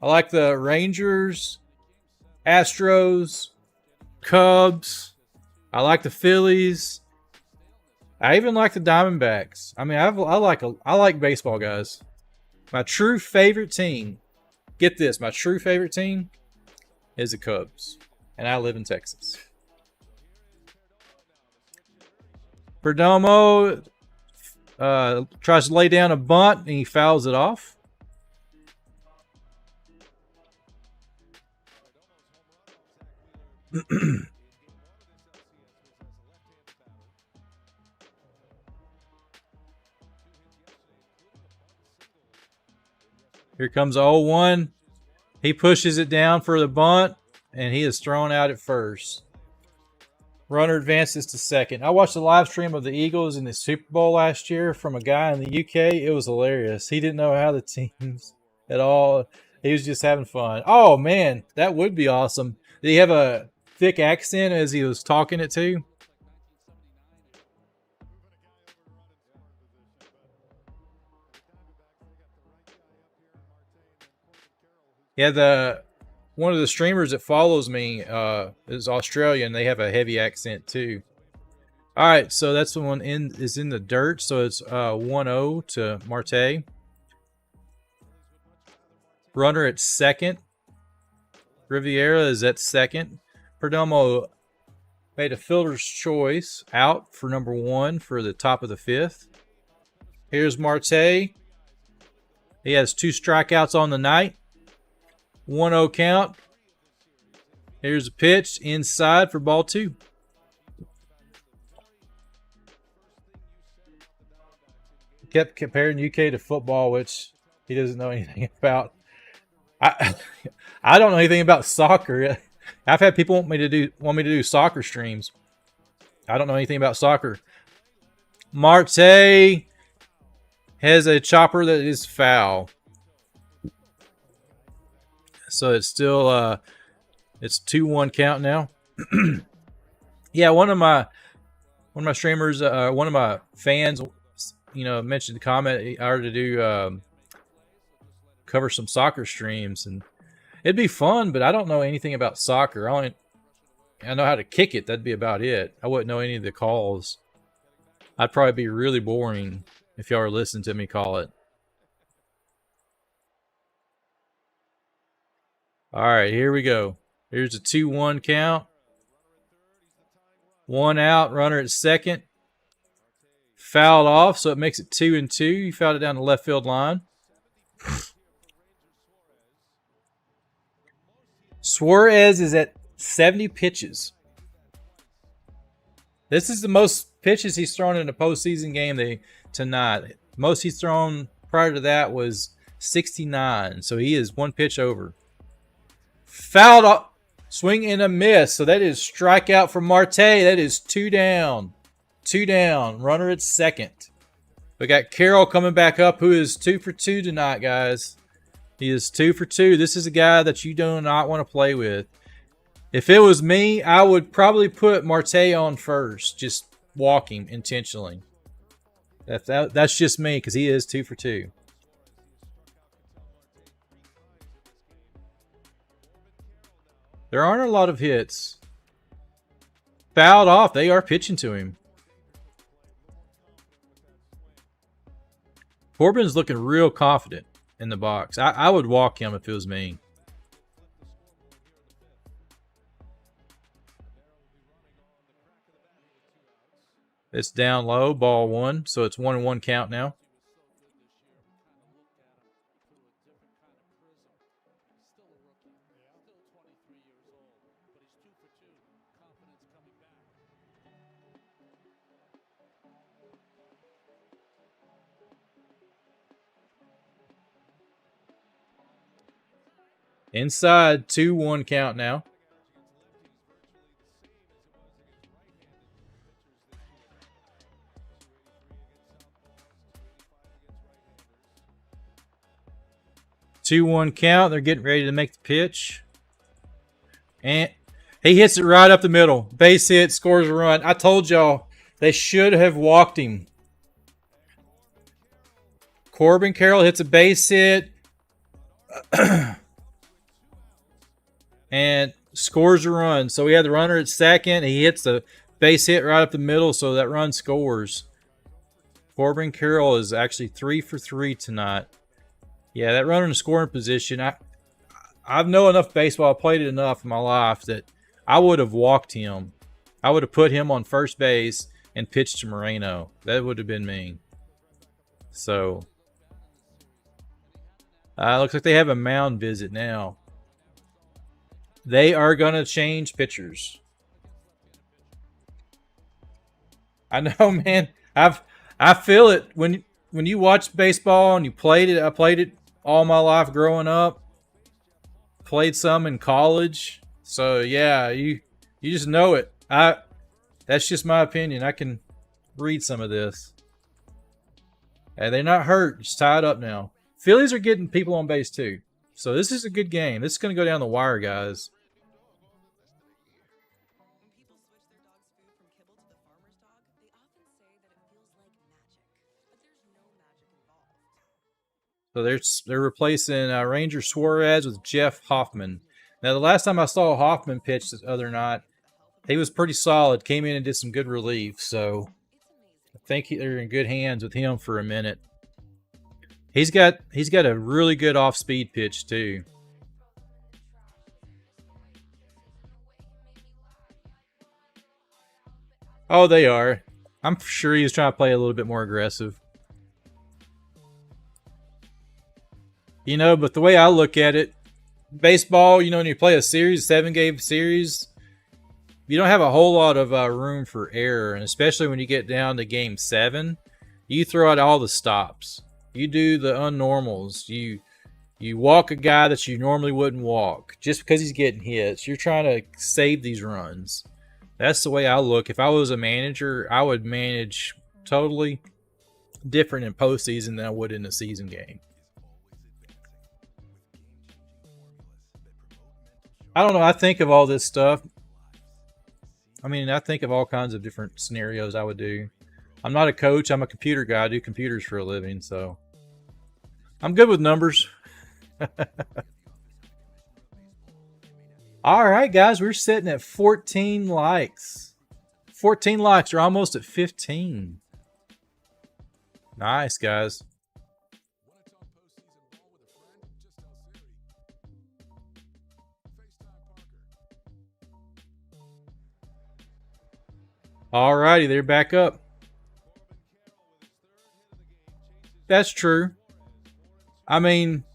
I like the Rangers, Astros, Cubs. I like the Phillies. I even like the Diamondbacks. I mean, I like baseball, guys. My true favorite team, get this, my true favorite team is the Cubs. And I live in Texas. Perdomo tries to lay down a bunt and he fouls it off. Here comes 0-1. He pushes it down for the bunt, and he is thrown out at first. Runner advances to second. I watched the live stream of the Eagles in the Super Bowl last year from a guy in the UK. It was hilarious. He didn't know how the teams at all. He was just having fun. Oh, man, that would be awesome. Did he have a thick accent as he was talking it to? Yeah, one of the streamers that follows me is Australian. They have a heavy accent too. All right, so that's the one is in the dirt. So it's 1-0 to Marte. Runner at second. Riviera is at second. Perdomo made a fielder's choice out for number 1 for the top of the 5th. Here's Marte. He has 2 strikeouts on the night. 1-0 count. Here's a pitch inside for ball 2. Kept comparing UK to football, which he doesn't know anything about. I don't know anything about soccer. I've had people want me to do soccer streams. I don't know anything about soccer. Marte has a chopper that is foul. So it's still it's 2-1 count now. Yeah, one of my streamers, one of my fans, mentioned the comment I ought to do cover some soccer streams, and it'd be fun, but I don't know anything about soccer. I know how to kick it. That'd be about it. I wouldn't know any of the calls. I'd probably be really boring if y'all were listening to me call it. All right, here we go. Here's a 2-1 count. 1 out, runner at second. Fouled off, so it makes it 2-2. He fouled it down the left field line. Suarez is at 70 pitches. This is the most pitches he's thrown in a postseason game tonight. Most he's thrown prior to that was 69, so he is 1 pitch over. Fouled up, swing and a miss. So that is strikeout for Marte. That is 2 down. 2 down. Runner at second. We got Carroll coming back up, who is 2 for 2 tonight, guys. He is 2 for 2. This is a guy that you do not want to play with. If it was me, I would probably put Marte on first. Just walk him intentionally. That's just me, because he is 2 for 2. There aren't a lot of hits. Fouled off. They are pitching to him. Corbin's looking real confident in the box. I would walk him if it was me. It's down low, ball 1. So it's 1-1 count now. Inside, 2-1 count now. Two-one count. They're getting ready to make the pitch. And he hits it right up the middle. Base hit, scores a run. I told y'all they should have walked him. Corbin Carroll hits a base hit and scores a run. So we had the runner at second. He hits the base hit right up the middle, so that run scores. Corbin Carroll is actually 3 for 3 tonight. Yeah, that runner in the scoring position, I know enough baseball. I played it enough in my life that I would have walked him. I would have put him on first base and pitched to Moreno. That would have been me. So, looks like they have a mound visit now. They are going to change pitchers. I know, man. I feel it when you watch baseball and you played it. I played it all my life growing up. Played some in college. So yeah, you just know it. That's just my opinion. I can read some of this. And they're not hurt. It's tied up now. Phillies are getting people on base too. So this is a good game. This is going to go down the wire, guys. So they're replacing Ranger Suarez with Jeff Hoffman. Now, the last time I saw Hoffman pitch the other night, he was pretty solid. Came in and did some good relief. So I think they're in good hands with him for a minute. He's got a really good off-speed pitch too. Oh, they are. I'm sure he was trying to play a little bit more aggressive. You know, but the way I look at it, baseball, you know, when you play a series, 7-game series, you don't have a whole lot of room for error. And especially when you get down to game 7, you throw out all the stops. You do the unnormals. You walk a guy that you normally wouldn't walk just because he's getting hits. You're trying to save these runs. That's the way I look. If I was a manager, I would manage totally different in postseason than I would in a season game. I don't know. I think of all this stuff. I mean, I think of all kinds of different scenarios I would do. I'm not a coach. I'm a computer guy. I do computers for a living, so I'm good with numbers. All right, guys. We're sitting at 14 likes. 14 likes. We're almost at 15. Nice, guys. All righty, they're back up. That's true. I mean,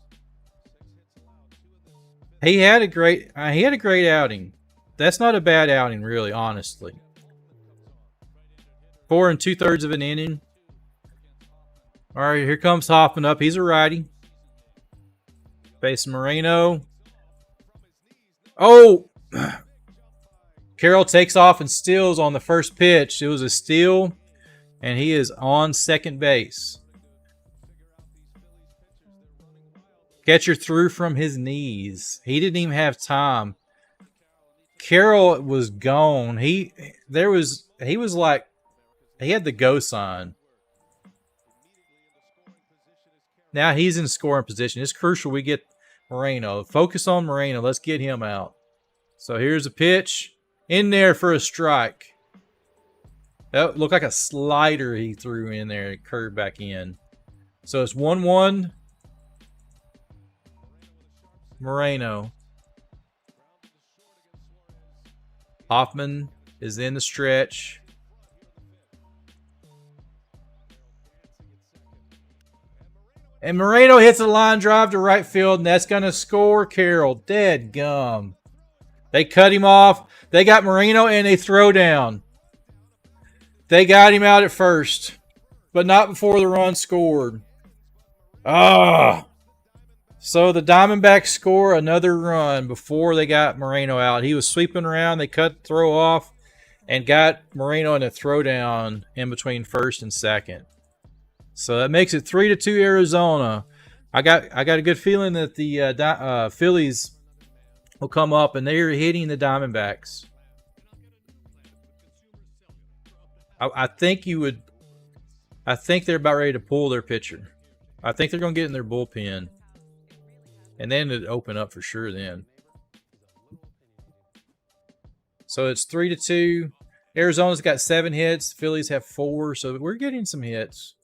he had a great outing. That's not a bad outing, really, honestly. 4 2/3 of an inning. All right, here comes Hoffman up. He's a righty. Facing Moreno. Oh! Carroll takes off and steals on the first pitch. It was a steal, and he is on second base. Catcher threw from his knees. He didn't even have time. Carroll was gone. He was like, he had the go sign. Now he's in scoring position. It's crucial we get Moreno. Focus on Moreno. Let's get him out. So here's a pitch. In there for a strike. That looked like a slider he threw in there. It curved back in. So it's 1-1. Moreno. Hoffman is in the stretch. And Moreno hits a line drive to right field, and that's going to score Carroll. Dead gum. They cut him off. They got Moreno and they throw down. They got him out at first, but not before the run scored. Ah. So the Diamondbacks score another run before they got Moreno out. He was sweeping around. They cut the throw off and got Moreno in a throwdown in between first and second. So that makes it 3-2 Arizona. I got a good feeling that the Phillies will come up, and they're hitting the Diamondbacks. I think you would. I think they're about ready to pull their pitcher. I think they're going to get in their bullpen, and then it'd open up for sure. Then, so it's 3-2. Arizona's got 7 hits. The Phillies have 4, so we're getting some hits.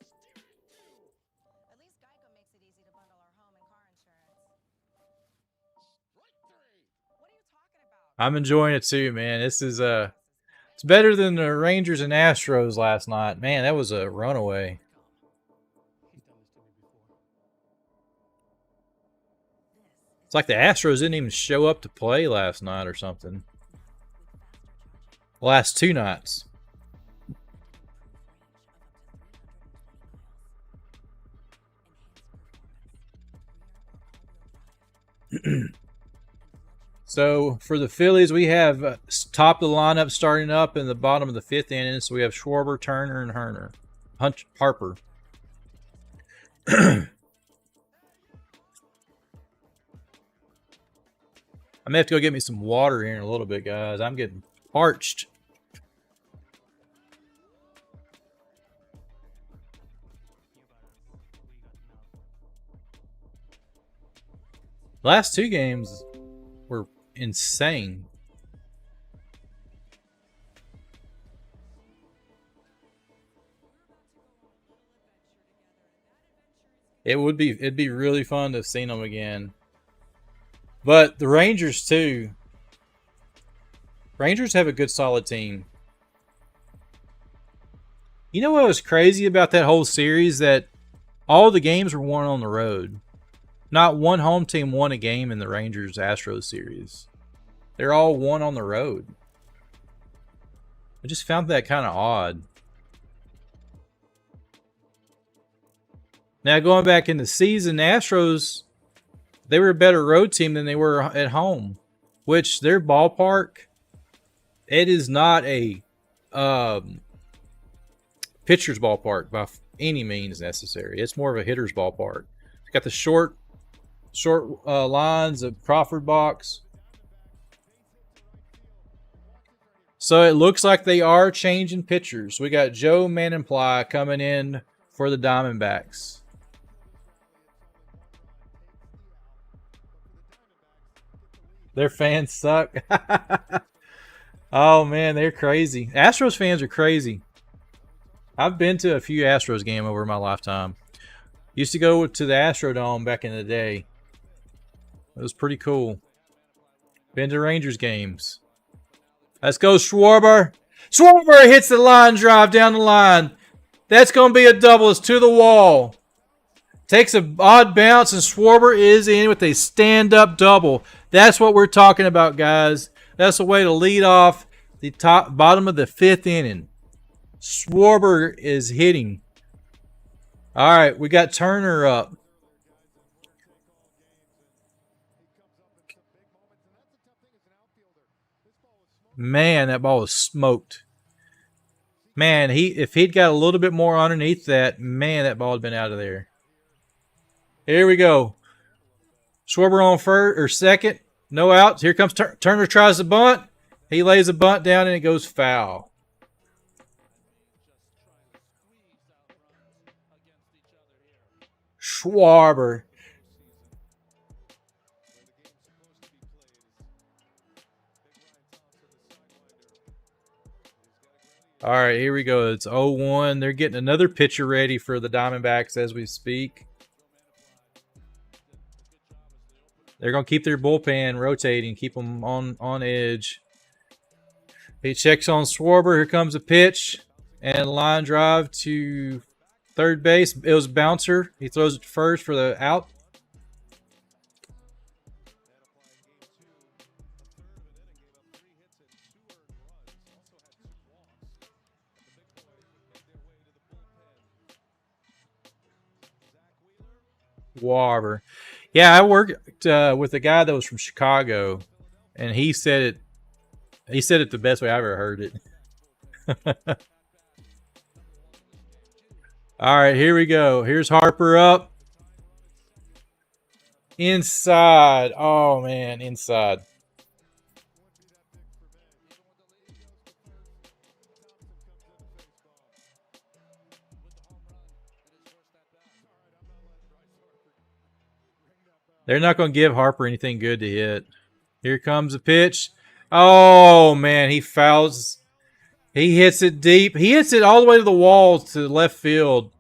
I'm enjoying it too, man. This is it's better than the Rangers and Astros last night. Man, that was a runaway. It's like the Astros didn't even show up to play last night or something. Last 2 nights. So for the Phillies, we have top of the lineup starting up in the bottom of the 5th inning. So we have Schwarber, Turner, and Harper. I may have to go get me some water here in a little bit, guys. I'm getting parched. Last 2 games were insane. It'd be really fun to have seen them again. But the Rangers too. Rangers have a good solid team. You know what was crazy about that whole series? That all the games were won on the road. Not one home team won a game in the Rangers-Astros series. They're all won on the road. I just found that kind of odd. Now, going back in the season, Astros, they were a better road team than they were at home. Which, their ballpark, it is not a pitcher's ballpark by any means necessary. It's more of a hitter's ballpark. It's got the short lines of Crawford box. So it looks like they are changing pitchers. We got Joe Manenply coming in for the Diamondbacks. Their fans suck. Oh man, they're crazy. Astros fans are crazy. I've been to a few Astros games over my lifetime. Used to go to the Astrodome back in the day. It was pretty cool. Been to Rangers games. Let's go, Schwarber. Schwarber hits the line drive down the line. That's going to be a double. It's to the wall. Takes an odd bounce, and Schwarber is in with a stand-up double. That's what we're talking about, guys. That's the way to lead off the bottom of the 5th inning. Schwarber is hitting. All right, we got Turner up. Man, that ball was smoked. Man, if he'd got a little bit more underneath that, man, that ball had been out of there. Here we go. Schwarber on first or second. No outs. Here comes Turner. Tries the bunt. He lays a bunt down and it goes foul. Schwarber. All right, here we go. It's 0-1. They're getting another pitcher ready for the Diamondbacks as we speak. They're going to keep their bullpen rotating, keep them on edge. He checks on Schwarber. Here comes a pitch. And line drive to third base. It was a bouncer. He throws it to first for the out. Schwarber. Yeah, I worked with a guy that was from Chicago, and he said it. He said it the best way I ever heard it. All right, here we go. Here's Harper up. Inside. Oh, man, inside. They're not going to give Harper anything good to hit. Here comes a pitch. Oh, man, he fouls. He hits it deep. He hits it all the way to the wall to left field.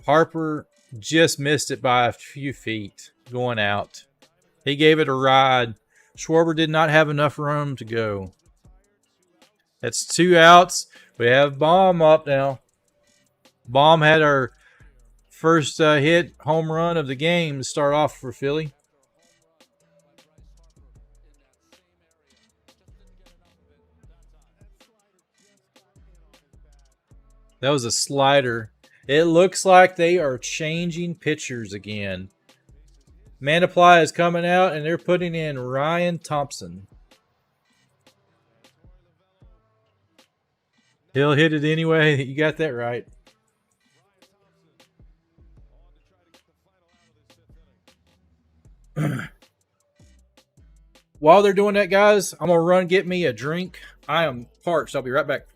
Harper just missed it by a few feet going out. He gave it a ride. Schwarber did not have enough room to go. That's 2 outs. We have Baum up now. Baum had our first hit home run of the game to start off for Philly. That was a slider. It looks like they are changing pitchers again. Manaply is coming out, and they're putting in Ryan Thompson. He'll hit it anyway. You got that right. While they're doing that, guys, I'm going to run get me a drink. I am parched. I'll be right back.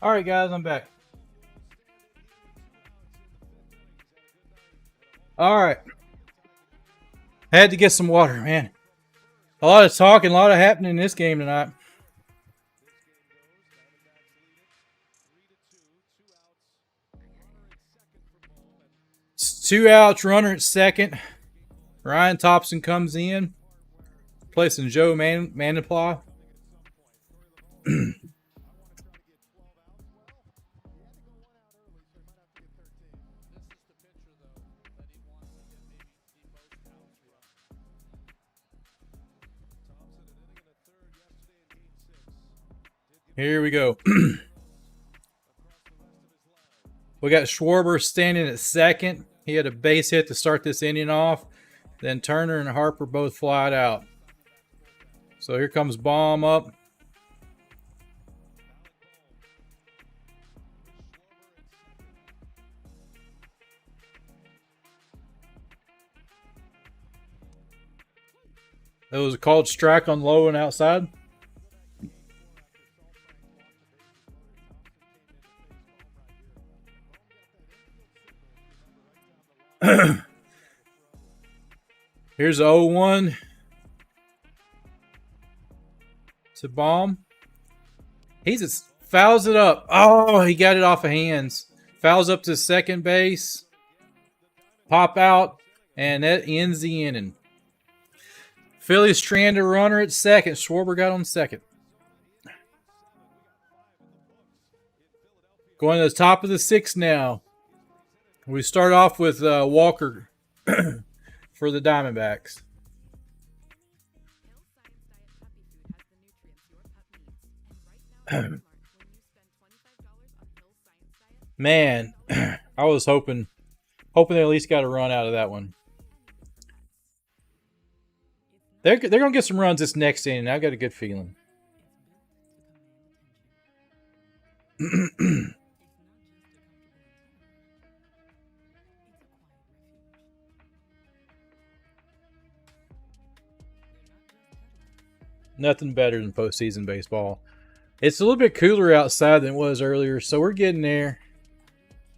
All right, guys, I'm back. All right. Had to get some water, man. A lot of talking, a lot of happening in this game tonight. It's 2 outs, runner at second. Ryan Thompson comes in, replacing Joe Manaply. Here we go. We got Schwarber standing at second. He had a base hit to start this inning off. Then Turner and Harper both flied out. So here comes Baum up. That was a called strike on low and outside. Here's 0-1 to Baum. He just fouls it up. Oh, he got it off of hands. Fouls up to second base. pop out, and that ends the inning. Phillies stranded a runner at second. Schwarber got on second. Going to the top of the sixth now. We start off with Walker for the Diamondbacks. Man, I was hoping they at least got a run out of that one. They're going to get some runs this next inning. I've got a good feeling. Nothing better than postseason baseball. It's a little bit cooler outside than it was earlier, so we're getting there.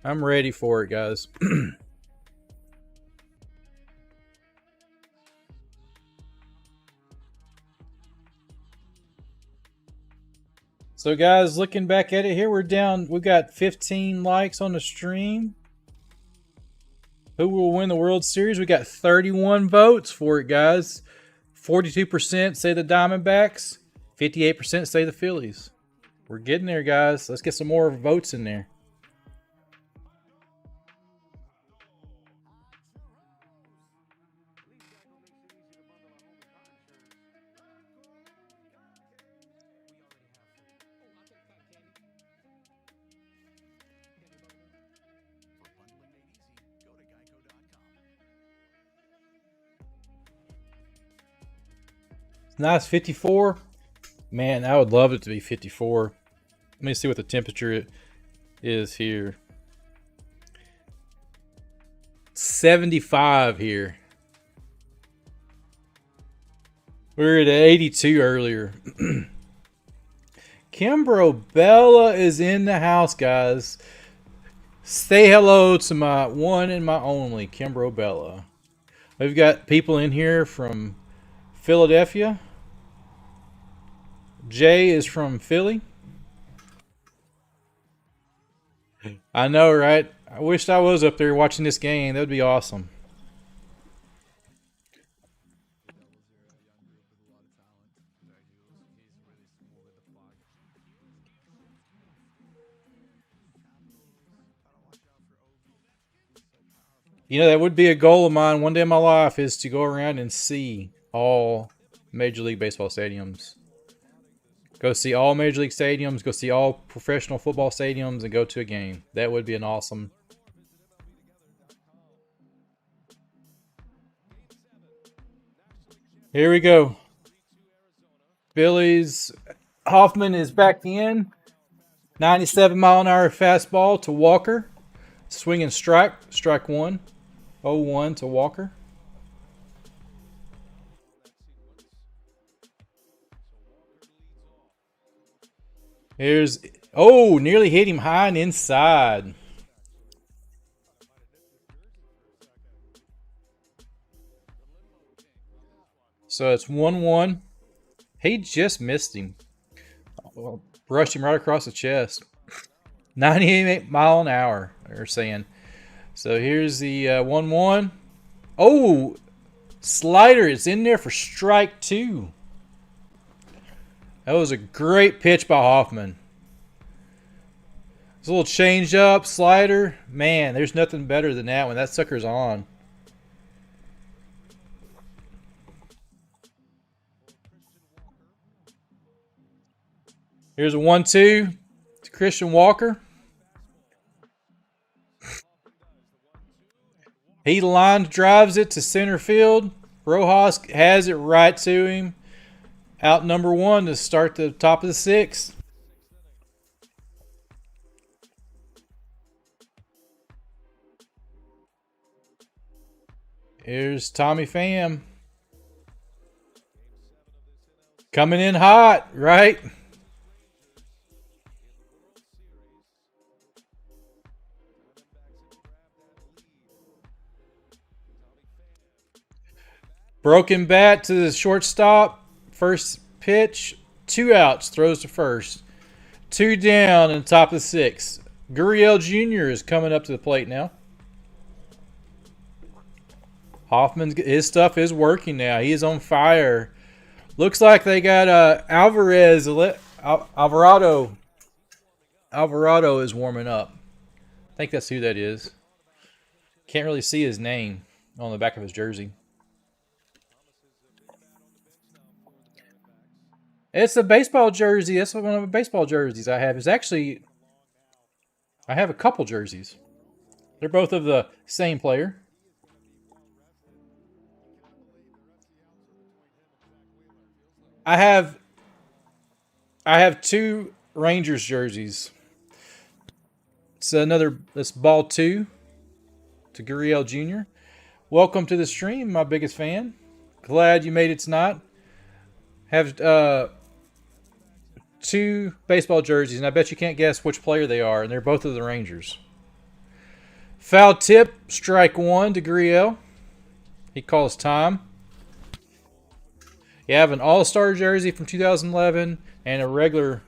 I'm ready for it, guys. So, guys, looking back at it here, we've got 15 likes on the stream. Who will win the World Series? We got 31 votes for it, guys. 42% say the Diamondbacks. 58% say the Phillies. We're getting there, guys. Let's get some more votes in there. Nice, 54. Man, I would love it to be 54. Let me see what the temperature is here. 75 here. We were at 82 earlier. KimbroBella is in the house, guys. Say hello to my one and my only, KimbroBella. We've got people in here from Philadelphia. Jay is from Philly. I know, right? I wished I was up there watching this game. That would be awesome. You know, that would be a goal of mine one day in my life, is to go around and see all Major League Baseball stadiums. Go see all Major League stadiums, go see all professional football stadiums, and go to a game. That would be an awesome. Here we go. Phillies. Hoffman is back in. 97-mile-an-hour fastball to Walker. Swing and strike. Strike one. 0-1 to Walker. Here's, oh, nearly hit him high and inside. So it's 1-1. He just missed him. Well, brushed him right across the chest. 98 mile an hour, they're saying. So here's the 1-1. Oh, slider is in there for strike two. That was a great pitch by Hoffman. It's a little change up, slider. Man, there's nothing better than that when that sucker's on. Here's a 1-2 to Christian Walker. He line drives it to center field. Rojas has it right to him. Out number one to start the top of the sixth. Here's Tommy Pham. Coming in hot, right? Broken bat to the shortstop. First pitch, 2 outs, throws to first. 2 down in the top of the sixth. Gurriel Jr. is coming up to the plate now. Hoffman, his stuff is working now. He is on fire. Looks like they got Alvarado. Alvarado is warming up. I think that's who that is. Can't really see his name on the back of his jersey. It's a baseball jersey. That's one of the baseball jerseys I have. It's actually, I have a couple jerseys. They're both of the same player. I have 2 Rangers jerseys. This ball 2 to Gurriel Jr. Welcome to the stream, my biggest fan. Glad you made it tonight. Have 2 baseball jerseys, and I bet you can't guess which player they are, and they're both of the Rangers. Foul tip, strike 1 to Gurriel. He calls time. You have an All-Star jersey from 2011 and a regular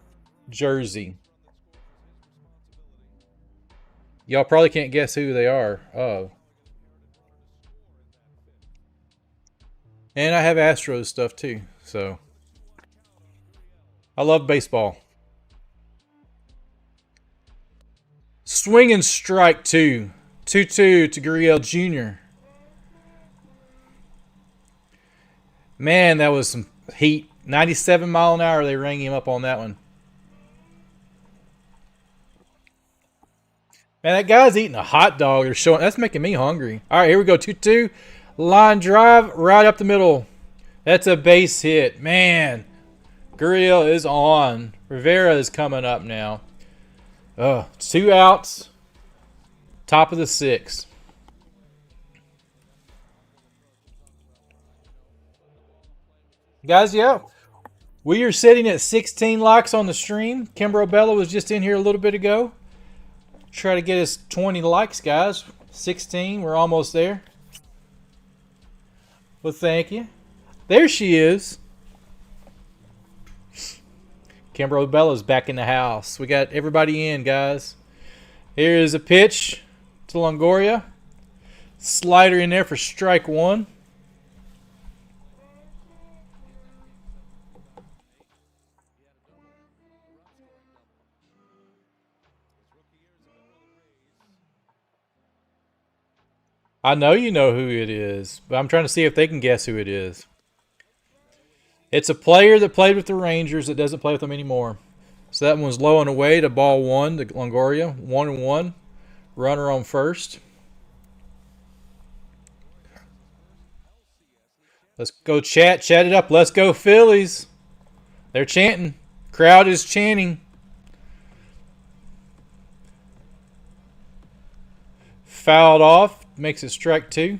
jersey. Y'all probably can't guess who they are. Oh. And I have Astros stuff too, so. I love baseball. Swing and strike 2. 2-2 to Gurriel Jr. Man, that was some heat. 97 mile an hour, they rang him up on that one. Man, that guy's eating a hot dog. They're showing. That's making me hungry. All right, here we go. 2-2. Line drive right up the middle. That's a base hit. Man, Gurriel is on. Rivera is coming up now. 2 outs. Top of the 6th. Guys, yeah. We are sitting at 16 likes on the stream. Kimbro Bella was just in here a little bit ago. Try to get us 20 likes, guys. 16. We're almost there. Well, thank you. There she is. Kimbro Bella's back in the house. We got everybody in, guys. Here is a pitch to Longoria. Slider in there for strike 1. I know you know who it is, but I'm trying to see if they can guess who it is. It's a player that played with the Rangers that doesn't play with them anymore. So that one was low and away to ball 1 to Longoria. 1-1. Runner on first. Let's go chat. Chat it up. Let's go Phillies. They're chanting. Crowd is chanting. Fouled off. Makes it strike 2.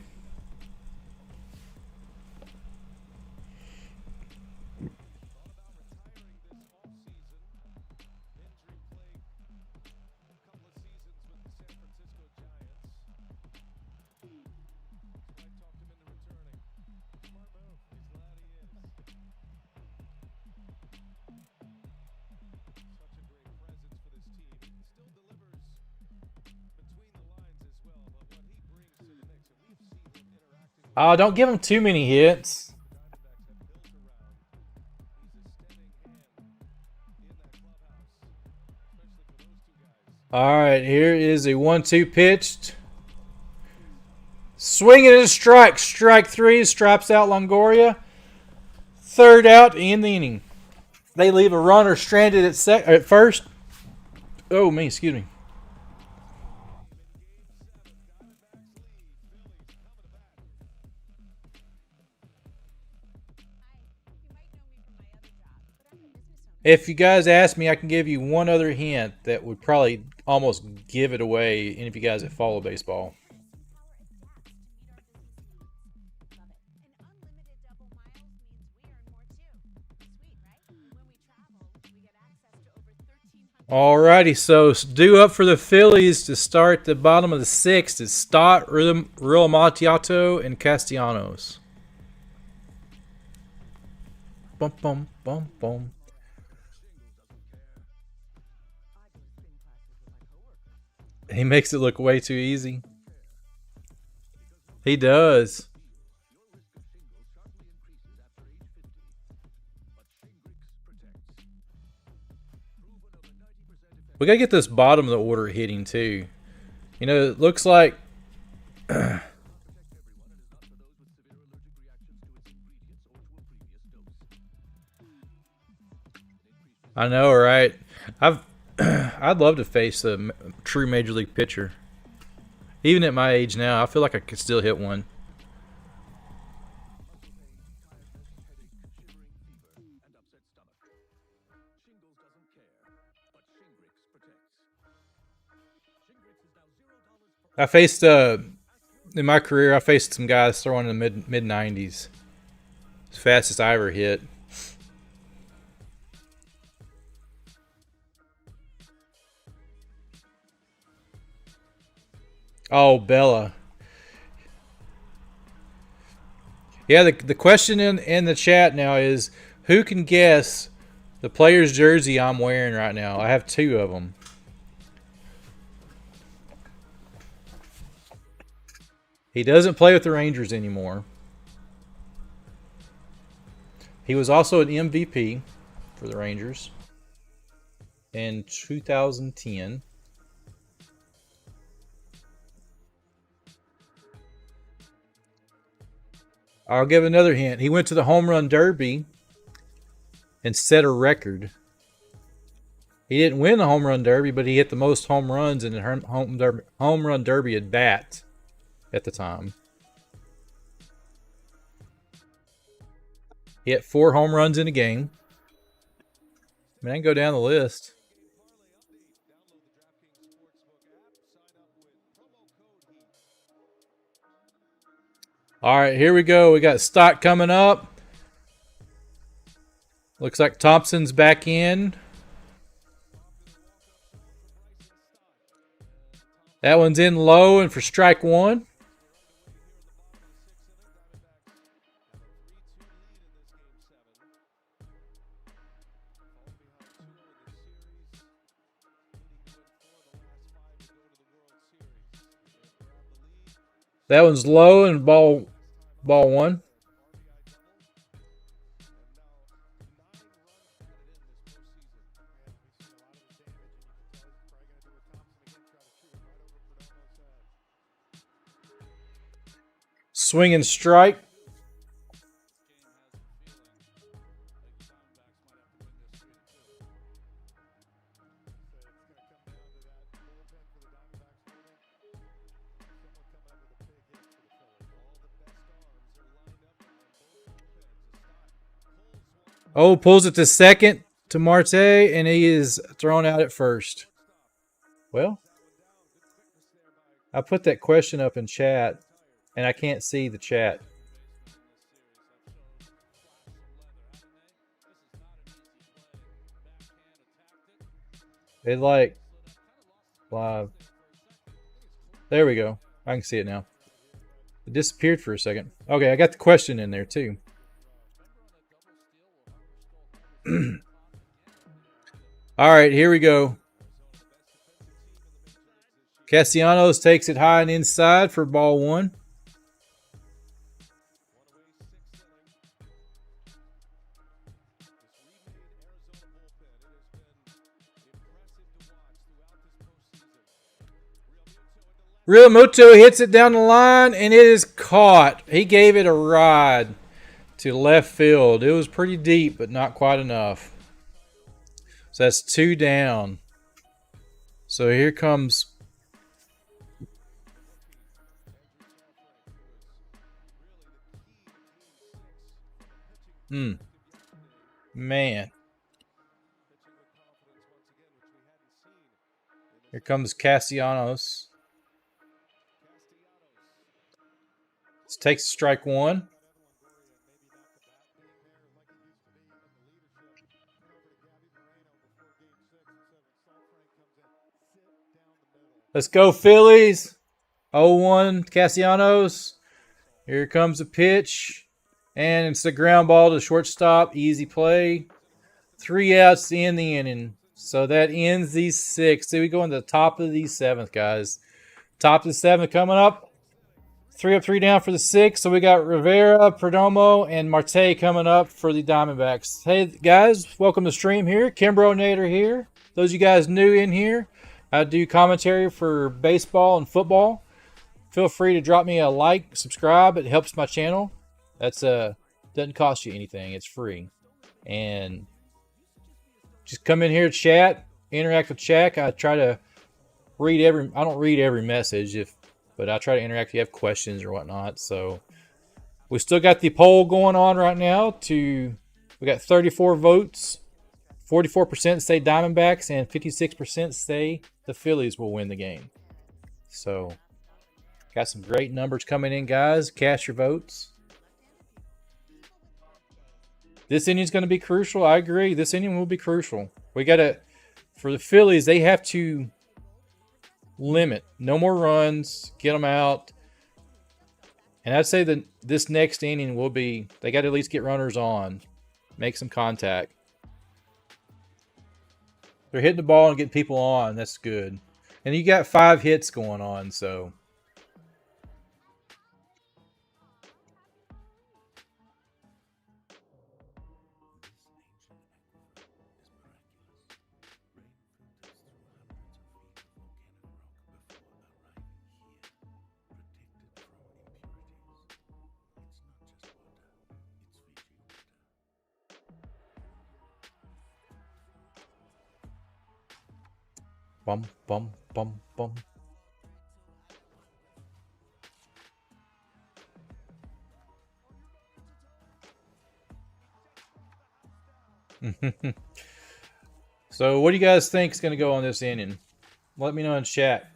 Oh, don't give him too many hits. All right, here is a 1-2 pitched. Swing and a strike. Strike 3. Stripes out Longoria. 3rd out in the inning. They leave a runner stranded at first. Oh, me, excuse me. If you guys ask me, I can give you one other hint that would probably almost give it away, any of you guys that follow baseball. Alrighty, so due up for the Phillies to start the bottom of the 6th is Stott, Real Macchiato, and Castellanos. Bum, bum, bum, bum. He makes it look way too easy. He does. We got to get this bottom of the order hitting, too. You know, it looks like... I know, right? I'd love to face a true major league pitcher. Even at my age now, I feel like I could still hit one. I faced in my career, I faced some guys throwing in the mid 90s. As fast as I ever hit. Oh, Bella. Yeah, the question in the chat now is, who can guess the player's jersey I'm wearing right now? I have 2 of them. He doesn't play with the Rangers anymore. He was also an MVP for the Rangers in 2010. I'll give another hint. He went to the Home Run Derby and set a record. He didn't win the Home Run Derby, but he hit the most home runs in the Home Run Derby at bat at the time. He hit 4 home runs in a game. I mean, I can go down the list. All right, here we go. We got Stott coming up. Looks like Thompson's back in. That one's in low and for strike 1. That one's low and ball 1. Swing and strike. Oh, pulls it to second to Marte, and he is thrown out at first. Well, I put that question up in chat, and I can't see the chat. It like live. There we go. I can see it now. It disappeared for a second. Okay, I got the question in there too. All right, here we go. Castellanos takes it high and inside for ball 1. Realmuto hits it down the line, and it is caught. He gave it a ride to left field. It was pretty deep, but not quite enough. So that's 2 down. So here comes... Man. Here comes Castellanos. This takes strike 1. Let's go, Phillies. 0-1, Castellanos. Here comes the pitch. And it's the ground ball to shortstop. Easy play. 3 outs to end the inning. So that ends these 6. So we go into the top of the 7th, guys. Top of the 7th coming up. 3 up, 3 down for the 6th. So we got Rivera, Perdomo, and Marte coming up for the Diamondbacks. Hey, guys. Welcome to the stream here. KimbroNator here. Those of you guys new in here, I do commentary for baseball and football. Feel free to drop me a like, subscribe. It helps my channel. That's doesn't cost you anything. It's free. And just come in here, chat, interact with chat. I try to read I don't read every message, but I try to interact if you have questions or whatnot. So we still got the poll going on right now. We got 34 votes. 44% say Diamondbacks and 56% say the Phillies will win the game. So got some great numbers coming in, guys. Cast your votes. This inning's going to be crucial. I agree. This inning will be crucial. For the Phillies, they have to limit. No more runs. Get them out. And I'd say that this next inning will be, they got to at least get runners on. Make some contact. They're hitting the ball and getting people on. That's good. And you got 5 hits going on, so. Bum, bum, bum, bum. So what do you guys think is going to go on this inning? Let me know in chat.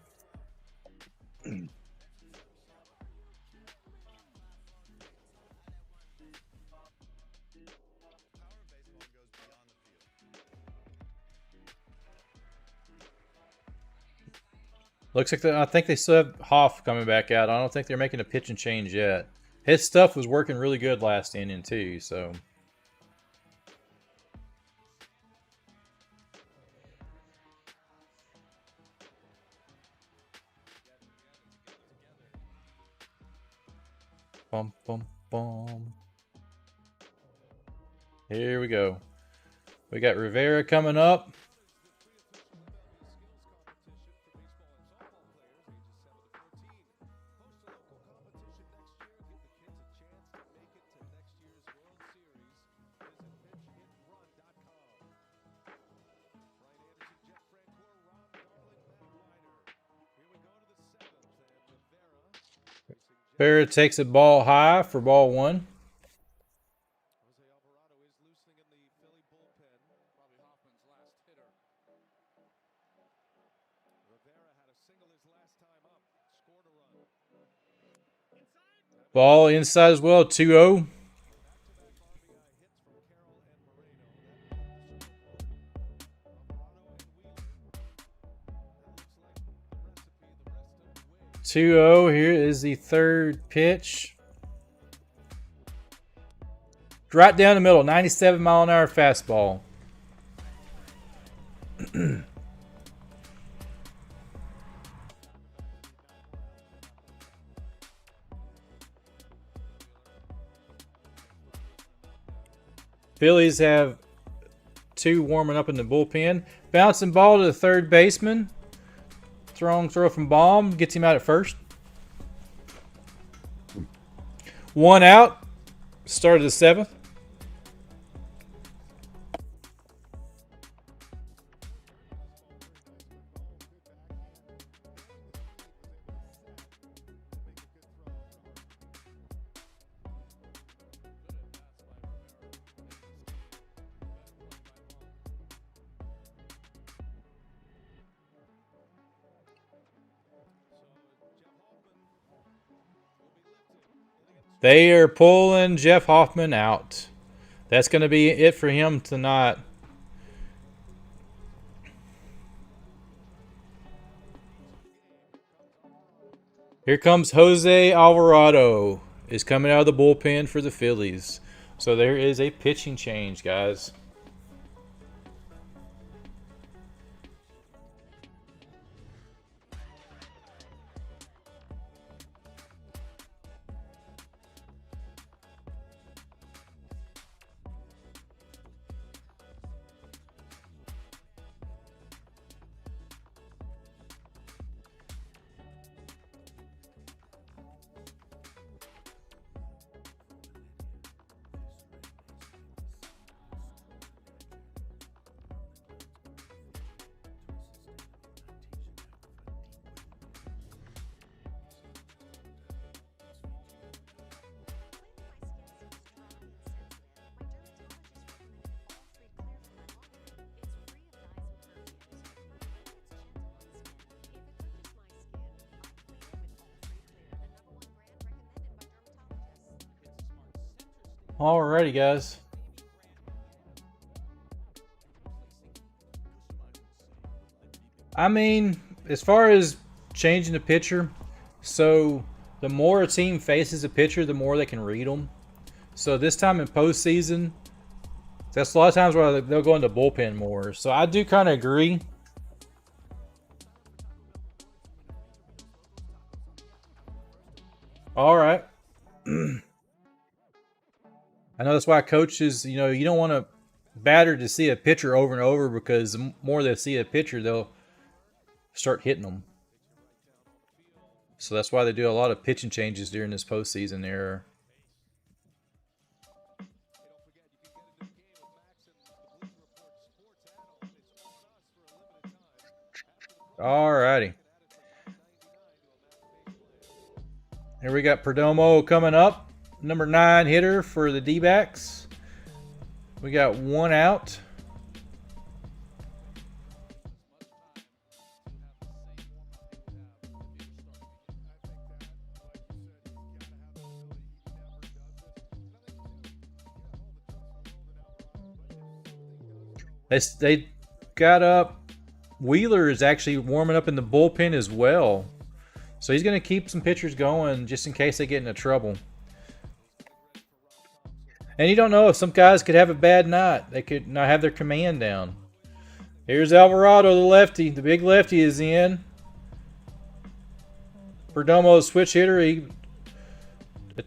Looks like I think they still have Hoff coming back out. I don't think they're making a pitch and change yet. His stuff was working really good last inning too, so. Bum, bum, bum. Here we go. We got Rivera coming up. Rivera takes a ball high for ball 1. Ball inside as well, 2-0. Here is the third pitch. Right down the middle, 97-mile-an-hour fastball. Phillies have 2 warming up in the bullpen. Bouncing ball to the third baseman. Throw from Baum. Gets him out at first. 1 out. Start of the 7th. They are pulling Jeff Hoffman out. That's going to be it for him tonight. Here comes Jose Alvarado. Is coming out of the bullpen for the Phillies. So there is a pitching change, guys. Alrighty, guys. I mean, as far as changing the pitcher, so the more a team faces a pitcher, the more they can read them. So this time in postseason, that's a lot of times where they'll go into bullpen more. So I do kind of agree. All right. I know that's why coaches, you don't want a batter to see a pitcher over and over, because the more they see a pitcher, they'll start hitting them. So that's why they do a lot of pitching changes during this postseason era. Alrighty. Here we got Perdomo coming up. Number 9 hitter for the D-backs. We got 1 out. They got up. Wheeler is actually warming up in the bullpen as well. So he's going to keep some pitchers going just in case they get into trouble. And you don't know if some guys could have a bad night. They could not have their command down. Here's Alvarado, the lefty. The big lefty is in. Perdomo, switch hitter. He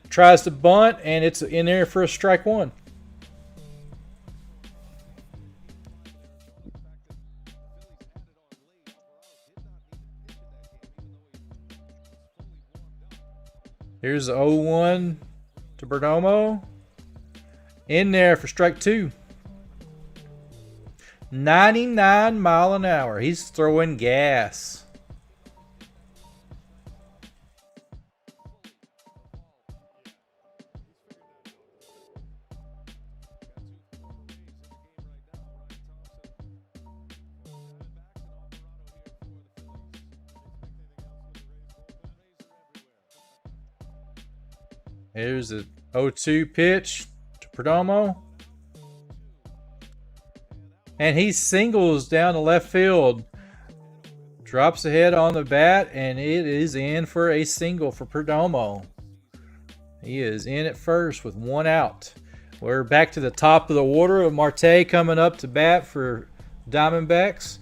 tries to bunt, and it's in there for a strike 1. Here's the 0-1 to Perdomo. In there for strike 2. 99 mile an hour. He's throwing gas. Here's the 0-2 pitch to Perdomo. And he singles down the left field. Drops the head on the bat, and it is in for a single for Perdomo. He is in at first with 1 out. We're back to the top of the order of Marte coming up to bat for Diamondbacks.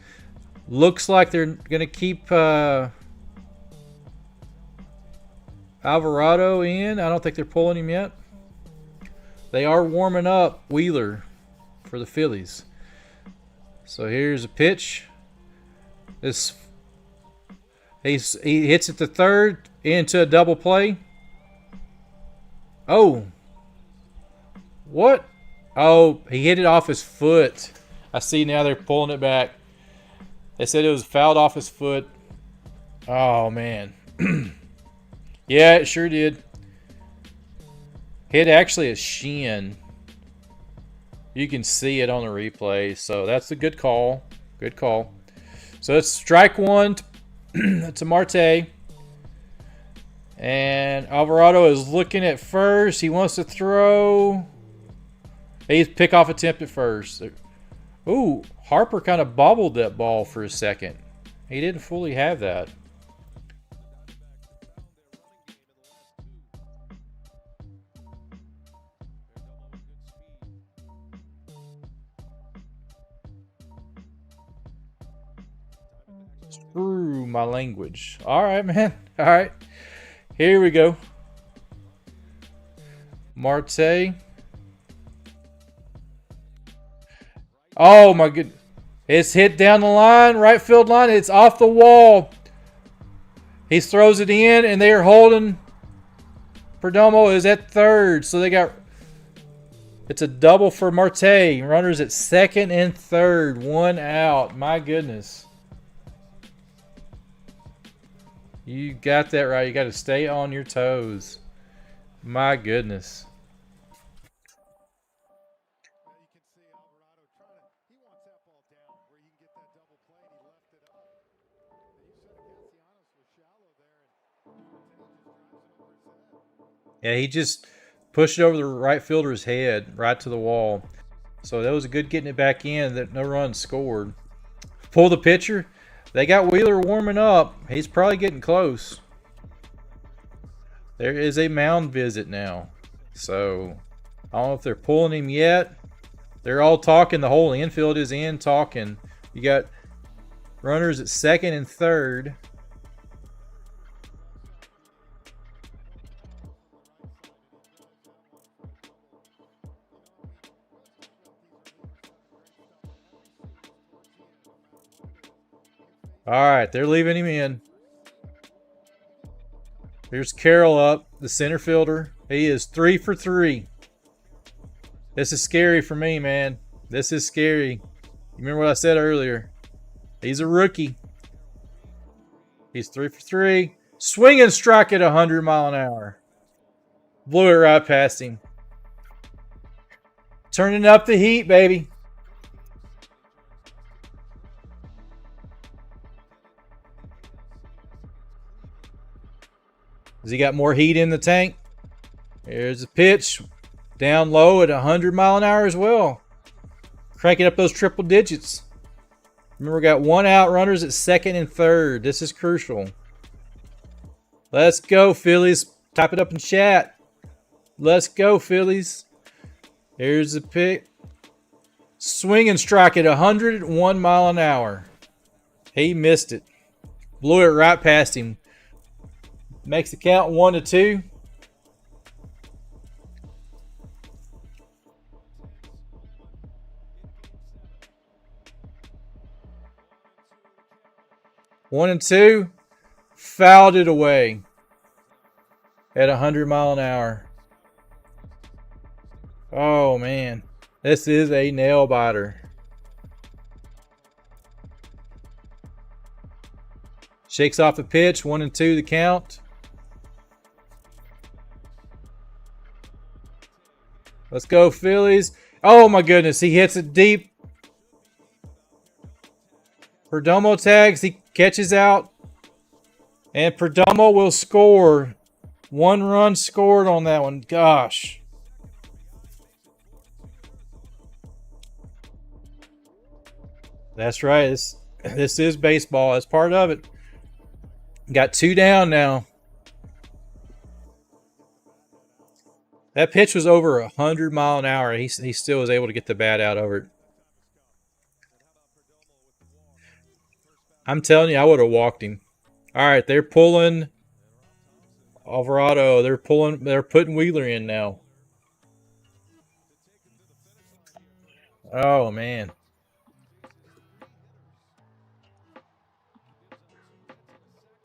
Looks like they're going to keep Alvarado in. I don't think they're pulling him yet. They are warming up Wheeler for the Phillies. So here's a pitch. He hits it to third into a double play. Oh. What? Oh, he hit it off his foot. I see now they're pulling it back. They said it was fouled off his foot. Oh, man. Yeah, it sure did. Hit actually a shin. You can see it on the replay. So that's a good call. Good call. So it's strike 1 to Marte. And Alvarado is looking at first. He wants to throw. He's pickoff attempt at first. Ooh, Harper kind of bobbled that ball for a second. He didn't fully have that. Screw my language. All right, man. All right. Here we go. Marte. Oh, my goodness. It's hit down the line, right field line. It's off the wall. He throws it in, and they are holding. Perdomo is at third, so they got. It's a double for Marte. Runners at second and third. 1 out. My goodness. You got that right. You got to stay on your toes. My goodness. Yeah, he just pushed it over the right fielder's head, right to the wall. So that was a good getting it back in. That no runs scored. Pull the pitcher. They got Wheeler warming up. He's probably getting close. There is a mound visit now. So I don't know if they're pulling him yet. They're all talking. The whole infield is in talking. You got runners at second and third. All right, they're leaving him in. Here's Carroll up, the center fielder. He is 3 for 3. This is scary for me, man. This is scary. You remember what I said earlier? He's a rookie. He's 3 for 3. Swing and strike at 100 mile an hour. Blew it right past him. Turning up the heat, baby. Has he got more heat in the tank? Here's a pitch. Down low at 100 mile an hour as well. Cranking up those triple digits. Remember, we got 1 out, runners at second and third. This is crucial. Let's go, Phillies. Type it up in chat. Let's go, Phillies. Here's the pick. Swing and strike at 101 mile an hour. He missed it. Blew it right past him. Makes the count 1-2. One and two. Fouled it away at 100 mile an hour. Oh, man. This is a nail biter. Shakes off the pitch. 1-2 the count. Let's go, Phillies. Oh, my goodness. He hits it deep. Perdomo tags. He catches out. And Perdomo will score. 1 run scored on that one. Gosh. That's right. This is baseball. That's part of it. Got 2 down now. That pitch was over 100 mile an hour. He still was able to get the bat out over it. I'm telling you, I would have walked him. All right, they're pulling Alvarado. They're putting Wheeler in now. Oh, man.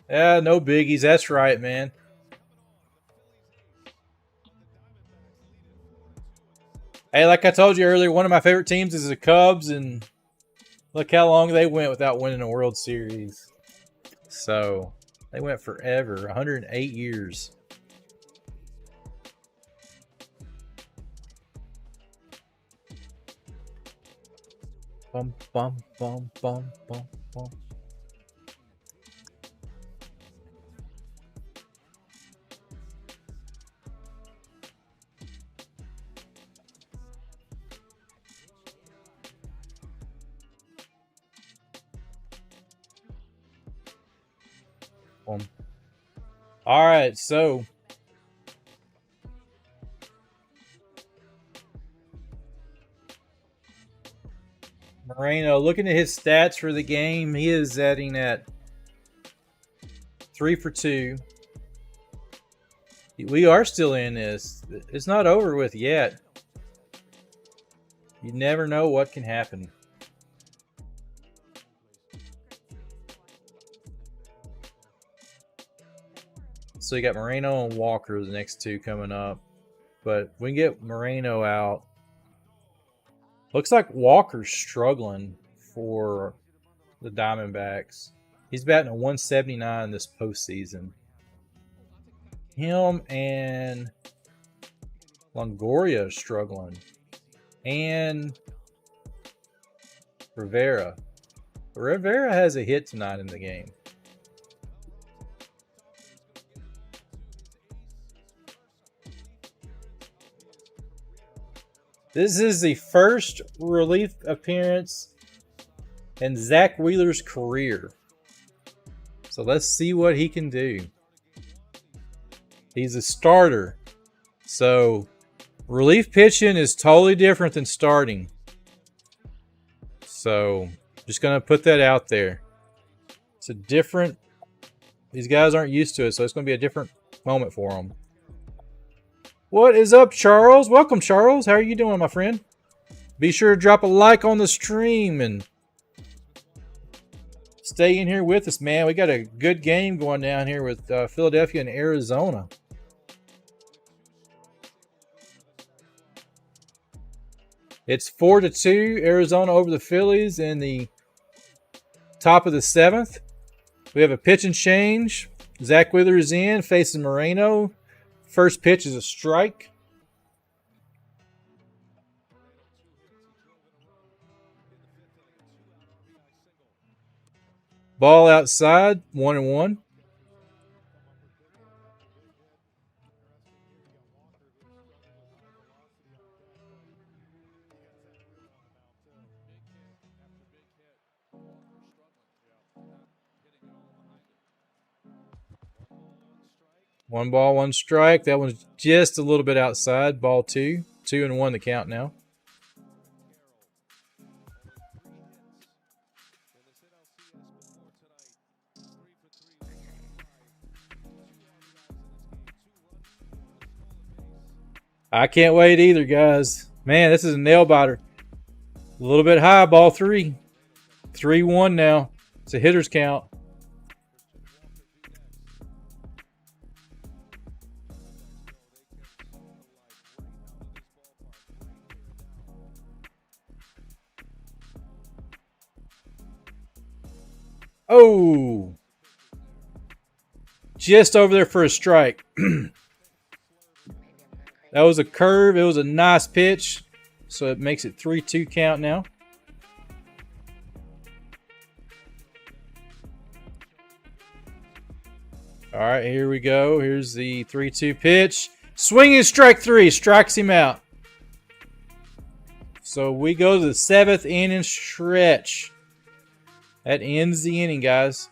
Yeah, no biggies. That's right, man. Hey, like I told you earlier, one of my favorite teams is the Cubs, and look how long they went without winning a World Series. So, they went forever, 108 years. Bum, bum, bum, bum, bum, bum. All right, so Moreno, looking at his stats for the game, he is setting at 3 for 2. We are still in this. It's not over with yet. You never know what can happen. So you got Moreno and Walker, the next 2 coming up. But we can get Moreno out. Looks like Walker's struggling for the Diamondbacks. He's batting a 179 this postseason. Him and Longoria are struggling. And Rivera. Rivera has a hit tonight in the game. This is the first relief appearance in Zach Wheeler's career. So let's see what he can do. He's a starter. So relief pitching is totally different than starting. So just going to put that out there. It's a different, these guys aren't used to it, so it's going to be a different moment for them. What is up, Charles? Welcome, Charles. How are you doing, my friend? Be sure to drop a like on the stream and stay in here with us, man. We got a good game going down here with Philadelphia and Arizona. It's 4-2, Arizona over the Phillies in the top of the 7th. We have a pitch and change. Zach Wheeler is in, facing Moreno. First pitch is a strike. Ball outside, 1-1. One ball, one strike. That one's just a little bit outside. Ball 2. 2-1 the count now. I can't wait either, guys. Man, this is a nail biter. A little bit high. Ball 3. 3-1 now. It's a hitter's count. Oh, just over there for a strike. That was a curve. It was a nice pitch. So it makes it 3-2 count now. All right, here we go. Here's the 3-2 pitch. Swinging strike 3. Strikes him out. So we go to the 7th inning stretch. That ends the inning, guys.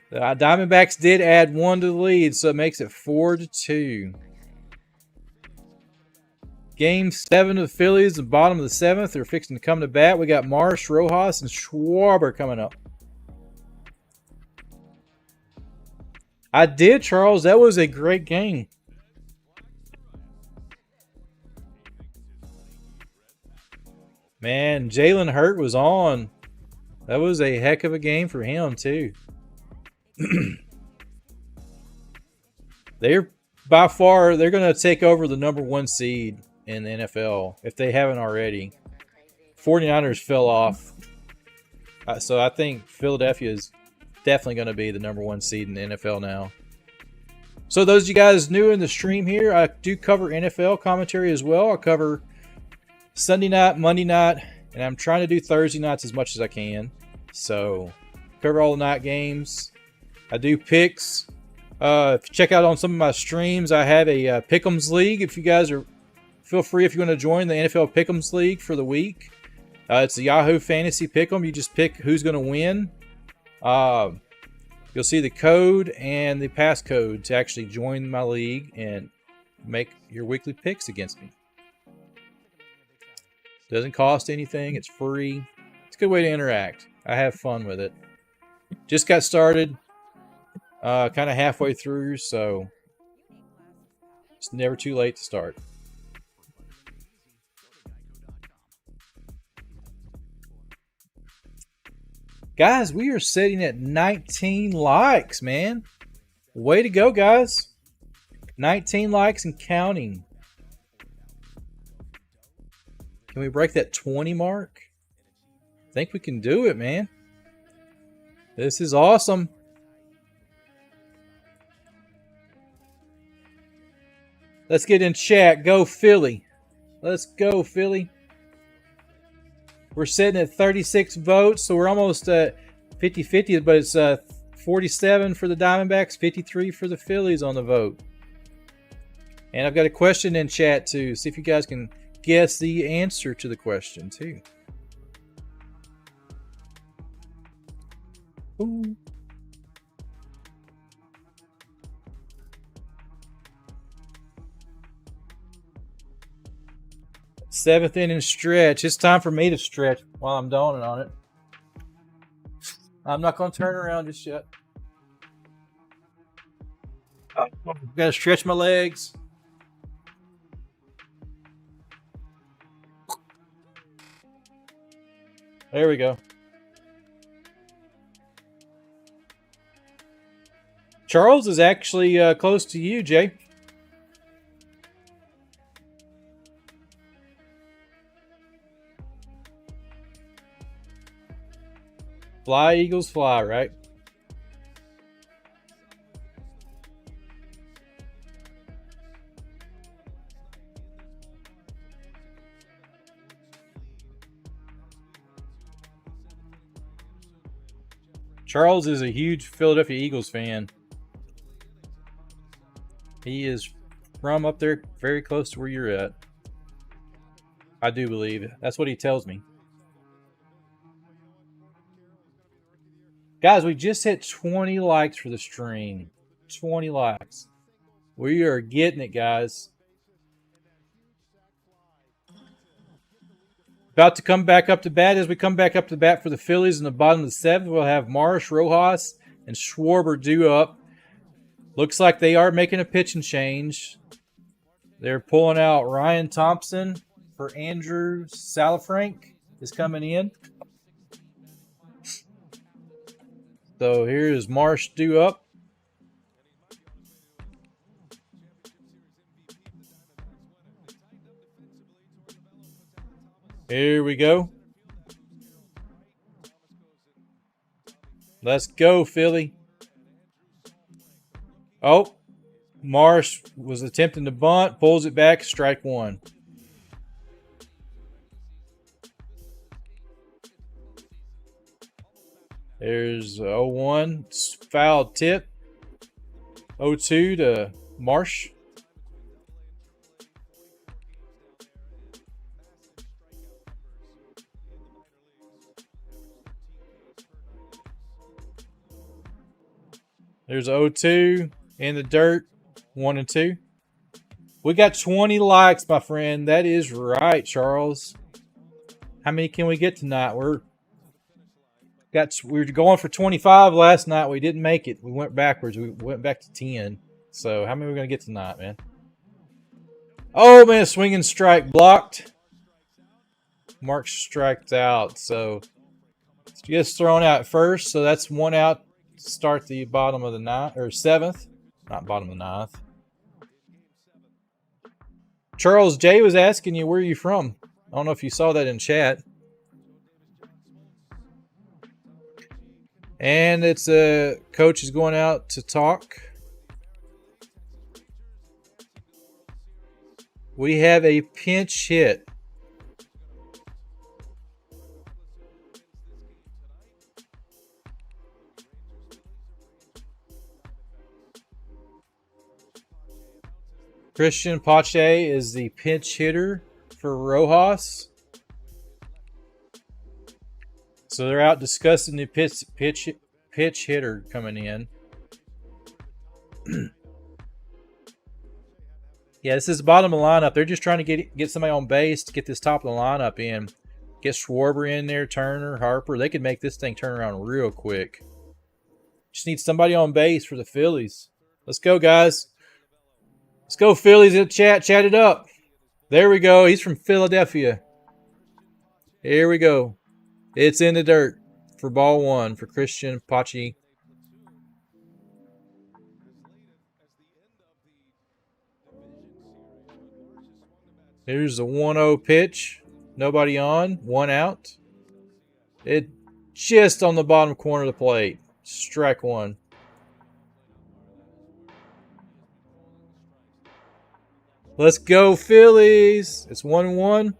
The Diamondbacks did add 1 to the lead, so it makes it 4-2. Game 7 of the Phillies, the bottom of the 7th. They're fixing to come to bat. We got Marsh, Rojas, and Schwarber coming up. I did, Charles. That was a great game. Man, Jalen Hurt was on. That was a heck of a game for him, too. They're by far, they're going to take over the #1 seed in the NFL if they haven't already. 49ers fell off. So I think Philadelphia is definitely going to be the #1 seed in the NFL now. So those of you guys new in the stream here, I do cover NFL commentary as well. I cover Sunday night, Monday night, and I'm trying to do Thursday nights as much as I can. So cover all the night games. I do picks. If you check out on some of my streams, I have a Pick'ems League. If you guys are, feel free if you want to join the NFL Pick'ems League for the week. It's a Yahoo Fantasy Pick'em. You just pick who's going to win. You'll see the code and the passcode to actually join my league and make your weekly picks against me. Doesn't cost anything. It's free. It's a good way to interact. I have fun with it. Just got started. Kind of halfway through, so it's never too late to start. Guys, we are sitting at 19 likes, man. Way to go, guys. 19 likes and counting. Can we break that 20 mark? I think we can do it, man. This is awesome. Let's get in chat. Go Philly. Let's go Philly. We're sitting at 36 votes, so we're almost at 50-50, but it's 47 for the Diamondbacks, 53 for the Phillies on the vote. And I've got a question in chat too. See if you guys can guess the answer to the question, too. Ooh. Seventh inning stretch. It's time for me to stretch while I'm dawning on it. I'm not going to turn around just yet. Got to stretch my legs. There we go. Charles is actually close to you, Jay. Fly, Eagles, fly, right? Charles is a huge Philadelphia Eagles fan. He is from up there very close to where you're at. I do believe. That's what he tells me. Guys, we just hit 20 likes for the stream. 20 likes. We are getting it, guys. About to come back up to bat. As we come back up to bat for the Phillies in the bottom of the seventh, we'll have Marsh, Rojas, and Schwarber due up. Looks like they are making a pitching change. They're pulling out Ryan Thompson for Andrew Salafrank is coming in. So here is Marsh due up. Here we go. Let's go, Philly. Oh, Marsh was attempting to bunt, pulls it back, strike one. There's 0-1, foul tip. 0-2 to Marsh. There's 0-2 in the dirt, 1-2. We got 20 likes, my friend. That is right, Charles. How many can we get tonight? We were going for 25 last night. We didn't make it. We went backwards. We went back to 10. So how many are we going to get tonight, man? Oh, man, swinging strike blocked. Mark striked out. So it's just thrown out first. So that's one out. Start the bottom of the ninth or seventh, not bottom of the ninth. Charles J was asking you where are you from. I don't know if you saw that in chat. And it's coach is going out to talk. We have a pinch hit. Christian Pache is the pinch hitter for Rojas. So they're out discussing the pitch hitter coming in. Yeah, this is the bottom of the lineup. They're just trying to get somebody on base to get this top of the lineup in. Get Schwarber in there, Turner, Harper. They could make this thing turn around real quick. Just need somebody on base for the Phillies. Let's go, guys. Let's go, Phillies in the chat. Chat it up. There we go. He's from Philadelphia. Here we go. It's in the dirt for ball one for Christian Pache. Here's the 1-0 pitch. Nobody on. One out. It just on the bottom corner of the plate. Strike one. Let's go, Phillies. It's 1-1.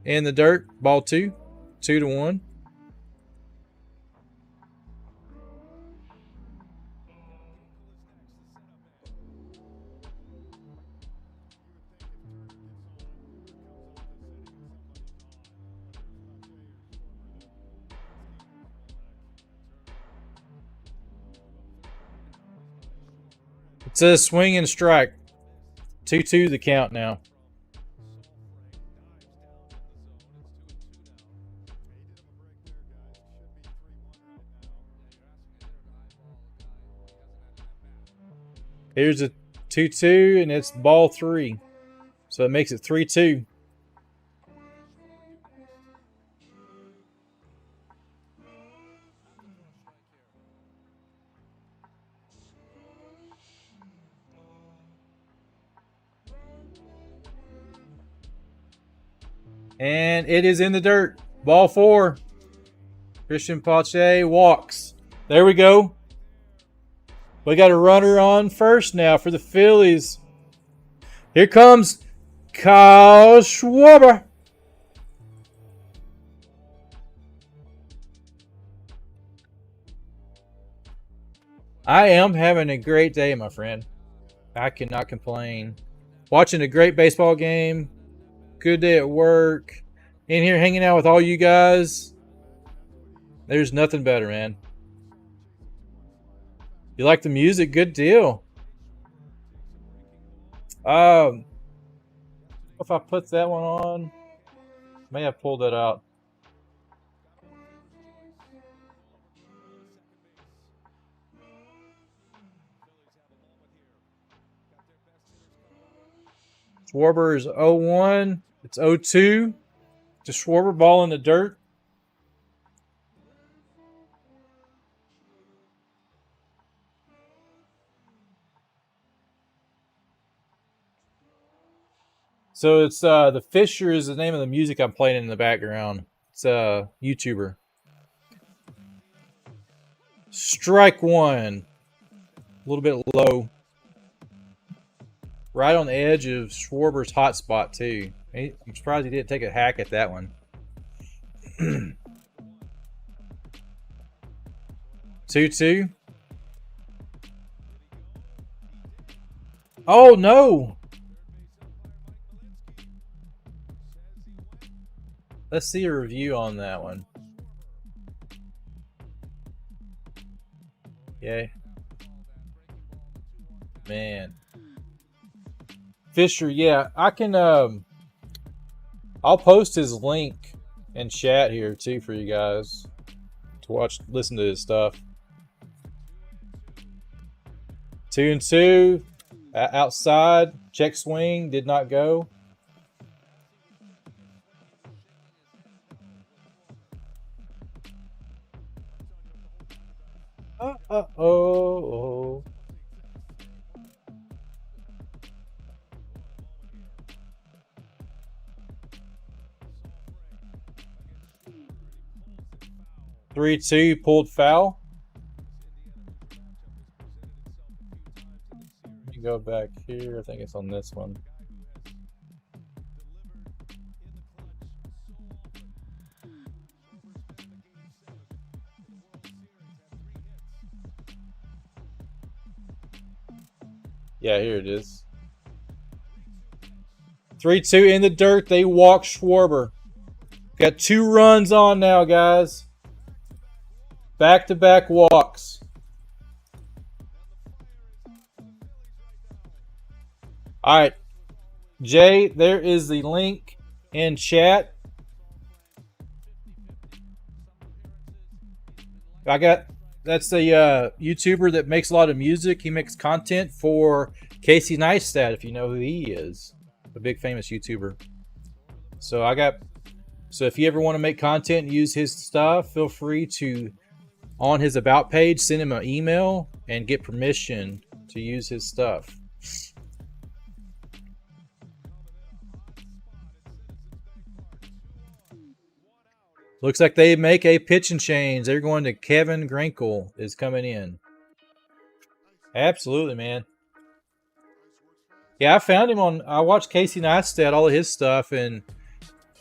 In the dirt. Ball two. 2-1. It says swing and strike. 2-2 the count now. Here's a 2-2, and it's ball 3. So it makes it 3-2. And it is in the dirt. Ball 4. Christian Pache walks. There we go. We got a runner on first now for the Phillies. Here comes Kyle Schwarber. I am having a great day, my friend. I cannot complain. Watching a great baseball game. Good day at work. In here hanging out with all you guys. There's nothing better, man. You like the music? Good deal. If I put that one on, may have pulled that out. Schwarber is 0-1. It's 0-2 to Schwarber. Ball in the dirt. So it's the Fisher is the name of the music I'm playing in the background. It's a YouTuber. Strike 1. A little bit low. Right on the edge of Schwarber's hot spot too. I'm surprised he didn't take a hack at that one. 2-2. Oh no! Let's see a review on that one. Okay. Man. Fisher, yeah, I can I'll post his link in chat here too for you guys to listen to his stuff. 2-2 outside, check swing, did not go. Oh. 3-2 pulled foul. Let me go back here. I think it's on this one. Yeah, here it is. 3-2 in the dirt. They walk Schwarber. Got 2 runs on now, guys. Back-to-back walks. All right. Jay, there is the link in chat. That's the YouTuber that makes a lot of music. He makes content for Casey Neistat, if you know who he is. A big famous YouTuber. So if you ever want to make content and use his stuff, feel free to, on his About page, send him an email and get permission to use his stuff. Looks like they make a pitch and change. They're going to Kevin Grankel is coming in. Absolutely, man. Yeah, I found him I watched Casey Neistat, all of his stuff, and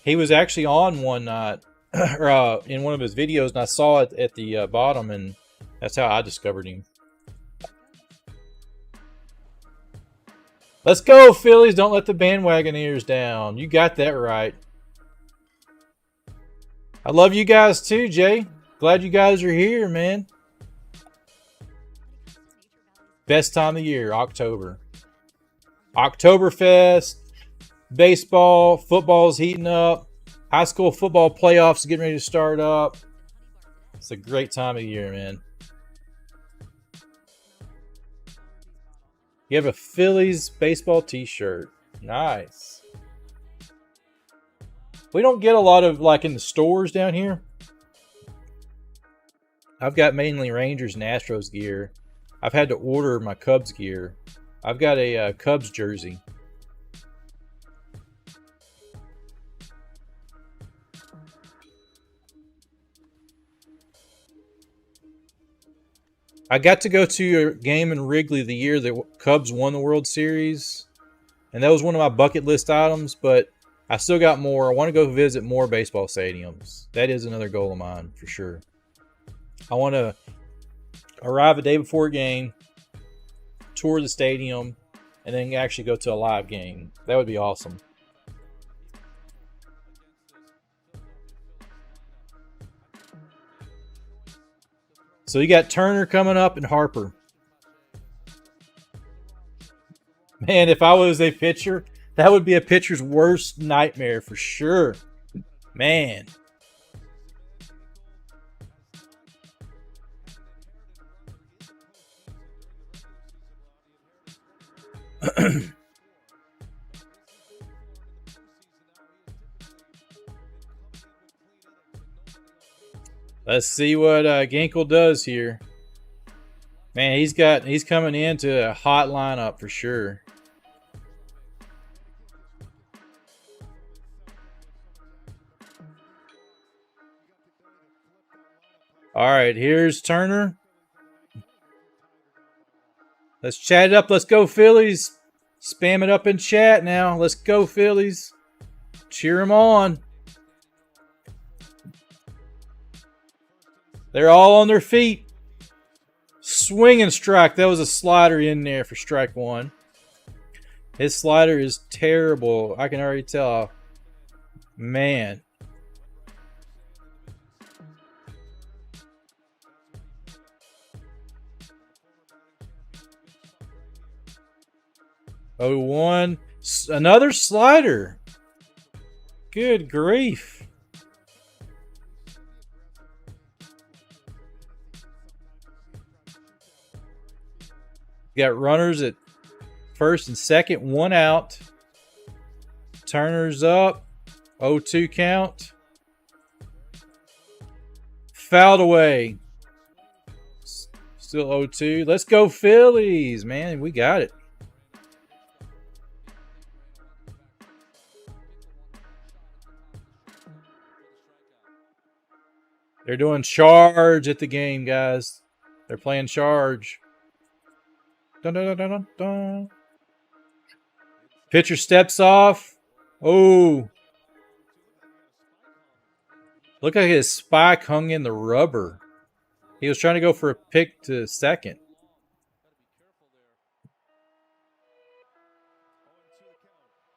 he was actually on one night, or in one of his videos, and I saw it at the bottom, and that's how I discovered him. Let's go, Phillies. Don't let the bandwagon ears down. You got that right. I love you guys too, Jay. Glad you guys are here, man. Best time of the year, October. Oktoberfest, baseball, football's heating up. High school football playoffs getting ready to start up. It's a great time of year, man. You have a Phillies baseball t-shirt. Nice. We don't get a lot of, like, in the stores down here. I've got mainly Rangers and Astros gear. I've had to order my Cubs gear. I've got a Cubs jersey. I got to go to a game in Wrigley the year the Cubs won the World Series. And that was one of my bucket list items, but I still got more. I want to go visit more baseball stadiums. That is another goal of mine for sure. I want to arrive a day before a game, tour the stadium, and then actually go to a live game. That would be awesome. So you got Turner coming up and Harper. Man, if I was a pitcher, that would be a pitcher's worst nightmare for sure. Man. Let's see what Ginkel does here. Man, he's coming into a hot lineup for sure. All right, here's Turner. Let's chat it up. Let's go Phillies. Spam it up in chat now. Let's go Phillies. Cheer them on. They're all on their feet. Swing and strike. That was a slider in there for strike one. His slider is terrible. I can already tell. Man. Oh, one. Another slider. Good grief. Got runners at first and second, one out. Turner's up. 0-2 count. Fouled away. Still 0-2. Let's go Phillies, man. We got it. They're doing charge at the game, guys. They're playing charge. Dun, dun, dun, dun, dun. Pitcher steps off. Oh. Look like his spike hung in the rubber. He was trying to go for a pick to second.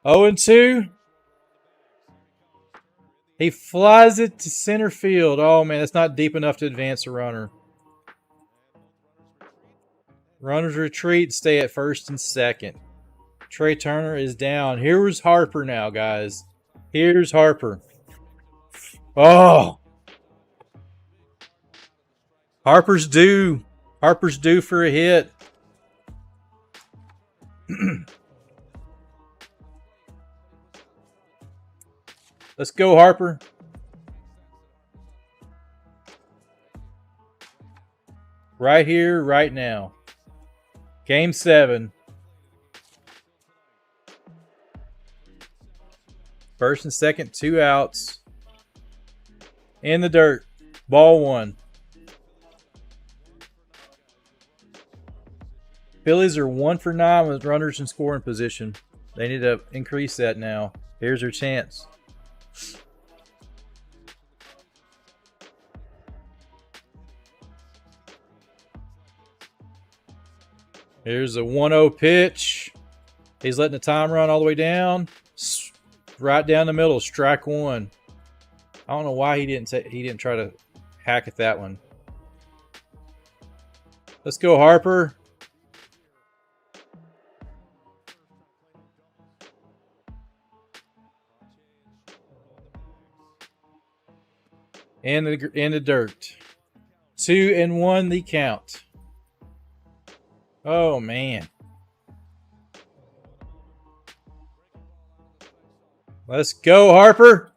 Oh, and 2. He flies it to center field. Oh, man, that's not deep enough to advance a runner. Runners retreat, stay at first and second. Trey Turner is down. Here's Harper now, guys. Here's Harper. Oh. Harper's due. Harper's due for a hit. Let's go, Harper. Right here, right now. Game 7. First and second, 2 outs. In the dirt. Ball 1. Phillies are 1 for 9 with runners in scoring position. They need to increase that now. Here's their chance. Here's a 1-0 pitch. He's letting the time run all the way down. Right down the middle, strike 1. I don't know why he didn't try to hack at that one. Let's go, Harper. in the dirt. 2-1 the count. Oh, man. Let's go, Harper.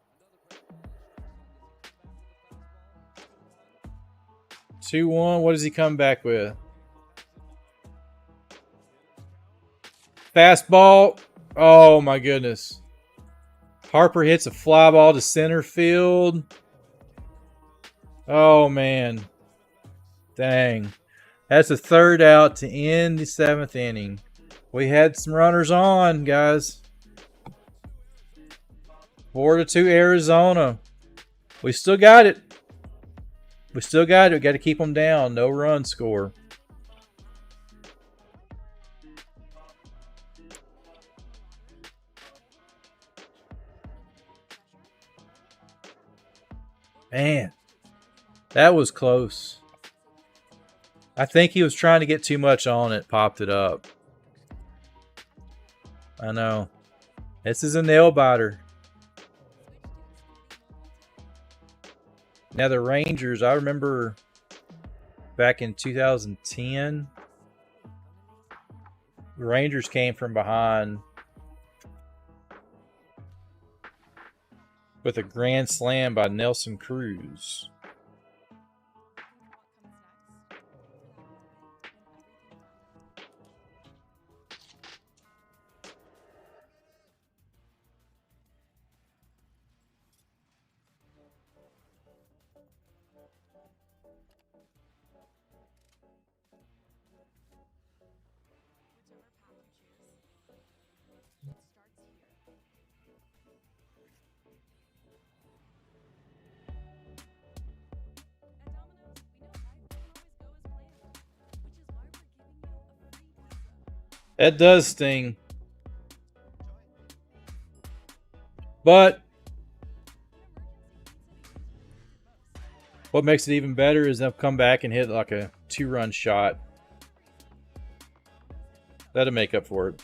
2-1. What does he come back with? Fastball. Oh, my goodness. Harper hits a fly ball to center field. Oh, man. Dang. That's a third out to end the 7th inning. We had some runners on, guys. 4-2 Arizona. We still got it. We still got it. We got to keep them down. No run score. Man, that was close. I think he was trying to get too much on it. Popped it up. I know. This is a nail biter. Now the Rangers, I remember back in 2010, the Rangers came from behind with a grand slam by Nelson Cruz. That does sting. But what makes it even better is they'll come back and hit like a 2-run shot. That'll make up for it.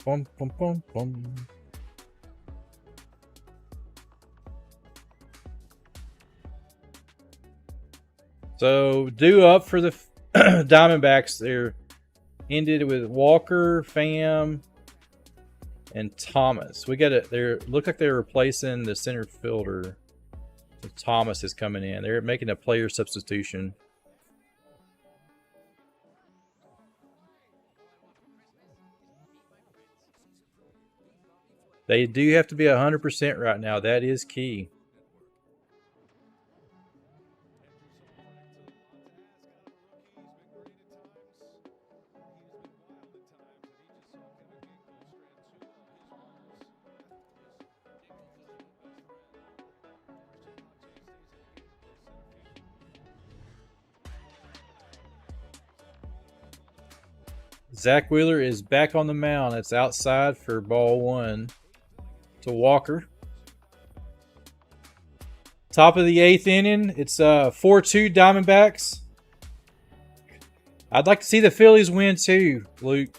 Bum, bum, bum, bum. So, due up for the Diamondbacks. They're ended with Walker, Pham, and Thomas. We got it. They look like they're replacing the center fielder. So Thomas is coming in. They're making a player substitution. They do have to be 100% right now. That is key. Zach Wheeler is back on the mound. It's outside for ball 1. To Walker. Top of the 8th inning. It's 4-2 Diamondbacks. I'd like to see the Phillies win too, Luke.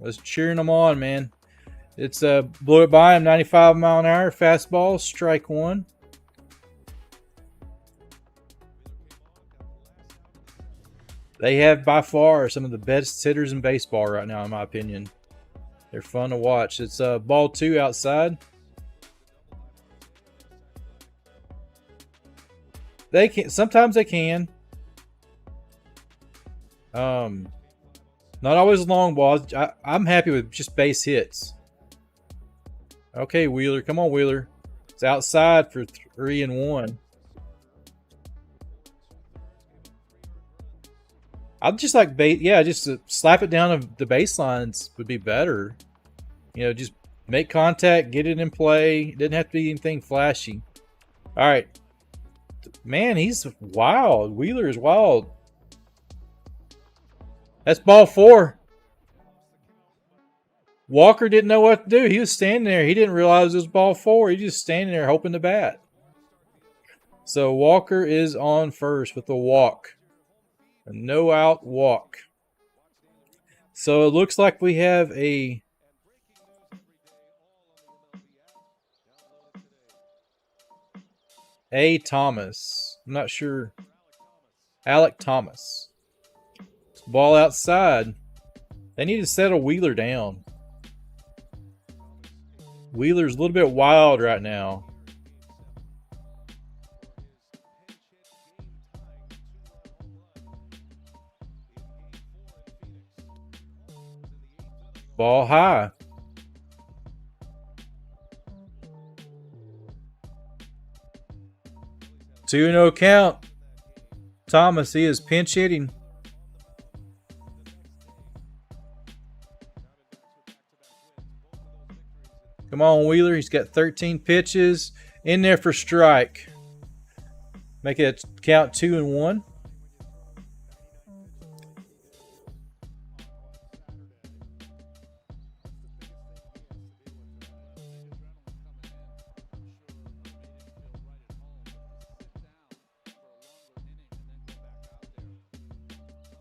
Let's cheering them on, man. It's blew it by him, 95 mile an hour fastball, strike 1. They have by far some of the best hitters in baseball right now, in my opinion. They're fun to watch. It's ball 2 outside. They can sometimes they can. Not always long balls. I'm happy with just base hits. Okay, Wheeler, come on, Wheeler. It's outside for 3-1. I'd just like just to slap it down of the baselines would be better. You know, just make contact, get it in play. It doesn't have to be anything flashy. All right. Man, he's wild. Wheeler is wild. That's ball 4. Walker didn't know what to do. He was standing there. He didn't realize it was ball 4. He just standing there hoping to bat. So Walker is on first with a walk. A no-out walk. So it looks like we have a Thomas. I'm not sure. Alec Thomas. Ball outside. They need to settle Wheeler down. Wheeler's a little bit wild right now. Ball high. Two no count. Thomas, he is pinch hitting. Come on, Wheeler. He's got 13 pitches in there for strike. Make it count 2-1.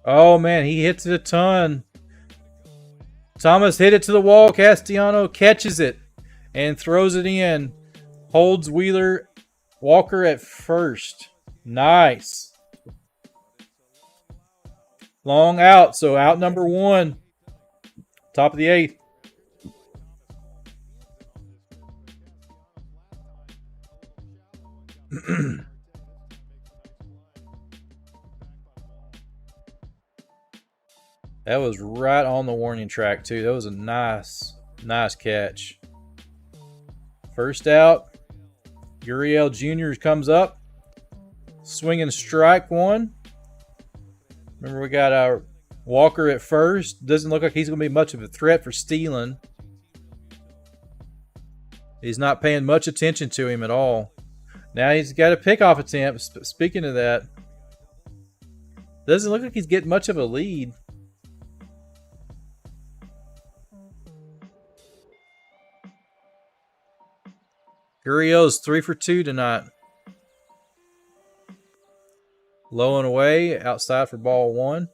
Oh, man, he hits it a ton. Thomas hit it to the wall. Castellano catches it and throws it in. Holds Walker at first. Nice. Long out, so out number 1. Top of the 8th. That was right on the warning track, too. That was a nice catch. First out. Gurriel Jr. comes up. Swinging strike 1. Remember, we got our Walker at first. Doesn't look like he's going to be much of a threat for stealing. He's not paying much attention to him at all. Now he's got a pickoff attempt. Speaking of that, doesn't look like he's getting much of a lead. Gurriel's 3 for 2 tonight. Low and away, outside for ball 1.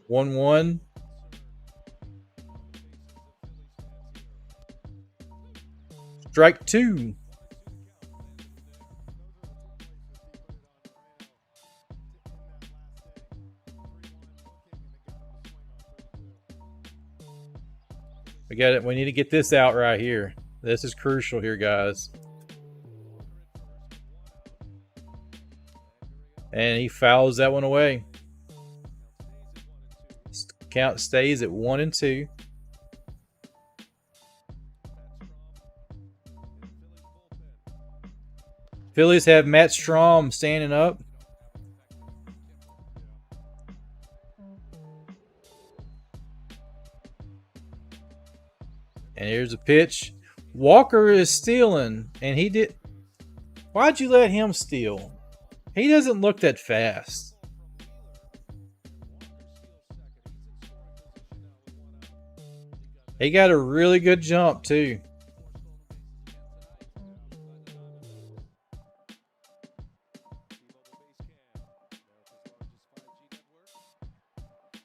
One. Strike 2. We got it. We need to get this out right here. This is crucial here, guys. And he fouls that one away. Count stays at 1-2. Phillies have Matt Strahm standing up. And here's a pitch. Walker is stealing, and he did. Why'd you let him steal? He doesn't look that fast. He got a really good jump, too.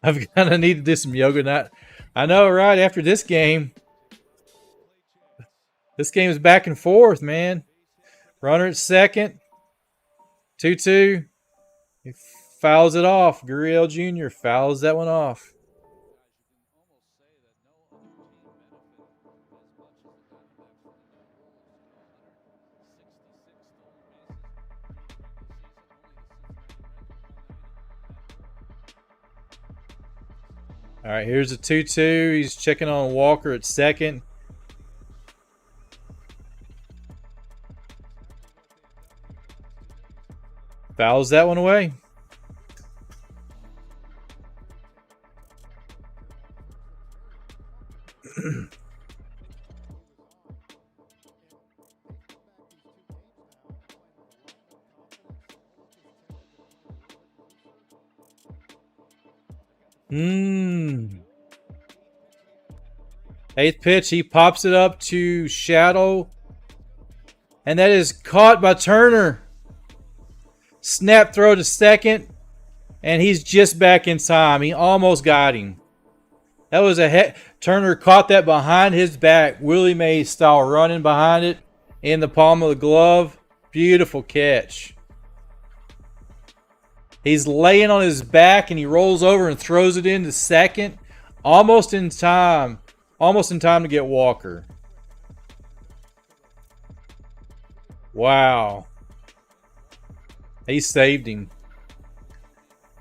I've kind of needed to do some yoga night. I know, right? After this game. This game is back and forth, man. Runner at second. 2-2. He fouls it off. Gurriel Jr. fouls that one off. All right, here's a 2-2. He's checking on Walker at second. Fouls that one away. Eighth pitch, he pops it up to Shadow. And that is caught by Turner. Snap throw to second. And he's just back in time. He almost got him. That was Turner caught that behind his back. Willie Mays style, running behind it in the palm of the glove. Beautiful catch. He's laying on his back and he rolls over and throws it into second. Almost in time. Almost in time to get Walker. Wow. He saved him.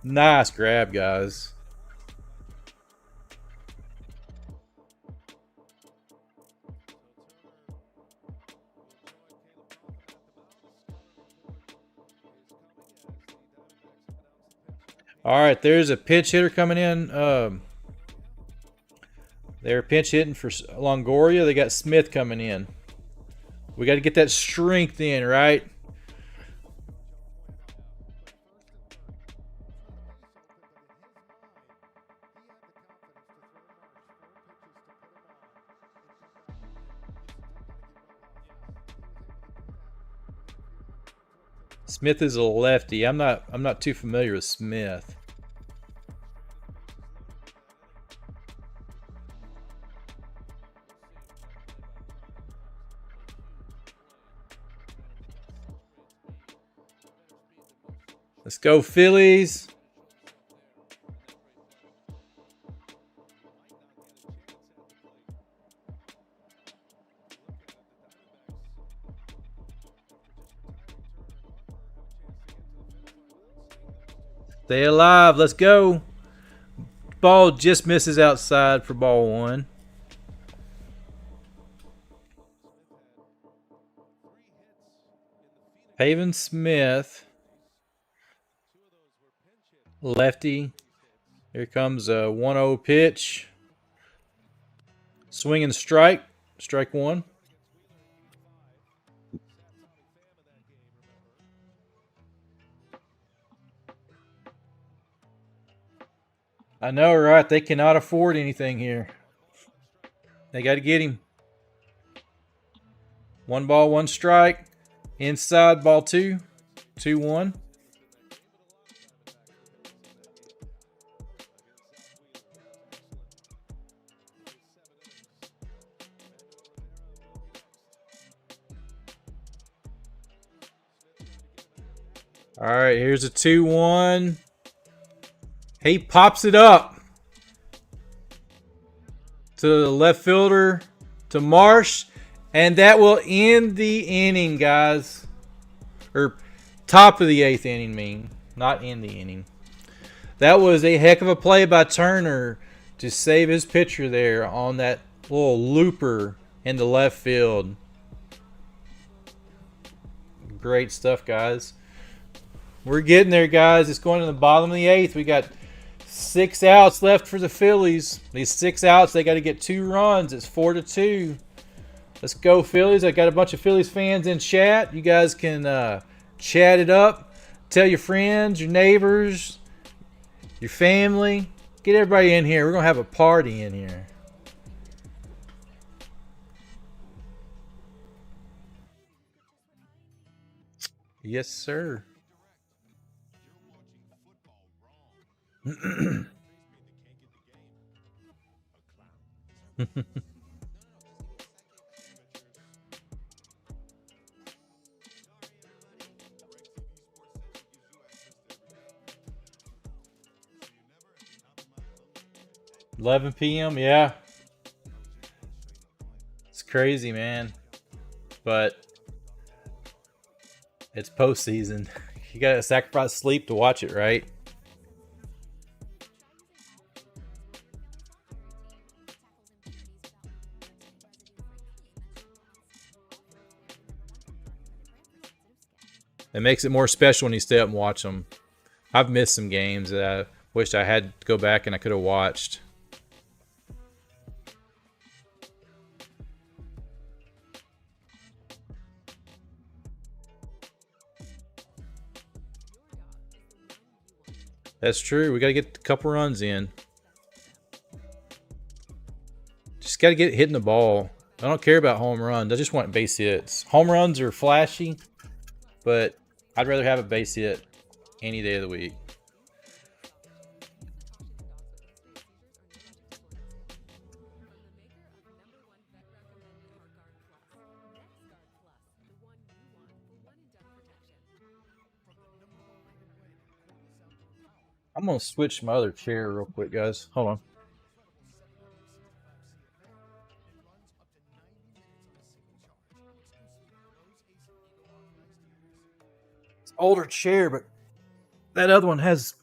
Nice grab, guys. All right, there's a pinch hitter coming in. They're pinch hitting for Longoria. They got Smith coming in. We got to get that strength in, right? Smith is a lefty. I'm not too familiar with Smith. Let's go Phillies. Stay alive. Let's go. Ball just misses outside for ball one. Pavin Smith. Lefty. Here comes a 1-0 pitch. Swing and strike. Strike one. I know, right? They cannot afford anything here. They got to get him. 1 ball, 1 strike. Inside, ball 2. 2-1. All right, here's a 2-1. He pops it up to the left fielder, to Marsh, and that will end the inning, guys. Or top of the 8th inning, not end the inning. That was a heck of a play by Turner to save his pitcher there on that little looper in the left field. Great stuff, guys. We're getting there, guys. It's going to the bottom of the 8th. We got 6 outs left for the Phillies. These 6 outs, they got to get 2 runs. It's 4-2. Let's go, Phillies. I got a bunch of Phillies fans in chat. You guys can chat it up. Tell your friends, your neighbors, your family. Get everybody in here. We're going to have a party in here. Yes, sir. 11 p.m. Yeah, it's crazy, man. But it's postseason. You gotta sacrifice sleep to watch it, right? It makes it more special when you stay up and watch them. I've missed some games that I wished I had to go back and I could have watched. That's true. We got to get a couple runs in. Just got to get hitting the ball. I don't care about home runs. I just want base hits. Home runs are flashy, but I'd rather have a base hit any day of the week. I'm going to switch my other chair real quick, guys. Hold on. It's an older chair, but that other one has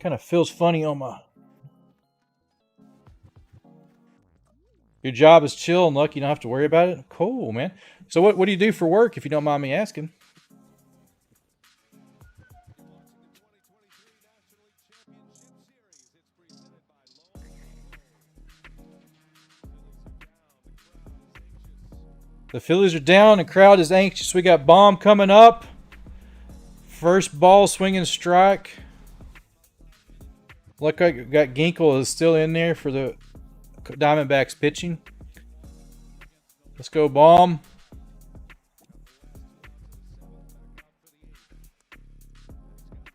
kind of feels funny on my... Your job is chill and lucky you don't have to worry about it? Cool, man. So what do you do for work, if you don't mind me asking? The Phillies are down. The crowd is anxious. We got Bomb coming up. First ball, swinging strike. Look like we got Ginkel is still in there for the Diamondbacks pitching. Let's go, Bomb.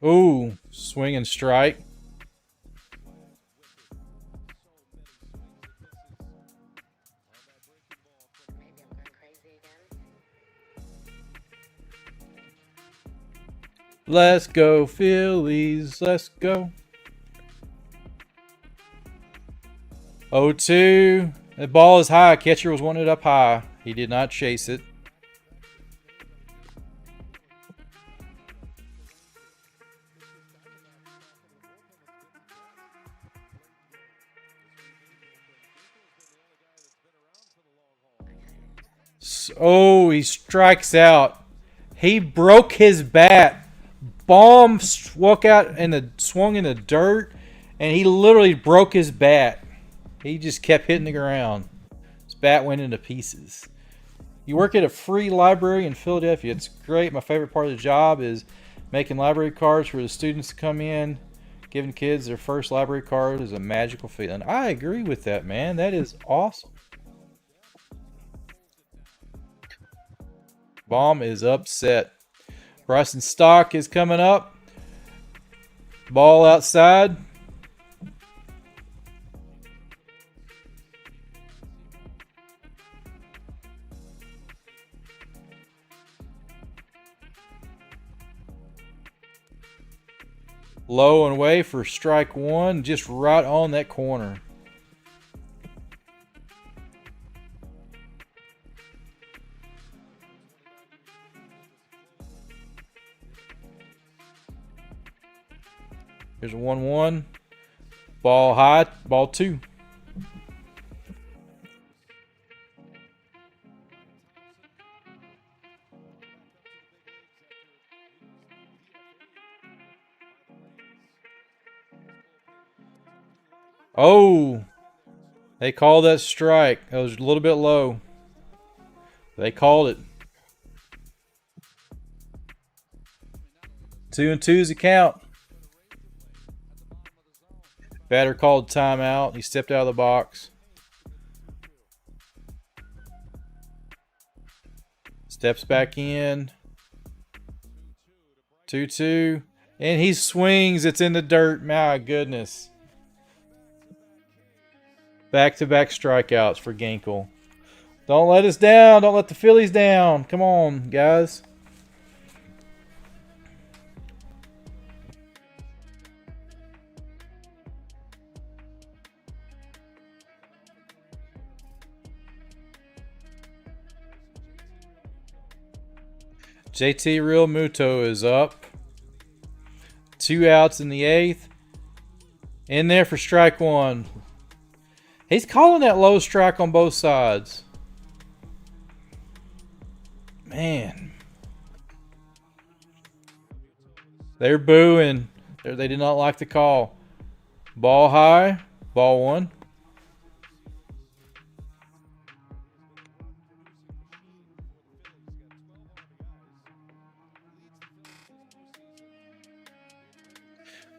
Ooh, swinging strike. Let's go, Phillies. Let's go. 0-2. The ball is high. Catcher was wanted up high. He did not chase it. Oh, he strikes out. He broke his bat. Bomb swung in the dirt, and he literally broke his bat. He just kept hitting the ground. His bat went into pieces. You work at a free library in Philadelphia. It's great. My favorite part of the job is making library cards for the students to come in. Giving kids their first library card is a magical feeling. I agree with that, man. That is awesome. Bomb is upset. Bryson Stock is coming up. Ball outside. Low and away for strike one. Just right on that corner. Here's a 1-1. Ball high. Ball two. Oh, they called that strike. That was a little bit low. They called it. 2-2 is the count. Batter called timeout. He stepped out of the box. Steps back in. 2-2. And he swings. It's in the dirt. My goodness. Back-to-back strikeouts for Ginkel. Don't let us down. Don't let the Phillies down. Come on, guys. JT Real Muto is up. 2 outs in the 8th. In there for strike one. He's calling that low strike on both sides. Man. They're booing. They did not like the call. Ball high. Ball one.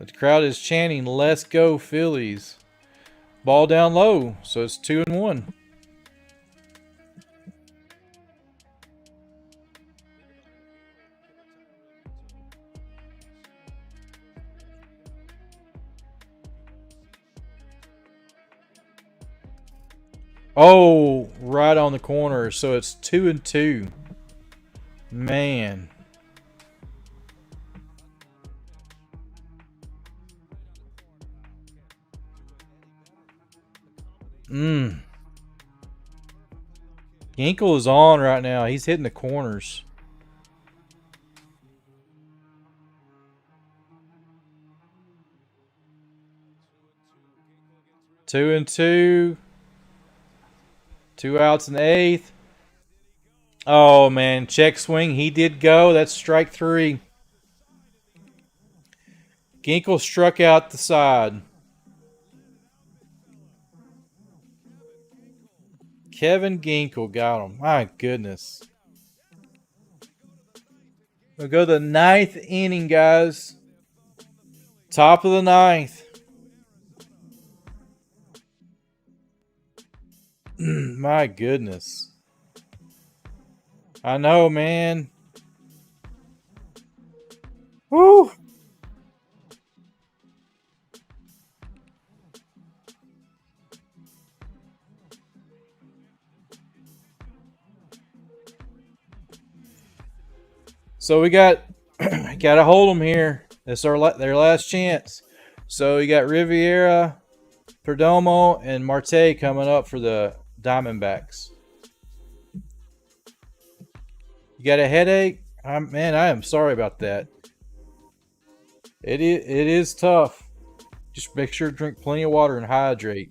The crowd is chanting, "Let's go Phillies." ball down low, so it's 2-1. Oh, right on the corner, so it's 2-2. Man. Ginkle is on right now. He's hitting the corners. Two and two. 2 outs in the 8th. Oh, man. Check swing. He did go. That's strike 3. Ginkle struck out the side. Kevin Ginkle got him. My goodness. We'll go to the 9th inning, guys. Top of the 9th. My goodness. I know, man. Woo! So we got to hold them here. It's their last chance. So you got Riviera, Perdomo, and Marte coming up for the Diamondbacks. You got a headache? Man, I am sorry about that. It is tough. Just make sure to drink plenty of water and hydrate.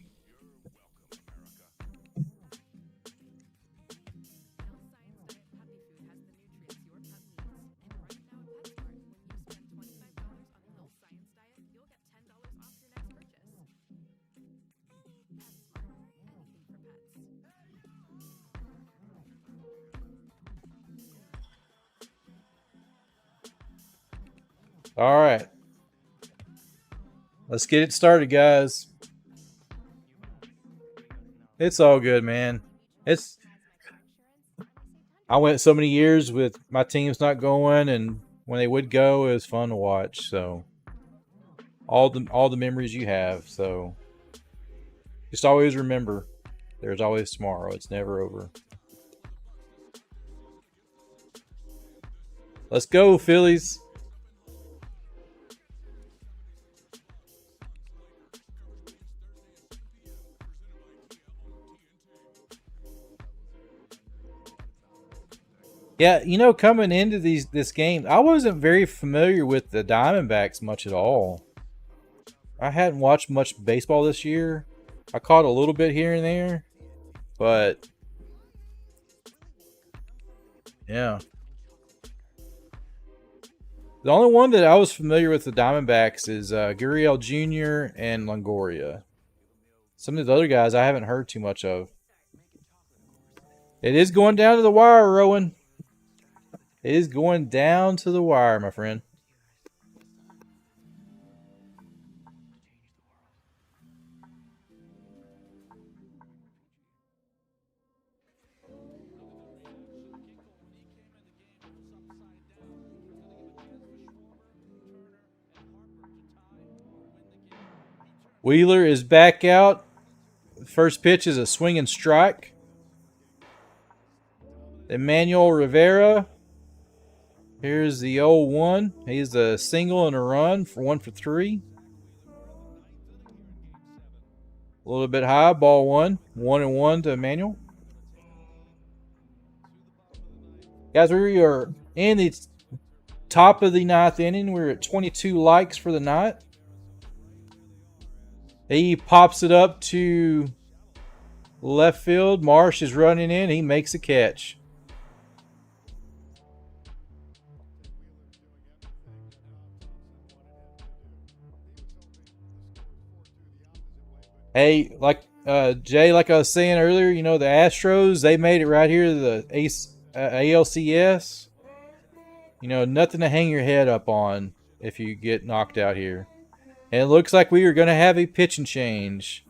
All right. Let's get it started, guys. It's all good, man. I went so many years with my teams not going, and when they would go, it was fun to watch. So all the memories you have. So just always remember, there's always tomorrow. It's never over. Let's go, Phillies. Yeah, you know, coming into this game, I wasn't very familiar with the Diamondbacks much at all. I hadn't watched much baseball this year. I caught a little bit here and there, but yeah. The only one that I was familiar with the Diamondbacks is Gurriel Jr. and Longoria. Some of the other guys I haven't heard too much of. It is going down to the wire, Rowan. It is going down to the wire, my friend. Wheeler is back out. First pitch is a swing and strike. Emmanuel Rivera. Here's the 0-1. He's a single and a run for 1 for 3. A little bit high. Ball 1. 1-1 to Emmanuel. Guys, we are in the top of the 9th inning. We're at 22 likes for the night. He pops it up to left field. Marsh is running in. He makes a catch. Hey, like Jay, like I was saying earlier, you know, the Astros, they made it right here to the ALCS. You know, nothing to hang your head up on if you get knocked out here. And it looks like we are going to have a pitching change.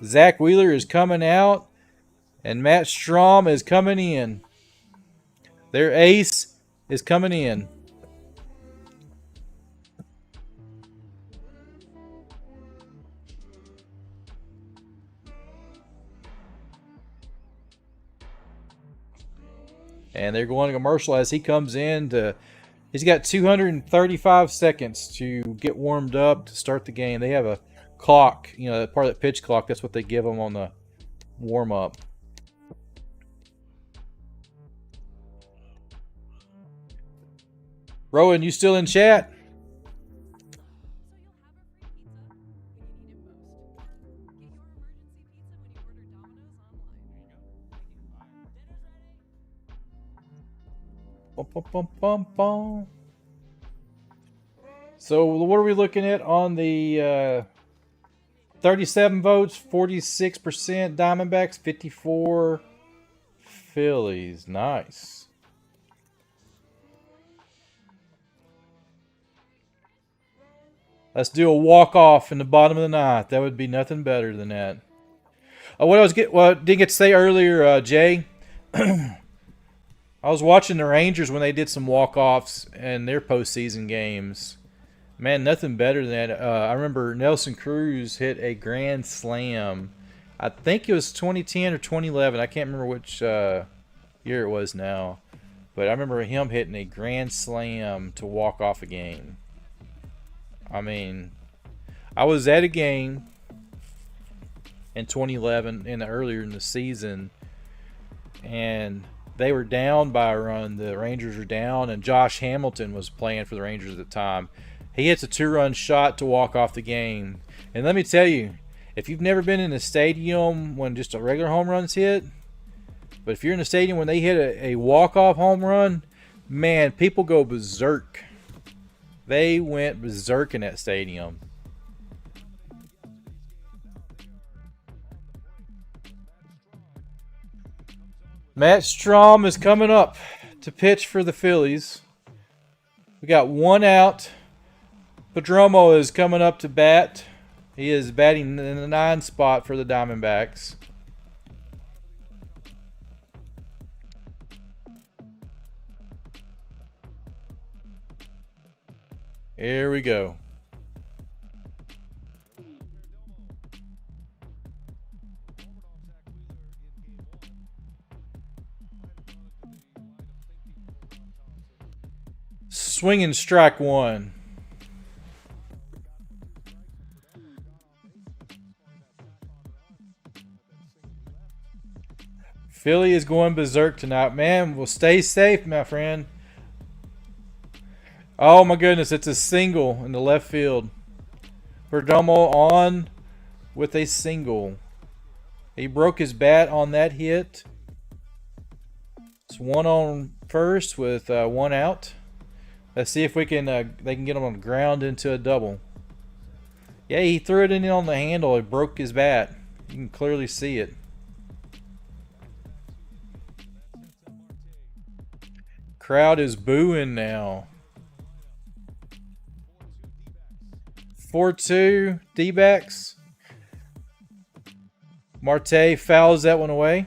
Zach Wheeler is coming out, and Matt Strahm is coming in. Their ace is coming in. And they're going to commercial as he comes in to. He's got 235 seconds to get warmed up to start the game. They have a clock, part of that pitch clock. That's what they give them on the warm up. Rowan, you still in chat? So what are we looking at on the 37 votes? 46% Diamondbacks, 54 Phillies. Nice. Let's do a walk-off in the bottom of the ninth. That would be nothing better than that. What I didn't get to say earlier, Jay. I was watching the Rangers when they did some walk-offs in their postseason games. Man, nothing better than that. I remember Nelson Cruz hit a grand slam. I think it was 2010 or 2011. I can't remember which year it was now. But I remember him hitting a grand slam to walk off a game. I mean, I was at a game in 2011 earlier in the season, and they were down by a run. The Rangers were down, and Josh Hamilton was playing for the Rangers at the time. He hits a 2-run shot to walk off the game. And let me tell you, if you've never been in a stadium when just a regular home run's hit, but if you're in a stadium when they hit a walk-off home run, man, people go berserk. They went berserk in that stadium. Matt Strahm is coming up to pitch for the Phillies. We got one out. Pregame is coming up to bat. He is batting in the 9 spot for the Diamondbacks. Here we go. Swinging strike one. Philly is going berserk tonight. Man, well, stay safe, my friend. Oh, my goodness. It's a single in the left field. Perdomo on with a single. He broke his bat on that hit. It's one on first with one out. Let's see if we can. They can get him on the ground into a double. Yeah, he threw it in on the handle. It broke his bat. You can clearly see it. Crowd is booing now. 4-2 D-backs. Marte fouls that one away.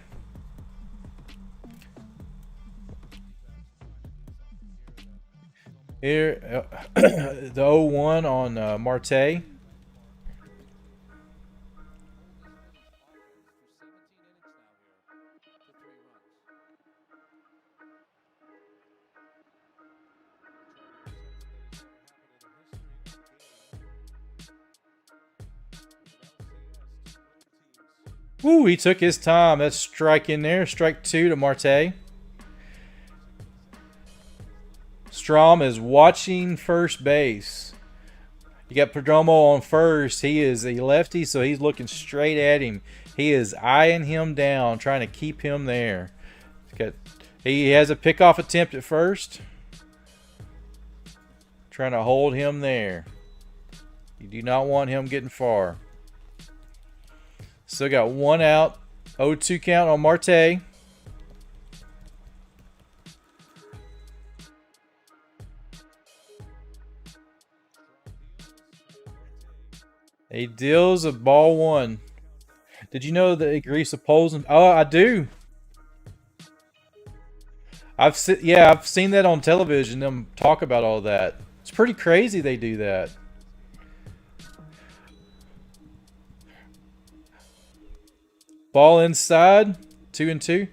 Here, the 0-1 on Marte. Ooh, he took his time. That's strike in there. Strike 2 to Marte. Strahm is watching first base. You got Perdomo on first. He is a lefty, so he's looking straight at him. He is eyeing him down, trying to keep him there. He has a pickoff attempt at first. Trying to hold him there. You do not want him getting far. Still got one out. 0-2 count on Marte. He deals a ball one. Did you know that they grease the poles? Oh, I do. I've seen that on television. Them talk about all that. It's pretty crazy they do that. Ball inside, 2-2.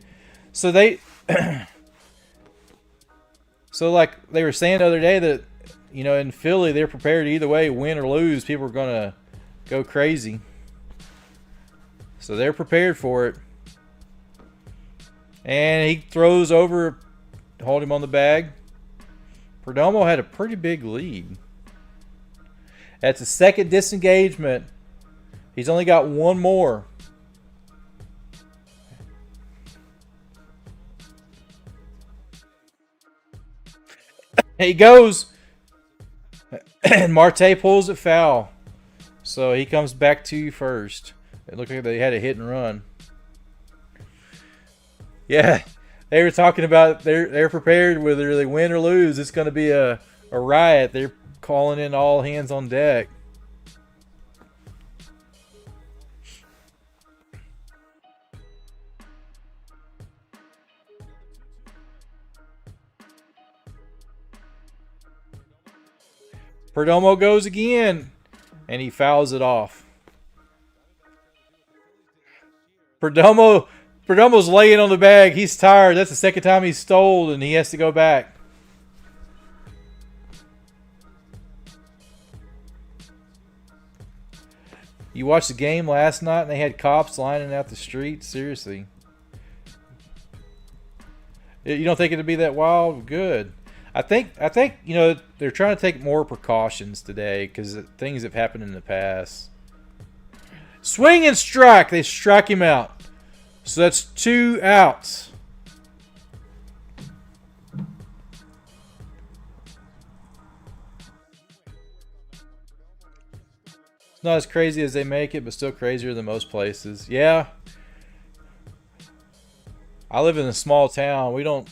So they, so like they were saying the other day that, you know, in Philly they're prepared either way, win or lose. People are gonna go crazy. So they're prepared for it. And he throws over, hold him on the bag. Perdomo had a pretty big lead. That's a second disengagement. He's only got one more. He goes. And Marte pulls it foul. So he comes back to you first. It looked like they had a hit and run. Yeah. They were talking about they're prepared whether they win or lose. It's going to be a riot. They're calling in all hands on deck. Perdomo goes again, and he fouls it off. Perdomo's laying on the bag. He's tired. That's the second time he's stole, and he has to go back. You watched the game last night, and they had cops lining out the street? Seriously. You don't think it'd be that wild? Good. I think you know, they're trying to take more precautions today because things have happened in the past. Swing and strike. They strike him out. So that's 2 outs. It's not as crazy as they make it, but still crazier than most places. Yeah. I live in a small town. We don't...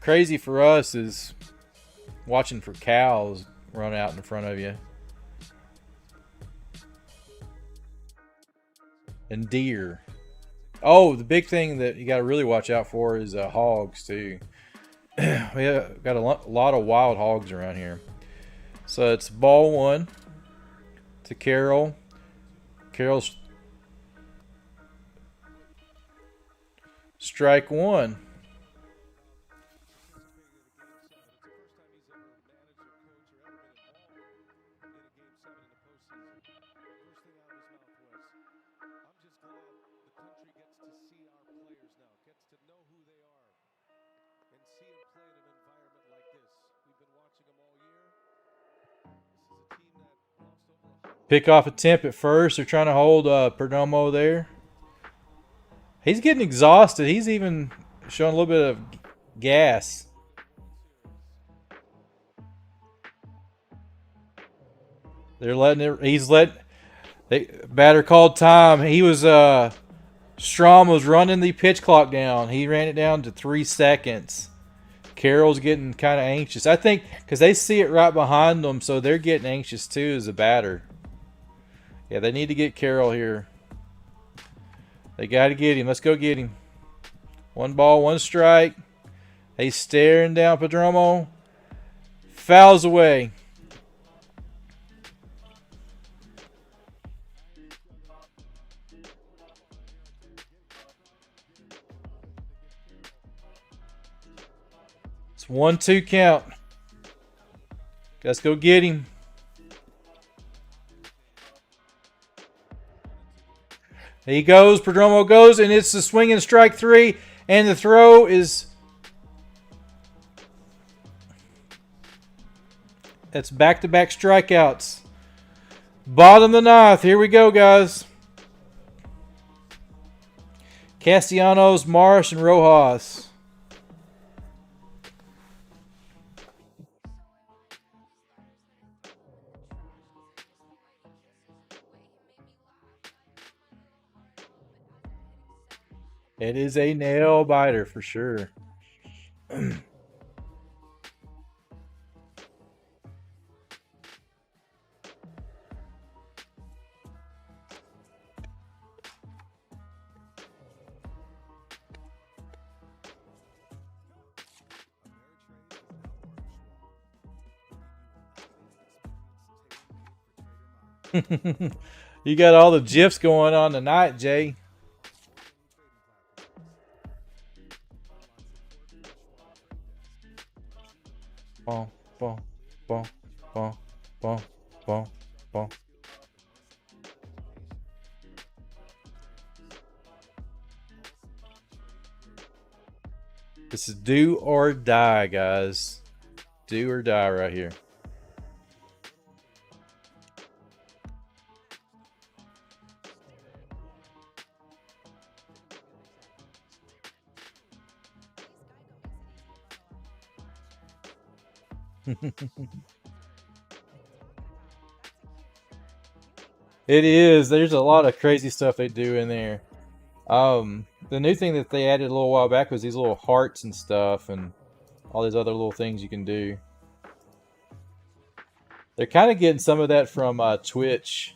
Crazy for us is watching for cows run out in front of you. And deer. Oh, the big thing that you got to really watch out for is hogs too. We got a lot of wild hogs around here. So it's ball 1 to Carroll. Carroll's strike 1. Pick off attempt at first. They're trying to hold Perdomo there. He's getting exhausted. He's even showing a little bit of gas. They're letting it. Batter called time. He was Strom was running the pitch clock down. He ran it down to 3 seconds. Carroll's getting kind of anxious. I think because they see it right behind them, so they're getting anxious too as a batter. Yeah, they need to get Carroll here. They got to get him. Let's go get him. 1 ball, 1 strike. He's staring down Perdomo. Fouls away. It's 1-2 count. Let's go get him. He goes, Perdomo goes, and it's the swing and strike 3, and the throw is... That's back-to-back strikeouts. Bottom of the 9th. Here we go, guys. Castellanos, Marsh, and Rojas. It is a nail biter for sure. You got all the GIFs going on tonight, Jay. Bom, bom, bom, bom, bom, bom, bom. This is do or die, guys. Do or die right here. It is. There's a lot of crazy stuff they do in there. The new thing that they added a little while back was these little hearts and stuff and all these other little things you can do. They're kind of getting some of that from Twitch.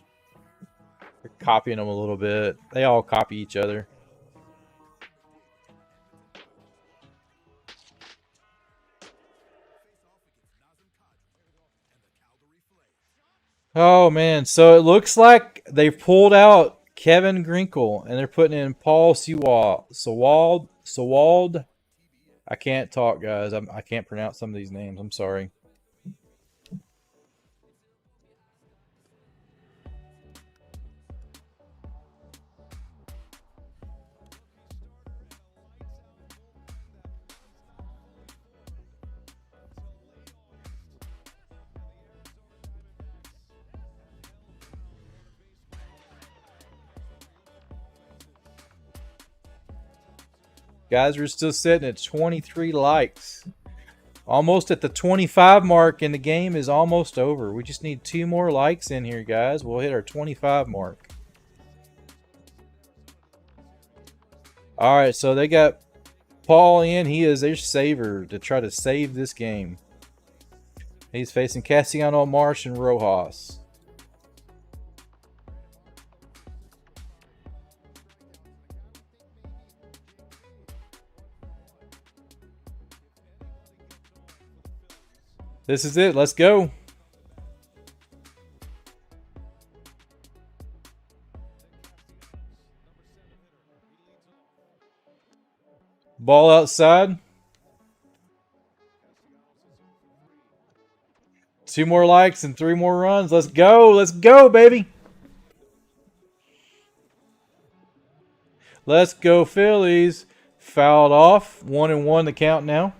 They're copying them a little bit. They all copy each other. Oh man, so it looks like they pulled out Kevin Grinkle and they're putting in Paul Sewald. I can't talk, guys. I can't pronounce some of these names. I'm sorry. Guys, we're still sitting at 23 likes. Almost at the 25 mark, and the game is almost over. We just need 2 more likes in here, guys. We'll hit our 25 mark. All right, so they got Paul in. He is their saver to try to save this game. He's facing Cassiano Marsh and Rojas. This is it. Let's go. Ball outside. 2 more likes and 3 more runs. Let's go. Let's go, baby. Let's go, Phillies. Fouled off. 1-1 the count now.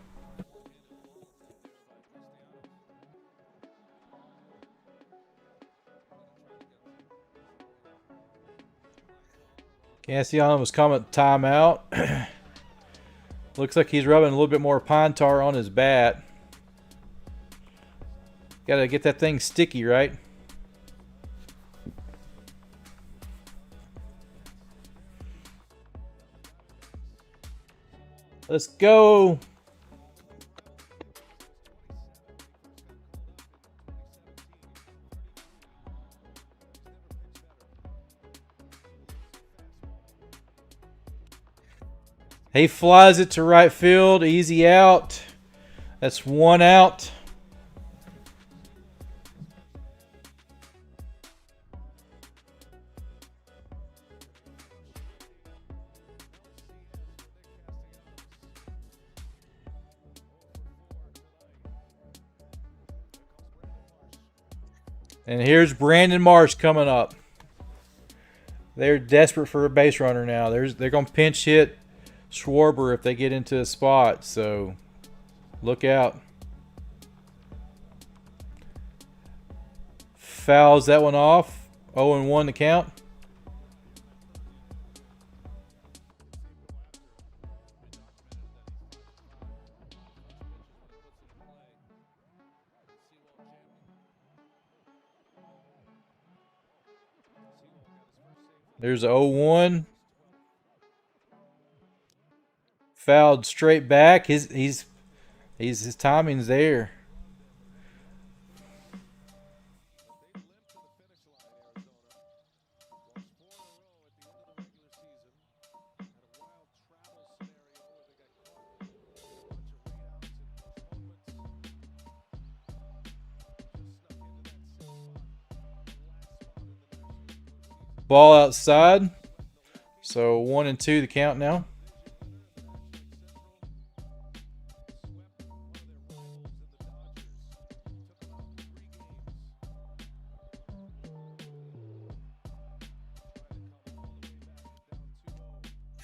Cassiano was coming timeout. Looks like he's rubbing a little bit more pine tar on his bat. Got to get that thing sticky, right? Let's go. He flies it to right field. Easy out. That's 1 out. And here's Brandon Marsh coming up. They're desperate for a base runner now. They're going to pinch hit Schwarber if they get into a spot, so look out. Fouls that one off. 0-1 the count. There's 0-1. Fouled straight back. His timing's there. Ball outside. So 1-2 the count now.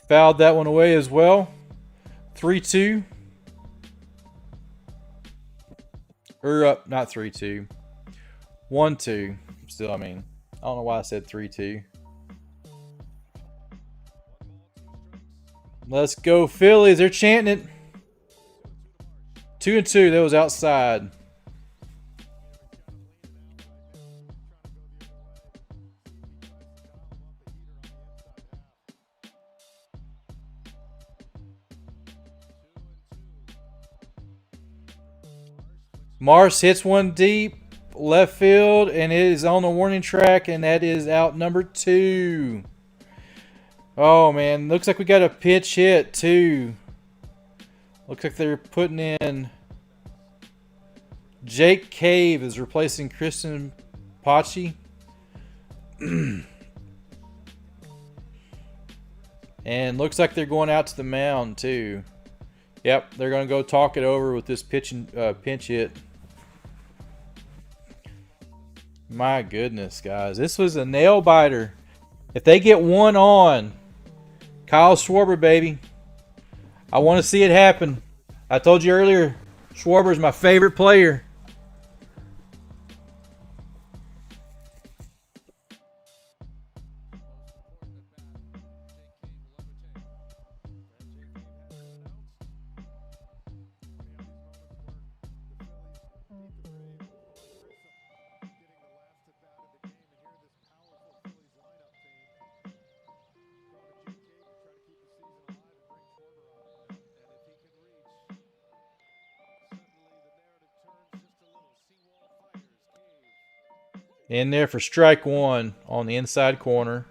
Fouled that one away as well. 3-2. Or not 3-2. 1-2. Still, I mean, I don't know why I said 3-2. Let's go Phillies. They're chanting it. 2-2. That was outside. Mars hits one deep left field, and it is on the warning track, and that is out number 2. Oh, man. Looks like we got a pitch hit, too. Looks like they're putting in... Jake Cave is replacing Kristen Pachi. And looks like they're going out to the mound, too. Yep, they're going to go talk it over with this pinch hit. My goodness, guys. This was a nail biter. If they get one on, Kyle Schwarber, baby. I want to see it happen. I told you earlier, Schwarber is my favorite player. In there for strike one on the inside corner.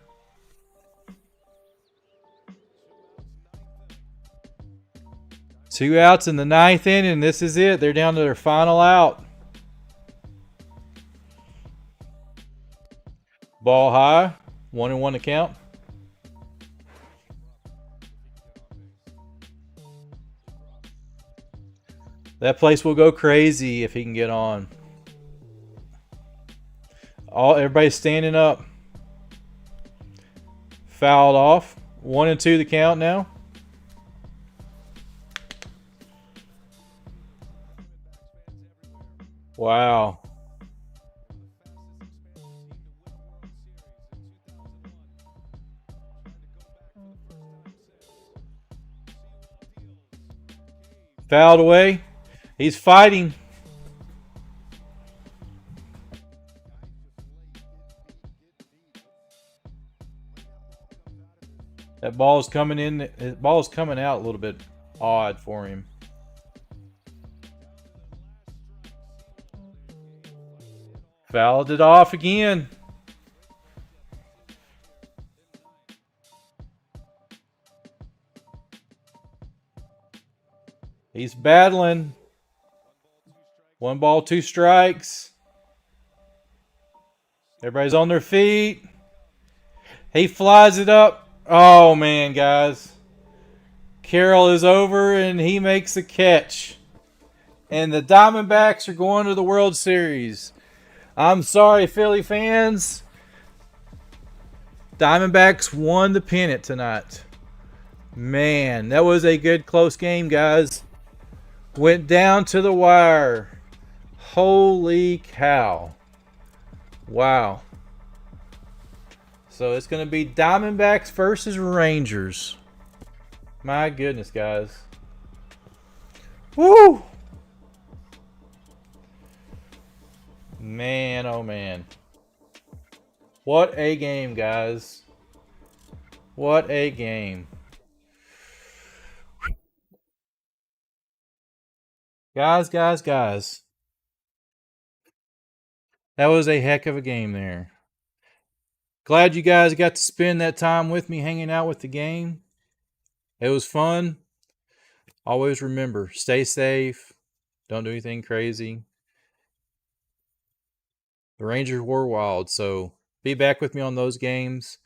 Two outs in the 9th inning, and this is it. They're down to their final out. Ball high, 1-1 to count. That place will go crazy if he can get on. Everybody's standing up. Fouled off. 1-2 the count now. Wow. Fouled away. He's fighting. That ball is coming in. His ball is coming out a little bit odd for him. Fouled it off again. He's battling. 1 ball, 2 strikes. Everybody's on their feet. He flies it up. Oh, man, guys. Carroll is over, and he makes a catch. And the Diamondbacks are going to the World Series. I'm sorry, Philly fans. Diamondbacks won the pennant tonight. Man, that was a good close game, guys. Went down to the wire. Holy cow. Wow. So it's going to be Diamondbacks versus Rangers. My goodness, guys. Woo! Man, oh man. What a game, guys. What a game. Guys. That was a heck of a game there. Glad you guys got to spend that time with me hanging out with the game. It was fun. Always remember, stay safe. Don't do anything crazy. The Rangers were wild, so be back with me on those games.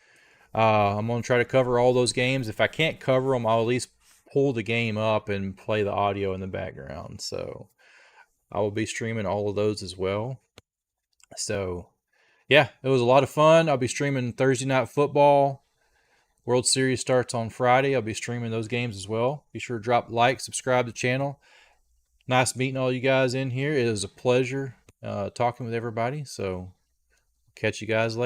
I'm going to try to cover all those games. If I can't cover them, I'll at least pull the game up and play the audio in the background. So I will be streaming all of those as well. So yeah, it was a lot of fun. I'll be streaming Thursday Night Football. World Series starts on Friday. I'll be streaming those games as well. Be sure to drop a like, subscribe to the channel. Nice meeting all you guys in here. It is a pleasure talking with everybody. So catch you guys later.